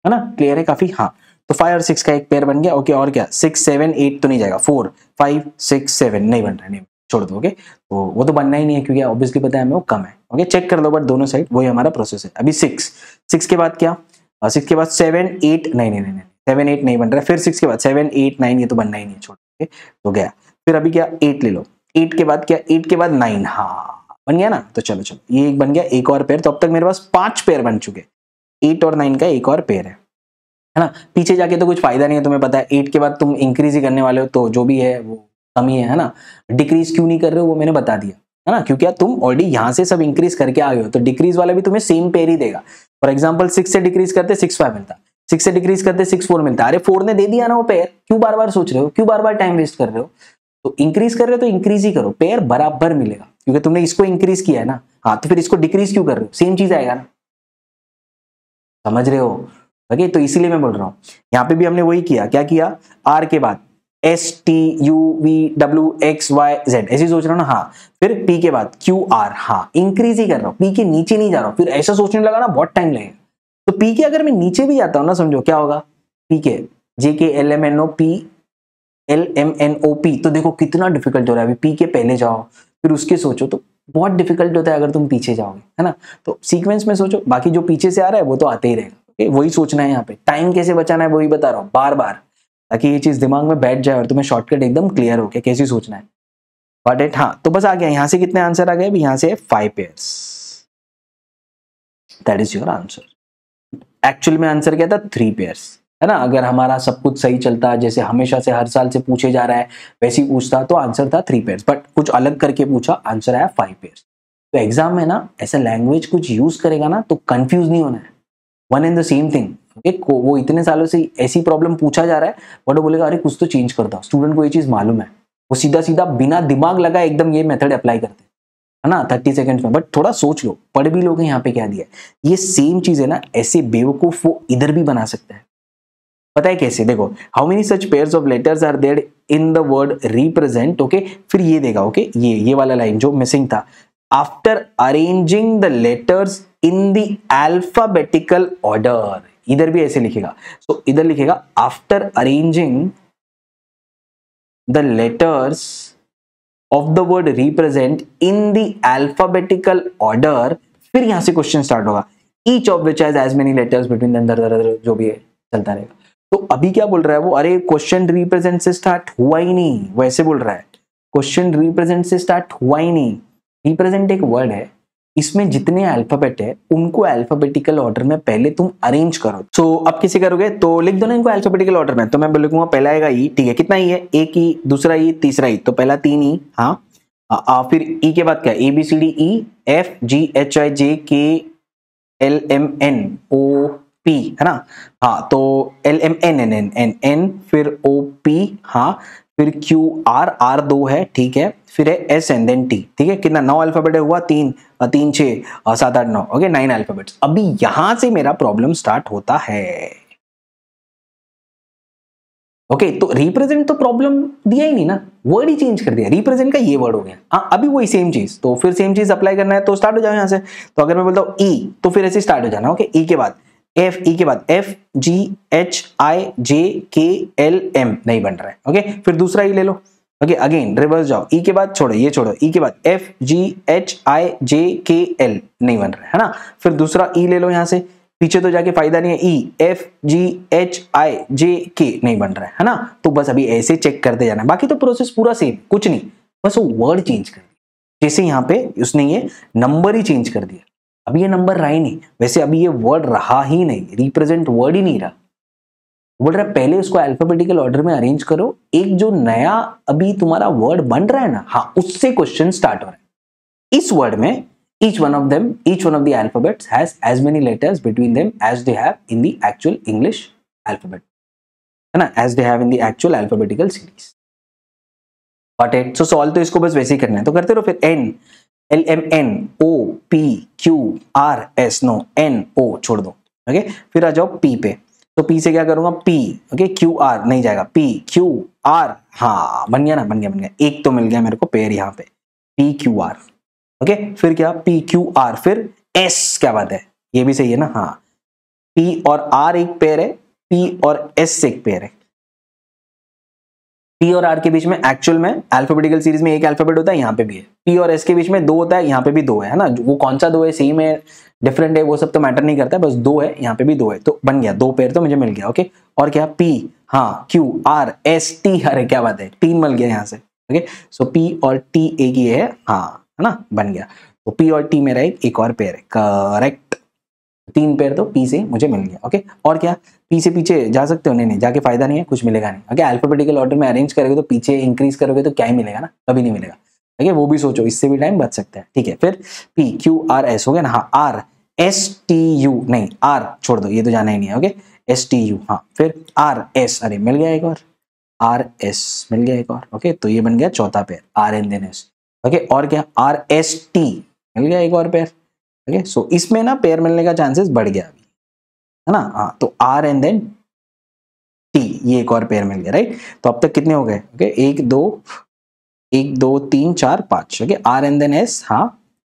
ना, क्लियर है काफी, हाँ तो 5 और 6 का एक पेयर बन गया। ओके, और क्या 6 7 8 तो नहीं जाएगा, 4 5 6 7 नहीं बन रहा, नहीं छोड़ दो। ओके, तो वो तो बनना ही नहीं है क्योंकि ऑब्वियसली पता है हमें वो कम है। ओके, चेक कर लो बट दोनों साइड वही हमारा प्रोसेस है। अभी 6 के बाद क्या, 6 के बाद 7 8 नहीं 7 8 नहीं बन रहा, फिर 6 के बाद 7 8 9 ये तो बनना ही नहीं, छोड़। ओके, तो गया, फिर अभी क्या 8 ले लो, 8 के बाद क्या, 8 के बाद 9, हाँ बन गया ना। तो चलो चलो ये एक बन गया, एक और पेयर। तो अब तक मेरे पास 5 पेयर बन चुके, 8 और 9 का एक और पेयर है ना। पीछे जाके तो कुछ फायदा नहीं है, तुम्हें पता है 8 के बाद तुम इंक्रीज ही करने वाले हो, तो जो भी है वो कमी है ना। डिक्रीज क्यों नहीं कर रहे हो वो मैंने बता दिया है ना, क्योंकि तुम ऑलरेडी यहाँ से सब इंक्रीज करके आ गए हो, तो डिक्रीज वाला भी तुम्हें सेम पेयर ही देगा। फॉर एग्जाम्पल 6 से डिक्रीज करते 6-5 मिलता, 6 से डिक्रीज करते 6-4 मिलता। अरे 4 ने दे दिया ना वो पेयर, क्यों बार बार सोच रहे हो, क्यों बार बार टाइम वेस्ट कर रहे हो। तो इंक्रीज कर रहे हो तो इंक्रीज ही करो, पेयर बराबर मिलेगा, क्योंकि तुमने इसको इंक्रीज किया है ना। हाँ तो फिर इसको डिक्रीज क्यों कर रहे हो, सेम चीज आएगा ना, समझ रहे हो। ओके तो इसीलिए मैं बोल रहा हूं, यहाँ पे भी हमने वही किया, क्या किया, आर के बाद S T U V W X Y Z, ऐसे सोच रहा हूं ना। हाँ फिर पी के बाद क्यू आर, हाँ इंक्रीज ही कर रहा हूं, पी के नीचे नहीं जा रहा हूं। फिर ऐसा सोचने लगा ना बहुत टाइम लगेगा। तो पी के अगर मैं नीचे भी जाता हूं ना, समझो क्या होगा, P K J K L M N O P L M N O P, तो देखो कितना डिफिकल्ट हो रहा है। अभी पी के पहले जाओ फिर उसके सोचो, तो बहुत डिफिकल्ट होता है अगर तुम पीछे जाओगे, है ना। तो सीक्वेंस में सोचो, बाकी जो पीछे से आ रहा है वो तो आते ही रहेगा। वही सोचना है यहाँ पे, टाइम कैसे बचाना है वही बता रहा हूँ बार बार, ताकि ये चीज दिमाग में बैठ जाए और तुम्हें शॉर्टकट एकदम क्लियर हो, कैसे सोचना है। बट इट, हाँ तो बस आ गया। यहाँ से कितने आंसर आ गए, यहाँ से 5 pairs, that is your answer. Actual में आंसर क्या था, 3 पेयर्स, है ना। अगर हमारा सब कुछ सही चलता, जैसे हमेशा से हर साल से पूछे जा रहा है वैसे ही पूछता, तो आंसर था 3 पेयर्स। बट कुछ अलग करके पूछा, आंसर आया 5 पेयर्स। तो एग्जाम में ना ऐसा लैंग्वेज कुछ यूज करेगा ना तो कंफ्यूज नहीं होना है, one and the same thing. वो इतने सालों से ऐसी प्रॉब्लम पूछा जा रहा है, बट वो बोलेगा अरे कुछ तो चेंज कर दो। स्टूडेंट को ये चीज मालूम है, वो सीधा सीधा बिना दिमाग लगाए एकदम ये मेथड अप्लाई करते हैं, है ना, 30 सेकंड्स में। बट थोड़ा सोच लो, पढ़ भी लोगे यहाँ पे क्या दिया है। ये सेम चीज है ना, ऐसे बेवकूफ वो इधर भी बना सकता है। पता है कैसे, देखो, how many such pairs of letters are there in the word represent. Okay फिर ये देगा, ओके ये वाला लाइन जो मिसिंग था, after arranging the letters in the alphabetical order. इधर भी ऐसे लिखेगा, तो इधर लिखेगा after arranging the letters of the word represent in the alphabetical order. फिर यहां से क्वेश्चन स्टार्ट होगा, each of which has as many letters between the, जो भी है चलता रहेगा। तो अभी क्या बोल रहा है वो, अरे क्वेश्चन रिप्रेजेंट से स्टार्ट हुआ ही नहीं, वैसे बोल रहा है क्वेश्चन रिप्रेजेंट से स्टार्ट हुआ ही नहीं। रिप्रेजेंट एक वर्ड है, इसमें जितने अल्फाबेट है उनको अल्फाबेटिकल ऑर्डर में पहले तुम अरेंज करो। सो अब कैसे करोगे, तो लिख दो ना इनको अल्फाबेटिकल ऑर्डर में। तो मैं लिखूंगा पहला आएगा ई, ठीक है, कितना ई है, एक ई, दूसरा ई, तीसरा ई, तो पहला 3 ई। हाँ फिर ई के बाद क्या, A B C D E F G H I J K L M N O P, है ना। हाँ तो L M N N N N N, फिर ओ पी, हाँ फिर क्यू आर, आर 2 है, ठीक है, फिर है एस एन देन टी, ठीक है। कितना, 9 अल्फाबेट हुआ, 3 3 6 7 8 9, ओके 9 अल्फाबेट्स। अभी यहां से मेरा प्रॉब्लम स्टार्ट होता है। ओके तो रिप्रेजेंट तो प्रॉब्लम दिया ही नहीं ना, वर्ड ही चेंज कर दिया, रिप्रेजेंट का ये वर्ड हो गया। हाँ अभी वही सेम चीज, तो फिर सेम चीज अप्लाई करना है तो स्टार्ट हो जाओ यहाँ से। तो अगर मैं बोलता हूँ ई, तो फिर ऐसे स्टार्ट हो जाना, ओके। ई के बाद एफ, ई के बाद F G H I J K L M, नहीं बन रहा है, ओके। फिर दूसरा ई ले लो, ओके अगेन रिवर्स जाओ, ई के बाद छोड़ो, ये छोड़ो, ई के बाद F G H I J K L, नहीं बन रहा है ना। फिर दूसरा ई ले लो यहाँ से, पीछे तो जाके फायदा नहीं है, E F G H I J के, नहीं बन रहा है ना। तो बस अभी ऐसे चेक करते जाना, बाकी तो प्रोसेस पूरा सेम, कुछ नहीं, बस वो वर्ड चेंज कर दिया। जैसे यहाँ पे उसने ये नंबर ही चेंज कर दिया, अभी ये नंबर रहा ही नहीं, वैसे अभी ये वर्ड रहा ही नहीं, रिप्रेजेंट वर्ड ही नहीं रहा। बोल रहा है पहले उसको अल्फाबेटिकल ऑर्डर में अरेंज करो, एक जो नया अभी तुम्हारा वर्ड बन रहा है ना, हाँ उससे क्वेश्चन स्टार्ट हो रहा है। इस वर्ड में each one of the alphabets has as many letters between them as they have in the actual English alphabet, है ना, as they have in the actual alphabetical series। Got it? So solve तो इसको बस वैसे ही करना है, तो करते रहो। फिर N L M N O P Q R S, no N O छोड़ दो, ओके। फिर आ जाओ P पे, तो P से क्या करूंगा, P, ओके, Q R नहीं जाएगा, P Q R, हाँ बन गया ना, बन गया, एक तो मिल गया मेरे को पेयर यहाँ पे, P Q R, ओके। फिर क्या, P Q R, फिर S, क्या बात है, ये भी सही है ना, हाँ P और R एक पेयर है, P और S एक पेयर है। P और R के बीच में एक्चुअल में अल्फाबेटिकल सीरीज में एक अल्फाबेट होता है, यहाँ पे भी है। P और S के बीच में 2 होता है, यहाँ पे भी 2 है ना। वो कौन सा 2 है, सेम है डिफरेंट है, वो सब तो मैटर नहीं करता, बस 2 है, यहाँ पे भी 2 है, तो बन गया 2 पेयर तो मुझे मिल गया, ओके। और क्या, P, हाँ Q R S T, अरे क्या बात है, 3 मिल गया यहाँ से, ओके सो पी और टी एक ही है, हाँ है ना, बन गया। तो पी और टी मेरा एक और पेयर है, करेक्ट। 3 पेयर तो पी से मुझे मिल गया। ओके और क्या, पी से पीछे जा सकते हो? नहीं जाके फायदा नहीं है, कुछ मिलेगा नहीं। ओके अल्फाबेटिकल ऑर्डर में अरेंज करोगे तो पीछे इंक्रीज करोगे तो क्या ही मिलेगा ना, कभी नहीं मिलेगा। ठीक है वो भी सोचो, इससे भी टाइम बच सकता है। ठीक है फिर पी क्यू आर एस हो गया ना, हाँ आर एस टी यू, नहीं आर छोड़ दो, ये तो जाना ही नहीं है। ओके एस टी यू, हाँ फिर आर एस, अरे मिल गया एक और, आर एस मिल गया एक और। ओके तो ये बन गया चौथा pair, R and then S. Okay और क्या, आर एस टी मिल गया एक और पेयर। ओके सो इसमें ना पेयर मिलने का चांसेस बढ़ गया अभी, है ना। हाँ तो आर एंड देन टी, ये एक और पेयर मिल गया, राइट। तो अब तक कितने हो गए? ओके एक दो तीन चार पांच। Okay R and then S, हाँ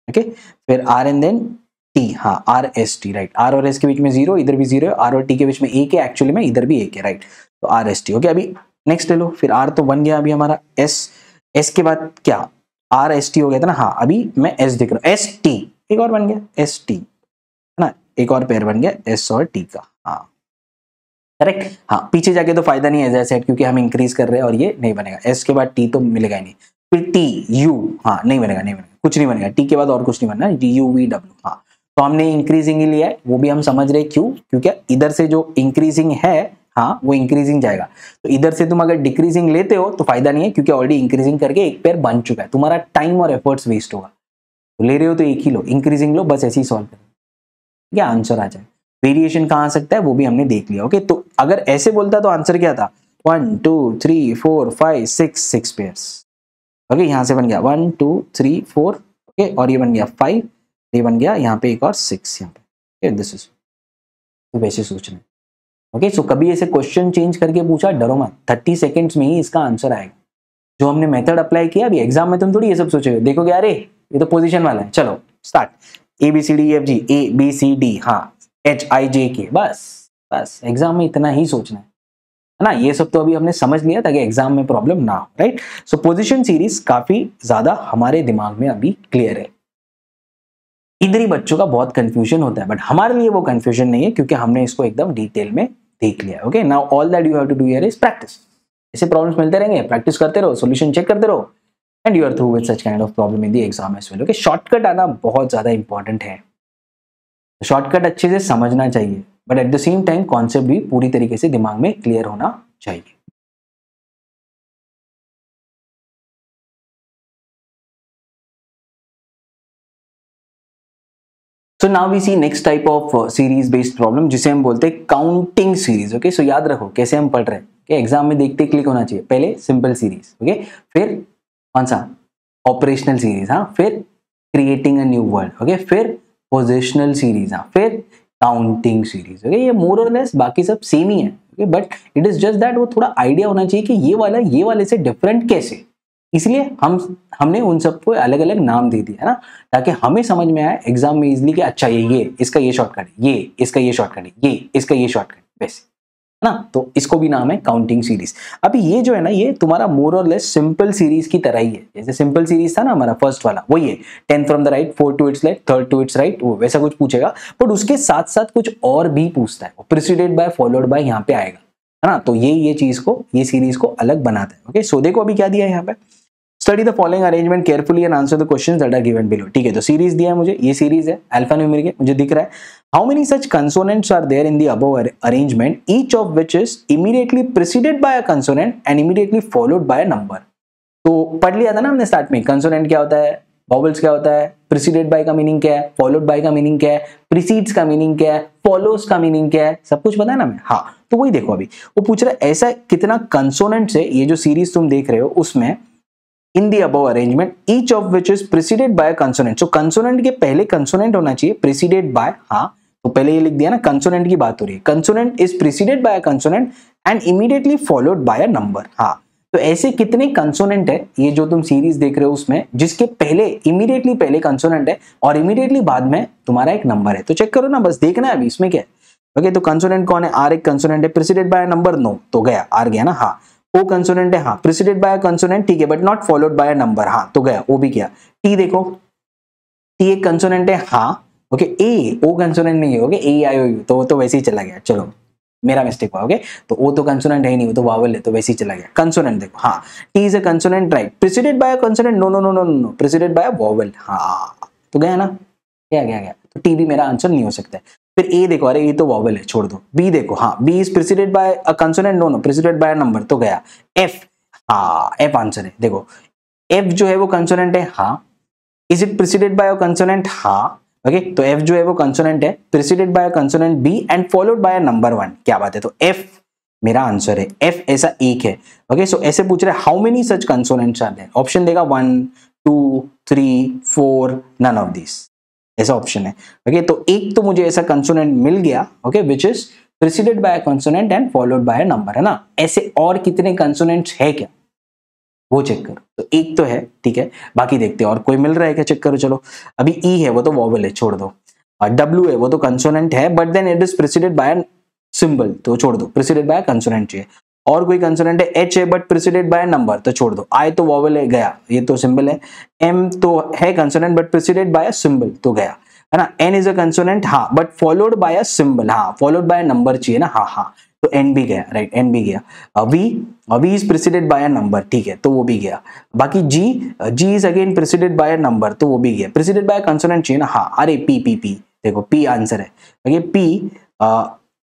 ओके फिर आर एंड देन टी, हाँ R S T, right. R और एस के बीच में जीरो, इधर भी जीरो है, आर और टी के बीच में एक है एक्चुअली में, इधर भी एक है, राइट। तो आर एस टी। ओके अभी नेक्स्ट ले लो, फिर आर तो बन गया अभी हमारा, एस, एस के बाद क्या, आर एस टी हो गया था ना, हाँ अभी मैं एस दिख रहा हूँ, एस टी एक और बन गया, एस टी है ना, एक और पेयर बन गया एस और टी का, हाँ करेक्ट। हाँ पीछे जाके तो फायदा नहीं है एज आई सेड, क्योंकि हम इंक्रीज कर रहे हैं और ये नहीं बनेगा। एस के बाद टी तो मिलेगा ही नहीं, फिर टी यू, हाँ नहीं बनेगा, नहीं बनेगा, कुछ नहीं बनेगा, टी के बाद और कुछ नहीं बनना, यू वी डब्ल्यू। हाँ तो हमने इंक्रीजिंग ही लिया है, वो भी हम समझ रहे क्यों, क्योंकि इधर से जो इंक्रीजिंग है, हाँ वो इंक्रीजिंग जाएगा। तो इधर से तुम अगर डिक्रीजिंग लेते हो तो फायदा नहीं है, क्योंकि ऑलरेडी इंक्रीजिंग करके एक पेयर बन चुका है, तुम्हारा टाइम और एफर्ट्स वेस्ट होगा। तो ले रहे हो तो एक ही लो, इंक्रीजिंग लो, बस ऐसे ही सॉल्व करो, क्या आंसर आ जाए। वेरिएशन कहाँ आ सकता है वो भी हमने देख लिया। ओके तो अगर ऐसे बोलता तो आंसर क्या था, 1 2 3 4 5 6 पेयर्स। ओके यहाँ से बन गया 1 2 3 4, ओके और ये बन गया 5, ये बन गया यहाँ पे एक और 6 यहाँ पे। दिस इज, तो वैसे सोचना। ओके सो कभी ऐसे क्वेश्चन चेंज करके पूछा, डरो मत, 30 सेकेंड्स में ही इसका आंसर आएगा। जो हमने मेथड अप्लाई किया, अभी एग्जाम में तुम थोड़ी ये सब सोचोगे, देखोगे अरे ये तो पोजीशन वाला है, चलो start, A B C D F G, A B C D, हाँ एच आई जे के, बस बस एग्जाम में इतना ही सोचना है ना। ये सब तो अभी हमने समझ लिया ताकि एग्जाम में प्रॉब्लम ना हो, राइट। सो पोजीशन सीरीज काफी ज्यादा हमारे दिमाग में अभी क्लियर है। इधर ही बच्चों का बहुत कंफ्यूजन होता है, बट हमारे लिए वो कंफ्यूजन नहीं है, क्योंकि हमने इसको एकदम डिटेल में देख लिया। Okay now all that you have to do here is practice. ऐसे प्रॉब्लम्स मिलते रहेंगे, प्रैक्टिस करते रहो, सॉल्यूशन चेक करते रहो, and you are through with such kind of problem in the exam as well. Okay shortcut आना बहुत ज्यादा इंपॉर्टेंट है, शॉर्टकट अच्छे से समझना चाहिए, but at the same time concept भी पूरी तरीके से दिमाग में क्लियर होना चाहिए। So now we see next type of series based problem, जिसे हम बोलते हैं काउंटिंग सीरीज। ओके सो याद रखो कैसे हम पढ़ रहे हैं, एग्जाम में देखते क्लिक होना चाहिए, पहले सिंपल सीरीज, ओके फिर कौन सा, ऑपरेशनल सीरीज, हाँ फिर creating a new word, okay फिर पोजिशनल सीरीज, हाँ फिर काउंटिंग सीरीज। ओके ये मोर और लेस बाकी सब सेम ही है, okay but it is just that वो थोड़ा आइडिया होना चाहिए कि ये वाले से डिफरेंट कैसे, इसलिए हमने उन सबको अलग अलग नाम दे दिया है ना, ताकि हमें समझ में आए एग्जाम में इजीली कि अच्छा ये इसका ये शॉर्टकट है, ये इसका ये शॉर्टकट है, ये इसका ये शॉर्टकट वैसे, है ना। तो इसको भी नाम है काउंटिंग सीरीज। अभी ये जो है ना, ये तुम्हारा मोर और लेस सिंपल सीरीज की तरह ही है। जैसे सिंपल सीरीज था ना हमारा फर्स्ट वाला, वही है 10 from the right, 4 to its left, 3 to its right, वो वैसा कुछ पूछेगा, बट उसके साथ साथ कुछ और भी पूछता है, प्रिसीडेड बाय फॉलोड बाय यहाँ पे आएगा, है ना। तो ये चीज को, ये सीरीज को अलग बनाता है। ओके सो देखो अभी क्या दिया है यहाँ पे, study the following arrangement carefully and answer the questions that are given below. ठीक है तो सीरीज दिया है मुझे, ये सीरीज है अल्फा न्यूमेरिक है, मुझे दिख रहा है। How many such consonants are there in the above arrangement, each of which is immediately preceded by a consonant and immediately followed by a number. तो पढ़ लिया था ना हमने स्टार्ट में, कंसोनेंट क्या होता है, वॉवल्स क्या होता है, प्रीसीडेड बाय का मीनिंग क्या है, फॉलोड बाय का मीनिंग क्या है, प्रीसीड्स का मीनिंग क्या है, फॉलोज का मीनिंग क्या है, सब कुछ पता है ना हमें। हाँ तो वही देखो अभी वो पूछ रहा है ऐसा कितना कंसोनेंट्स है, ये जो सीरीज तुम देख रहे हो उसमें in the above arrangement each of which is preceded by a consonant। so consonant के पहले consonant होना चाहिए, preceded by, हाँ तो पहले ये लिख दिया ना, consonant की बात हो रही है, consonant is preceded by a consonant and immediately followed by a number। हाँ तो ऐसे कितने कंसोनेंट है ये जो तुम सीरीज देख रहे हो उसमें, जिसके पहले इमीडिएटली पहले कंसोनेंट है और इमीडिएटली बाद में तुम्हारा एक नंबर है। तो चेक करो ना, बस देखना है अभी इसमें क्या है। ओके तो कंसोनेंट कौन है, आर एक कंसोनेंट है, प्रीसीडेड बाय नंबर, नो तो गया आर गया ना। हाँ ओ कंसोनेंट है, हाँ प्रीसीडेड बाय कंसोनेंट, ठीक है but not followed by number, हाँ तो गया, ओ भी गया। टी देखो, टी एक कंसोनेंट है, हाँ ओके। ए ओ कंसोनेंट नहीं है, okay A I O you तो वैसे ही चला गया। चलो मेरा मिस्टेक हुआ। ओके, तो ओ तो कंसोनेंट है ही नहीं, वो तो वावल है, तो वैसे ही चला गया। कंसोनेंट देखो, हाँ, T is a consonant, right, preceded by a consonant, no no no no no, preceded by a vowel, हाँ, तो गया ना, गया, तो टी भी मेरा आंसर नहीं हो सकता है। फिर ए देखो, अरे ये तो वॉवल है, छोड़ दो। बी देखो, हाँ, B is preceded by a consonant, no no, preceded by a number, तो गया। एफ, हाँ, एफ आंसर है। देखो एफ जो है वो कंसोनेंट है, हाँ, is it preceded by a consonant, हाँ, ओके, तो एफ जो है वो कंसोनेंट है, preceded by a consonant B and followed by a number 1, क्या बात है, तो एफ मेरा आंसर है। एफ ऐसा एक है। ओके, सो ऐसे पूछ रहे how many such consonants are there, option देगा 1 2 3 4, नन ऑफ दिस, ऐसा ऑप्शन है। ओके, तो एक तो मुझे ऐसा कंसोनेंट मिल गया, okay, which is preceded by a consonant and followed by a number, है ना। ऐसे और कितने कंसोनेंट्स है क्या, वो चेक करो। तो एक तो है, ठीक है, बाकी देखते हैं और कोई मिल रहा है क्या, चेक करो। चलो, अभी ई है वो तो वॉवल है, छोड़ दो। डब्ल्यू है वो तो कंसोनेंट है, but then it is preceded by an symbol, तो छोड़ दो, प्रेसिडेड बाय कंसोनेंट चाहिए। और कोई कंसोनेंट है, एच है बट प्रेसिडेड बाय नंबर, तो छोड़ दो। आई तो वॉवल है, गया, ये तो सिंबल है। एम तो है consonant but preceded by a symbol, तो गया, है ना। एन इज अ कंसोनेंट, हाँ, but followed by a symbol, हाँ, फॉलोड बाय नंबर चाहिए ना, हाँ हाँ, तो एन भी गया, राइट, एन भी गया। V is preceded by a number, ठीक है, तो वो भी गया। बाकी G is again preceded by a number, तो वो भी गया। प्रेसिडेड बाय कंसोनेंट चाहिए ना, हाँ, अरे पी, देखो पी आंसर है। Okay, P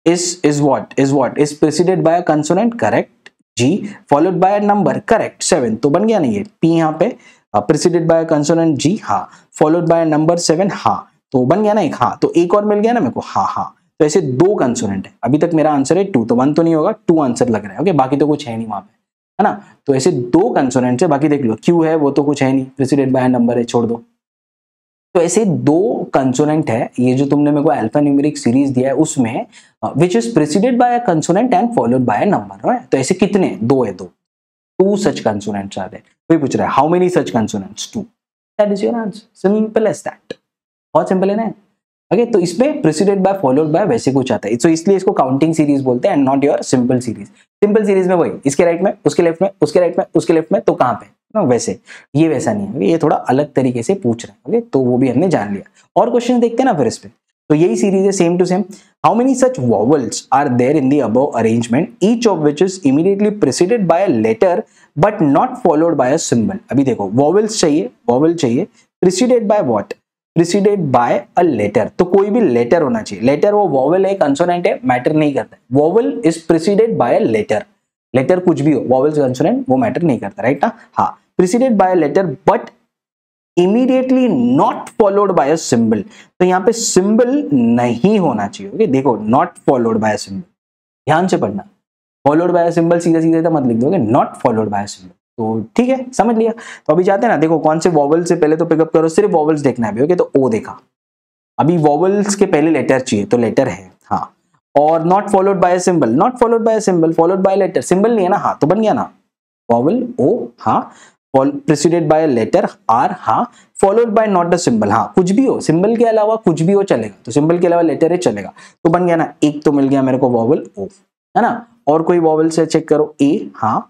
is preceded by a consonant, correct। G followed by a number, correct। 7 तो बन गया नहीं है, P यहाँ पे preceded by a consonant G, हाँ, followed by a number 7, हाँ, तो बन गया ना एक, हाँ, तो एक और मिल गया ना मेरे को, हाँ हाँ, तो ऐसे दो कंसोनेंट है। अभी तक मेरा आंसर है 2, तो 1 तो नहीं होगा, 2 आंसर लग रहा है। ओके, बाकी तो कुछ है नहीं वहां पे, है ना। तो ऐसे दो कंसोनेंट है, बाकी देख लो, Q है वो तो कुछ है नहीं, प्रेसिडेड बाय नंबर है, छोड़ दो। तो ऐसे दो कंसोनेंट है, ये जो तुमने मेरे को अल्फा न्यूमेरिक सीरीज दिया है उसमें, which is preceded by a consonant and followed by a number, तो ऐसे कितने, दो है, दो, 2 सच कंसोनेंट्स आर देयर। कोई पूछ रहा है how many such consonants, 2, that is your answer, simple as that, बहुत सिंपल है ना। ओके, तो इसमें प्रेसिडेड बाय फॉलोड बाय वैसे कुछ आता है, तो इसलिए इसको काउंटिंग सीरीज बोलते हैं and not your simple series. Simple series में वही, इसके राइट में, उसके लेफ्ट में, उसके राइट में, उसके लेफ्ट में, तो कहां पे ना, वैसे ये वैसा नहीं है, ये थोड़ा अलग तरीके से पूछ रहे हैं। ओके, तो वो भी हमने जान लिया। और क्वेश्चन देखते हैं ना फिर इस पे, तो यही सीरीज है, same to same. How many such vowels are there in the above arrangement, each of which is immediately preceded by a letter but not followed by a symbol. अभी देखो, वॉवल्स चाहिए, वॉवल चाहिए, preceded by what, preceded by a letter, तो कोई भी letter होना चाहिए। Letter वो वॉवल है, कंसोनेंट है, मैटर नहीं करता। Vowel is preceded by a letter, letter कुछ भी हो, वॉवल कंसोनेंट वो मैटर नहीं करता, राइट ना, हाँ, preceded by a letter but immediately not followed by a symbol, तो यहाँ पे सिंबल नहीं होना चाहिए। ओके, देखो, not followed by a symbol, ध्यान से पढ़ना, फॉलोड बाय अ सिंबल सीधा सीधा तो मत लिख दोगे, not followed by a symbol, तो ठीक है, समझ लिया। तो अभी जाते हैं ना, देखो कौन से वॉवल से पहले तो पिकअप करो, सिर्फ वॉवल्स देखना है अभी। ओके, तो ओ देखा, अभी वॉवल्स के पहले लेटर चाहिए, तो लेटर है, हाँ, और not followed by symbol, not followed by symbol, followed by letter, symbol नहीं है ना, हाँ, तो बन गया ना, वॉवल ओ, हाँ, प्रेसिडेड बाय लेटर आर, हाँ, followed bye not a symbol, हाँ, कुछ भी हो, सिंबल के अलावा कुछ भी हो चलेगा, तो सिंबल के अलावा लेटर है चलेगा, तो बन गया ना, एक तो मिल गया मेरे को वॉवल ओ, है ना। और कोई वॉवल से चेक करो, ए, हाँ,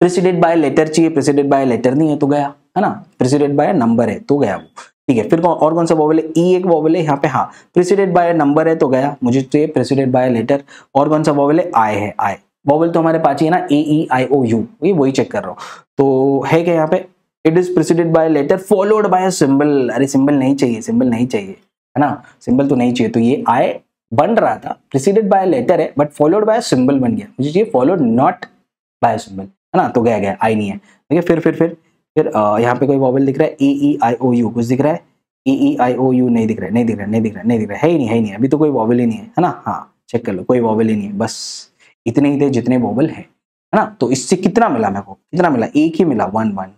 प्रेसिडेड बाय लेटर चाहिए, प्रेसिडेड बाय लेटर नहीं है तो गया, है ना, प्रेसिडेड बाय नंबर है तो गया वो, ठीक है। फिर और कौन सा वॉवल है, ई एक वॉवल है यहाँ पे, हाँ, प्रेसिडेड बाय नंबर है तो गया, मुझे चाहिए प्रेसिडेड बाय लेटर। और कौन सा वॉवल है, आई है, आई वॉवल तो हमारे पास ही है ना, A E I O you, वही चेक कर रहा हूँ, तो है क्या यहाँ पे, it is preceded by letter followed by symbol, अरे सिंबल नहीं चाहिए, सिंबल नहीं चाहिए, है ना, सिंबल तो नहीं चाहिए, तो ये आई बन रहा था, प्रेसिडेड बाय लेटर है बट फॉलोड बाय सिंबल बन गया, मुझे चाहिए फॉलोड नॉट बाय सिंबल, है ना, तो गया, आई नहीं है, ठीक है। फिर यहाँ पे कोई वॉवल दिख रहा है, ए ई आई ओ यू कुछ दिख रहा है, ए ई आई ओ यू नहीं दिख रहा है, नहीं दिख रहा है, नहीं दिख रहा है, नहीं दिख रहा है, है ही नहीं, अभी तो कोई वॉवल ही नहीं है ना, हाँ, चेक कर लो, कोई वॉवल ही नहीं है, बस इतने ही थे जितने वॉवल है ना। तो इससे कितना मिला मेरे को, कितना मिला, एक ही मिला, 1 1।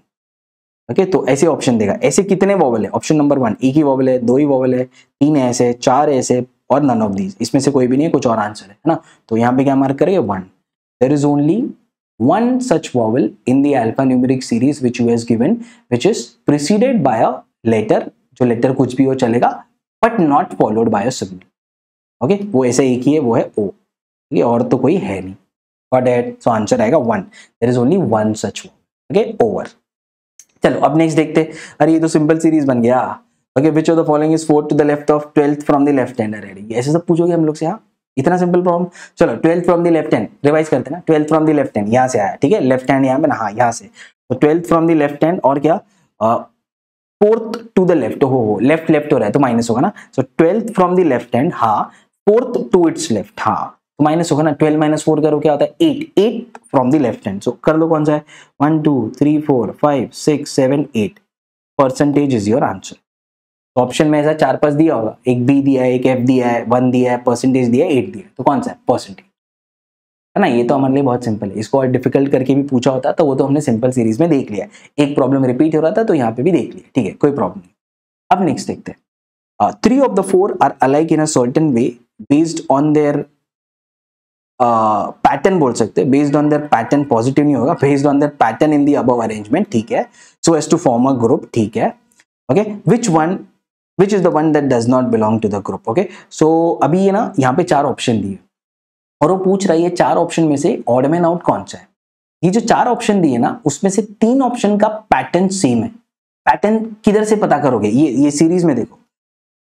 ओके, तो ऐसे ऑप्शन देगा, ऐसे कितने वॉवल है, ऑप्शन नंबर 1 एक ही वॉवल है, 2 ही वॉवल है, 3 ऐसे, 4 ऐसे, और नन ऑफ दीज, इसमें से कोई भी नहीं है, कुछ और आंसर है ना। तो यहाँ पे क्या मार्क करेंगे, 1, there is only one such vowel in the alphanumeric series which you has given, which is preceded by a letter, जो लेटर कुछ भी हो चलेगा, but not followed by a symbol। Okay, वो ऐसे एक ही है, वो है O, ठीक है, और तो कोई है नहीं, got it? So आंसर आएगा 1, there is only one such vowel। Okay, over। चलो अब नेक्स्ट देखते, अरे ये तो सिंपल सीरीज बन गया। Okay, which of the following is 4 to the left of 12th from the left hand already, ऐसे सब पूछोगे हम लोग से, हाँ, इतना सिंपल प्रॉब्लम। चलो 12 from the left hand revise करते हैं ना, 12 फ्रॉम द लेफ्ट हैंड यहाँ से आया, ठीक है, लेफ्ट हैंड यहाँ पे ना, हाँ यहाँ से, तो 12 फ्रॉम द लेफ्ट हैंड और क्या, फोर्थ टू द लेफ्ट, हो लेफ्ट लेफ्ट हो रहा है तो माइनस होगा ना, सो 12 फ्रॉम द लेफ्ट हैंड, हाँ फोर्थ टू इट्स लेफ्ट, हाँ तो माइनस होगा ना, 12 माइनस 4 करो क्या होता है 8, 8 फ्रॉम द लेफ्ट हैंड, सो कर लो कौन सा है 1 2 3 4 5 6 7 8, percentage is your answer. Option में ऐसा 4-5 दिया होगा, एक बी दिया है, एक एफ दिया है, 1 दिया है, परसेंटेज दिया है, 8 दिया है, तो कौन सा है परसेंटेज, है ना। ये तो हमारे लिए बहुत सिंपल है, इसको और डिफिकल्ट करके भी पूछा होता तो वो तो हमने सिंपल सीरीज में देख लिया, एक प्रॉब्लम रिपीट हो रहा था तो यहाँ पे भी देख लिया, ठीक है कोई प्रॉब्लम नहीं। अब नेक्स्ट देखते हैं, 3 of the 4 are alike in a certain way based on their pattern बोल सकते हैं, based on their pattern, positive नहीं होगा, based on their pattern in the above arrangement, ठीक है, so as to form a group, ठीक है, okay, which is the one that does not belong to the group, okay. So अभी ये ना यहाँ पे 4 ऑप्शन दिए और वो पूछ रही है 4 ऑप्शन में से ऑड मैन आउट कौन सा है। ये जो 4 ऑप्शन दिए ना उसमें से 3 ऑप्शन का पैटर्न सेम है। पैटर्न किधर से पता करोगे, ये सीरीज में देखो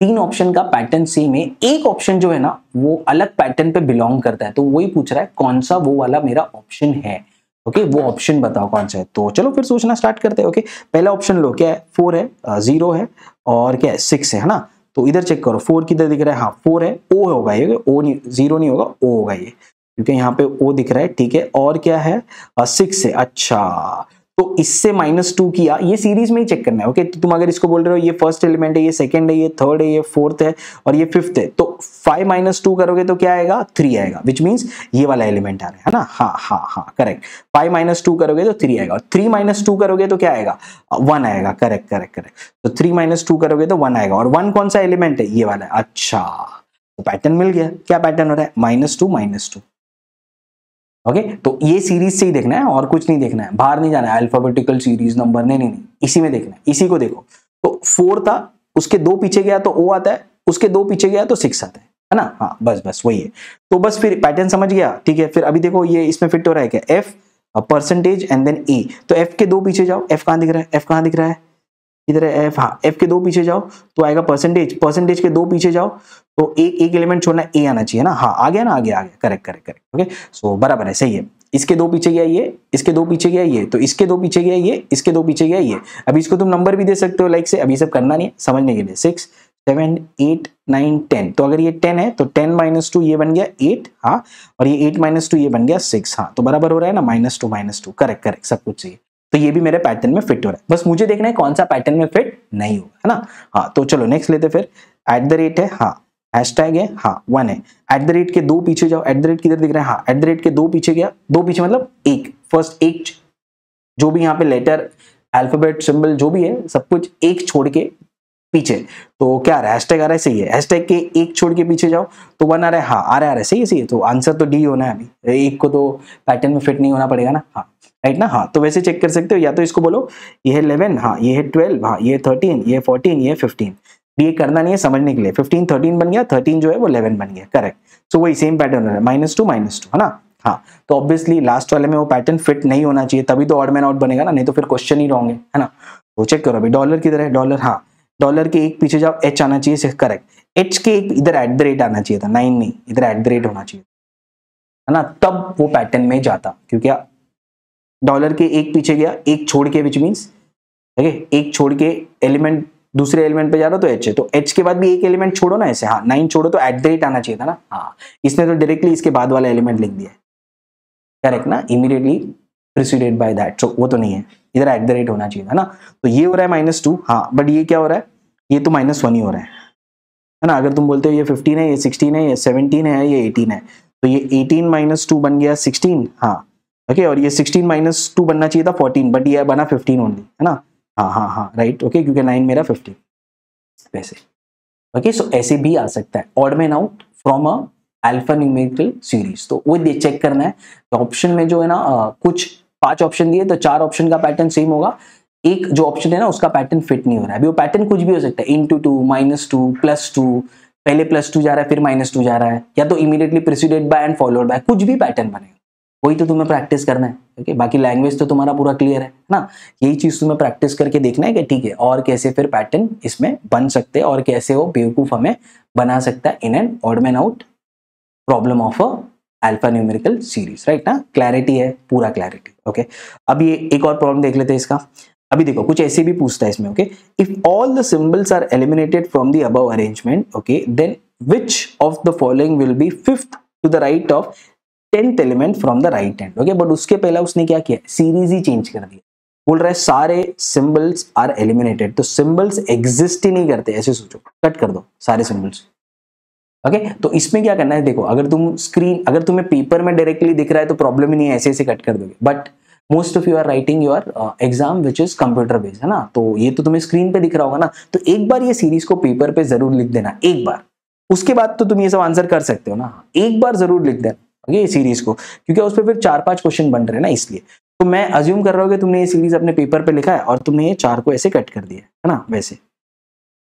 3 ऑप्शन का पैटर्न सेम है, एक ऑप्शन जो है ना वो अलग पैटर्न पे बिलोंग करता है, तो वही पूछ रहा है कौन सा वो वाला मेरा ऑप्शन है, ओके वो ऑप्शन बताओ कौन सा है। तो चलो फिर सोचना स्टार्ट करते हैं, ओके। पहला ऑप्शन लो, क्या है 4 है, 0 है और क्या है 6 है ना, तो इधर चेक करो 4 किधर दिख रहा है, हाँ 4 है, ओ होगा ये, ओ नहीं, 0 नहीं होगा, ओ होगा ये, क्योंकि यहाँ पे ओ दिख रहा है, ठीक है। और क्या है 6 है, अच्छा तो इससे -2 किया, ये सीरीज में ही चेक करना है, ओके। तो तुम अगर इसको बोल रहे हो ये फर्स्ट एलिमेंट है, ये सेकंड है, ये थर्ड है, ये फोर्थ है और ये फिफ्थ है, तो 5 - 2 करोगे तो क्या आएगा 3 आएगा, विच मीन्स ये वाला एलिमेंट आ रहा है ना, हाँ हाँ हाँ करेक्ट। 5 - 2 करोगे तो 3 आएगा और 3 - 2 करोगे तो क्या आएगा 1 आएगा, करेक्ट करेक्ट करेक्ट। तो 3 - 2 करोगे तो 1 आएगा और 1 कौन सा एलिमेंट है, ये वाला है, अच्छा तो पैटर्न मिल गया। क्या पैटर्न हो रहा है -2 -2, ओके। तो ये सीरीज से ही देखना है और कुछ नहीं देखना है, बाहर नहीं जाना है, अल्फाबेटिकल सीरीज नंबर, नहीं, इसी में देखना है, इसी को देखो। तो 4 था, उसके 2 पीछे गया तो O आता है, उसके 2 पीछे गया तो 6 आता है ना, हाँ बस वही है। तो बस फिर पैटर्न समझ गया, ठीक है। फिर अभी देखो ये इसमें फिट हो रहा है क्या, F percentage and then E, तो F के 2 पीछे जाओ, F कहाँ दिख रहा है, F कहाँ दिख रहा है, इधर है F, हाँ F के 2 पीछे जाओ तो आएगा परसेंटेज, परसेंटेज के 2 पीछे जाओ तो एक एलिमेंट छोड़ना, A आना चाहिए ना, हाँ आ गया ना, आ गया करेक्ट, ओके। सो बराबर है, सही है। इसके 2 पीछे गया ये, इसके 2 पीछे गया ये, तो इसके 2 पीछे गया ये, इसके 2 पीछे गया ये। अभी इसको तुम नंबर भी दे सकते हो लाइक से, अभी सब करना नहीं है, समझने के लिए 6 7 8 9 10, तो अगर ये 10 है तो 10 - 2 ये बन गया 8, हाँ, और ये 8 - 2 ये बन गया 6, हाँ, तो बराबर हो रहा है ना, -2 करेक्ट, सब कुछ चाहिए। तो ये भी मेरे पैटर्न में फिट हो रहा है, बस मुझे देखना है कौन सा पैटर्न में फिट नहीं होगा, है ना। हाँ तो चलो नेक्स्ट लेते फिर, @ है, हाँ हैशटैग है, हाँ 1 है, @ के 2 पीछे जाओ, @ किधर दिख रहा है, हाँ @ के 2 पीछे गया, 2 पीछे मतलब एक, फर्स्ट एक जो भी यहाँ पे लेटर अल्फाबेट सिंबल जो भी है सब कुछ एक छोड़ के पीछे, तो क्या आ रहा है हैशटैग आ रहा है, सही है। हैशटैग के एक छोड़ के पीछे जाओ तो 1 आ रहा है, हाँ आ रहा है, सही है, तो आंसर तो डी होना है, अभी एक को तो पैटर्न में फिट नहीं होना पड़ेगा ना, हाँ राइट ना, हाँ तो वैसे चेक कर सकते हो, या तो इसको बोलो ये है 11, हाँ ये है 12, हाँ ये 13, ये 14, ये 15, ये करना नहीं है समझने के लिए, 15 13 बन गया, 13 जो है वो 11 बन गया, करेक्ट। सो वही सेम पैटर्न है, -2 है ना, हाँ तो ऑब्वियसली लास्ट वाले में वो पैटर्न फिट नहीं होना चाहिए, तभी तो ऑड मैन आउट बनेगा ना, नहीं तो फिर क्वेश्चन ही रॉन्ग है ना। तो चेक करो अभी, डॉलर किधर है, डॉलर, हाँ डॉलर के एक पीछे जाओ, H आना चाहिए, करेक्ट। H के एक इधर @ आना चाहिए था, 9 नहीं, इधर @ होना चाहिए, है ना, तब वो पैटर्न में जाता, क्योंकि डॉलर के एक पीछे गया, एक छोड़ के, विच मीन्स ठीक है, एक छोड़ के एलिमेंट दूसरे एलिमेंट पे जा रहा हो तो H है, तो H के बाद भी एक एलिमेंट छोड़ो ना, ऐसे, हाँ 9 छोड़ो तो @ आना चाहिए था ना, हाँ इसने तो डायरेक्टली इसके बाद वाला एलिमेंट लिख दिया है, करेक्ट ना, इमीडिएटली प्रिसीडेड बाय दैट, सो वो तो नहीं है, इधर @ होना चाहिए था ना। तो ये हो रहा है -2, हाँ बट ये क्या हो रहा है, ये तो -1 ही हो रहा है ना। अगर तुम बोलते हो ये 15 है, ये 16 है, ये 17 है, ये 18 है, तो ये 18 - 2 बन गया 16, हाँ ओके, और ये 16 - 2 बनना चाहिए था 14, बट ये बना 15 ओनली, है ना, हाँ राइट, ओके, क्योंकि 9 मेरा 15 वैसे, ओके। सो ऐसे भी आ सकता है odd man out from a alpha numerical series, तो वो चेक करना है। तो ऑप्शन में जो है ना कुछ 5 ऑप्शन दिए तो 4 ऑप्शन का पैटर्न सेम होगा, एक जो ऑप्शन है ना उसका पैटर्न फिट नहीं हो रहा है। अभी वो पैटर्न कुछ भी हो सकता है, *2 -2 +2, पहले +2 जा रहा है फिर -2 जा रहा है, या तो immediately preceded by and followed bye, कुछ भी पैटर्न बनेगा, वही तो तुम्हें प्रैक्टिस करना है, ओके। बाकी लैंग्वेज तो तुम्हारा पूरा क्लियर है ना, यही चीज तुम्हें प्रैक्टिस करके देखना है कि ठीक है और कैसे फिर पैटर्न इसमें बन सकते हैं और कैसे वो बेवकूफ हमें बना सकता है in and odd man out problem of a alpha numerical series, right ना? क्लैरिटी है, पूरा क्लैरिटी। ओके, अब ये एक और प्रॉब्लम देख लेते हैं इसका। अभी देखो कुछ ऐसे भी पूछता है इसमें। Okay, if all the symbols are eliminated from the above arrangement, okay, then which of the following will be fifth to the right of 10th element from the right hand. Okay, but उसके पहला उसने क्या किया, series ही change कर दिया। बोल रहा है सारे सिंबल्स आर एलिमिनेटेड, तो सिंबल्स एग्जिस्ट ही नहीं करते, ऐसे सोचो, कट कर दो सारे सिंबल्स। ओके, तो इसमें क्या करना है, देखो अगर तुम्हें पेपर में डायरेक्टली दिख रहा है तो प्रॉब्लम ही नहीं है, ऐसे ऐसे कट कर दोगे। But most of you are writing your exam which is computer based, है ना? तो ये तो तुम्हें स्क्रीन पे दिख रहा होगा ना, तो एक बार ये सीरीज को पेपर पे जरूर लिख देना, एक बार। उसके बाद तो तुम ये सब आंसर कर सकते हो ना, एक बार जरूर लिख देना ये सीरीज को, क्योंकि उस पर फिर 4-5 क्वेश्चन बन रहे हैं ना, इसलिए। तो मैं अज्यूम कर रहा हूँ कि तुमने ये सीरीज अपने पेपर पे लिखा है और तुमने ये 4 को ऐसे कट कर दिया है ना। वैसे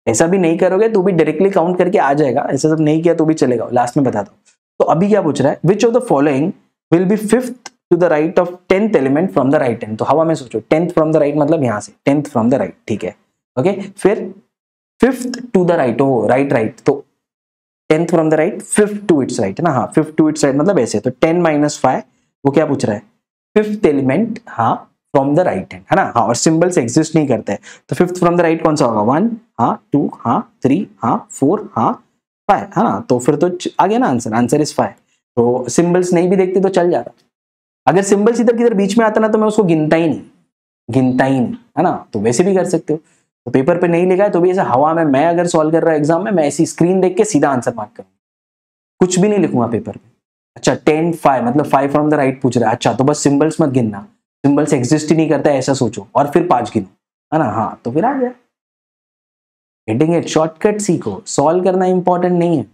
ऐसा भी नहीं करोगे तो भी डायरेक्टली काउंट करके आ जाएगा, ऐसा सब नहीं किया तो भी चलेगा, लास्ट में बता दो। तो अभी क्या पूछ रहा है, which of the following will be fifth to the right of 10th element from the right hand. तो हवा में सोचो, 10th फ्रॉम द राइट मतलब यहाँ से 10th फ्रॉम द राइट, ठीक है। ओके, फिर fifth to the right, oh right, तो 10th from the right, 5th to its right, है ना? हाँ, 5th टू इट्स राइट मतलब ऐसे, तो 10 - 5, वो क्या पूछ रहा है, 5th एलिमेंट, हाँ, फ्रॉम द राइट हैंड, है ना? हाँ, और सिंबल्स एग्जिस्ट नहीं करते हैं, तो 5th फ्रॉम द राइट कौन सा होगा, 1, हाँ, 2, हाँ, 3, हाँ, 4, हाँ, 5, है ना? तो फिर तो आ गया ना आंसर इज 5। तो सिंबल्स नहीं भी देखते तो चल जाता। अगर सिंबल्स इधर किधर बीच में आता ना तो मैं उसको गिनता ही नहीं, है ना? तो वैसे भी कर सकते हो। तो पेपर पे नहीं लिखा है तो भी ऐसे हवा में, मैं अगर सॉल्व कर रहा हूं एग्जाम में, मैं ऐसी स्क्रीन देख के सीधा आंसर मार्क करूंगा, कुछ भी नहीं लिखूंगा पेपर पे। अच्छा, 10, 5 मतलब 5 फ्रॉम द राइट पूछ रहा है, अच्छा तो बस सिंबल्स मत गिनना, सिंबल्स एग्जिस्ट ही नहीं करता है ऐसा सोचो, और फिर 5 गिनो, है ना? हाँ, तो फिर आ गया। गेटिंग इट, शॉर्टकट सीखो, सॉल्व करना इंपॉर्टेंट नहीं है।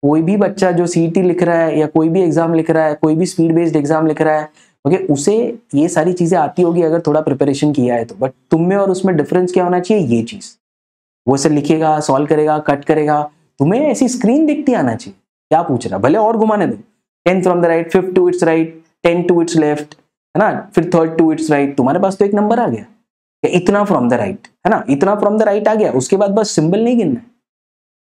कोई भी बच्चा जो सीईटी लिख रहा है या कोई भी एग्जाम लिख रहा है, कोई भी स्पीड बेस्ड एग्जाम लिख रहा है, ओके, उसे ये सारी चीजें आती होगी अगर थोड़ा प्रिपरेशन किया है तो। बट तुम में और उसमें डिफरेंस क्या होना चाहिए, ये चीज। वो से लिखेगा, सॉल्व करेगा, कट करेगा, तुम्हें ऐसी स्क्रीन दिखती आना चाहिए क्या पूछ रहा, भले और घुमाने दो, 10 from the right, 5 to its right, 10 to its left, है ना? फिर 3 टू इट्स राइट, तुम्हारे पास तो एक नंबर आ गया, इतना फ्रॉम द राइट, है ना? इतना फ्रॉम द राइट आ गया, उसके बाद बस सिंबल नहीं गिनना है।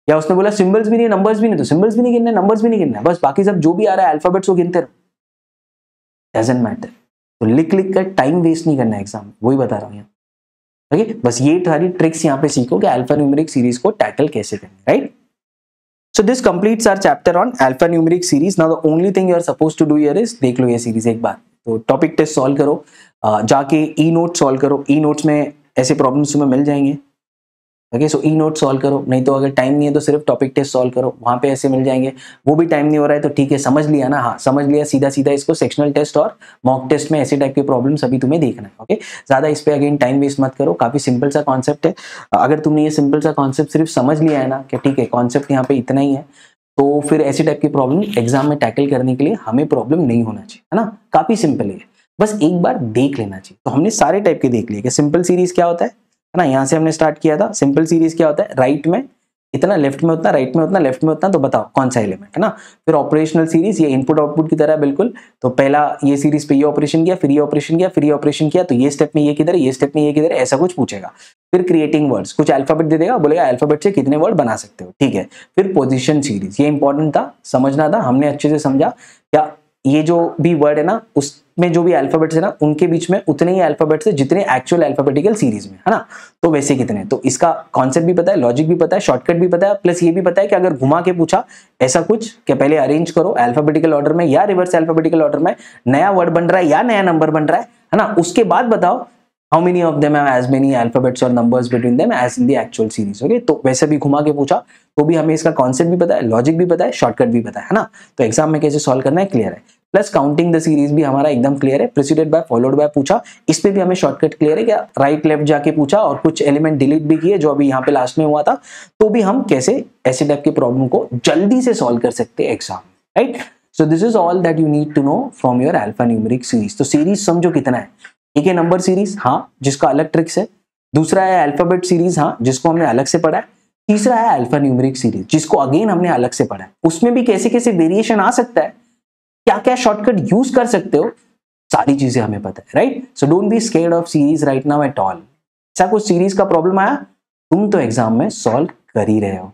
या उसने बोला सिंबल्स भी नहीं, नंबर्स भी नहीं, तो सिंबल्स भी नहीं गिनना, नंबर्स भी नहीं गिनना, बस बाकी सब जो भी आ रहा है अल्फाबेट्स वो गिनते रहो, डजंट मैटर। तो लिख कर टाइम वेस्ट नहीं करना एग्जाम, वही बता रहा हूँ यहाँ। ओके, बस ये सारी ट्रिक्स यहाँ पे सीखो कि अल्फा न्यूमेरिक सीरीज को टैकल कैसे करना, right? So this completes our chapter on alphanumeric series. Now the only thing you are supposed to do here is देख लो ये सीरीज एक बार, तो टॉपिक टेस्ट सॉल्व करो, जाके ई नोट सॉल्व करो, ई नोट्स में ऐसे प्रॉब्लम्स तुम्हें मिल जाएंगे। ओके, सो ई नोट सॉल्व करो, नहीं तो अगर टाइम नहीं है तो सिर्फ टॉपिक टेस्ट सॉल्व करो, वहां पे ऐसे मिल जाएंगे। वो भी टाइम नहीं हो रहा है तो ठीक है, समझ लिया ना, हाँ समझ लिया, सीधा सीधा इसको सेक्शनल टेस्ट और मॉक टेस्ट में ऐसे टाइप के प्रॉब्लम्स अभी तुम्हें देखना है। ओके, ज्यादा इस पे अगेन टाइम वेस्ट मत करो, काफी सिंपल सा कॉन्सेप्ट है। अगर तुमने ये सिंपल सा कॉन्सेप्ट सिर्फ समझ लिया है ना कि ठीक है कॉन्सेप्ट यहाँ पे इतना ही है, तो फिर ऐसी टाइप की प्रॉब्लम एग्जाम में टैकल करने के लिए हमें प्रॉब्लम नहीं होना चाहिए, है ना? काफी सिंपल है, बस एक बार देख लेना चाहिए। तो हमने सारे टाइप के देख लिए कि सिंपल सीरीज क्या होता है ना, यहाँ से हमने स्टार्ट किया था। सिंपल सीरीज क्या होता है, राइट में इतना, लेफ्ट में उतना, राइट में उतना, लेफ्ट में उतना, तो बताओ कौन सा एलिमेंट, है ना? फिर ऑपरेशनल सीरीज, ये इनपुट आउटपुट की तरह बिल्कुल, तो पहला ये सीरीज पे ये ऑपरेशन किया, फिर ये ऑपरेशन किया, फिर ये ऑपरेशन किया, तो ये स्टेप में ये किधर है, ये स्टेप में ये किधर है, ऐसा कुछ पूछेगा। फिर क्रिएटिंग वर्ड्स, कुछ अल्फाबेट दे देगा, बोलेगा अल्फाबेट से कितने वर्ड बना सकते हो, ठीक है। फिर पोजीशन सीरीज, ये इंपॉर्टेंट था, समझना था, हमने अच्छे से समझा क्या ये जो भी वर्ड है ना उसमें जो भी अल्फाबेट्स है ना उनके बीच में उतने ही अल्फाबेट्स है जितने एक्चुअल अल्फाबेटिकल सीरीज में, है ना? तो वैसे कितने, तो इसका कॉन्सेप्ट भी पता है, लॉजिक भी पता है, शॉर्टकट भी पता है, प्लस ये भी पता है कि अगर घुमा के पूछा ऐसा कुछ कि पहले अरेंज करो अल्फाबेटिकल ऑर्डर में या रिवर्स अल्फाबेटिकल ऑर्डर में, नया वर्ड बन रहा है या नया नंबर बन रहा है ना? उसके बाद बताओ how many of them have as many alphabets or numbers between them as in the actual series। Okay, तो वैसे भी घुमा के पूछा तो भी हमें इसका कॉन्सेप्ट भी पता है, लॉजिक भी पता है, शॉर्टकट भी पता है ना? तो एग्जाम में कैसे सॉल्व करना है क्लियर है, प्लस काउंटिंग द सीरीज भी हमारा एकदम क्लियर है, प्रीसीडेड बाय फॉलोड बाय पूछा, इस पे भी हमें शॉर्टकट क्लियर है, क्या राइट लेफ्ट जाके पूछा और कुछ एलिमेंट डिलीट भी किए जो अभी यहाँ पे लास्ट में हुआ था, तो भी हम कैसे ऐसे टाइप के प्रॉब्लम को जल्दी से सॉल्व कर सकते हैं exam, right? So this is all that you need to know from your alpha numeric series. तो सीरीज समझो कितना है, एक है नंबर सीरीज, हाँ जिसका अलग ट्रिक्स है, दूसरा है अल्फाबेट सीरीज, हाँ जिसको हमने अलग से पढ़ा है, तीसरा है अल्फा न्यूमेरिक सीरीज जिसको अगेन हमने अलग से पढ़ा है। उसमें भी कैसे कैसे वेरिएशन आ सकता है, क्या क्या शॉर्टकट यूज कर सकते हो, सारी चीजें हमें पता है, right? So don't be scared of series right now at all. ऐसा कुछ सीरीज का प्रॉब्लम आया तुम तो एग्जाम में सॉल्व कर ही रहे हो।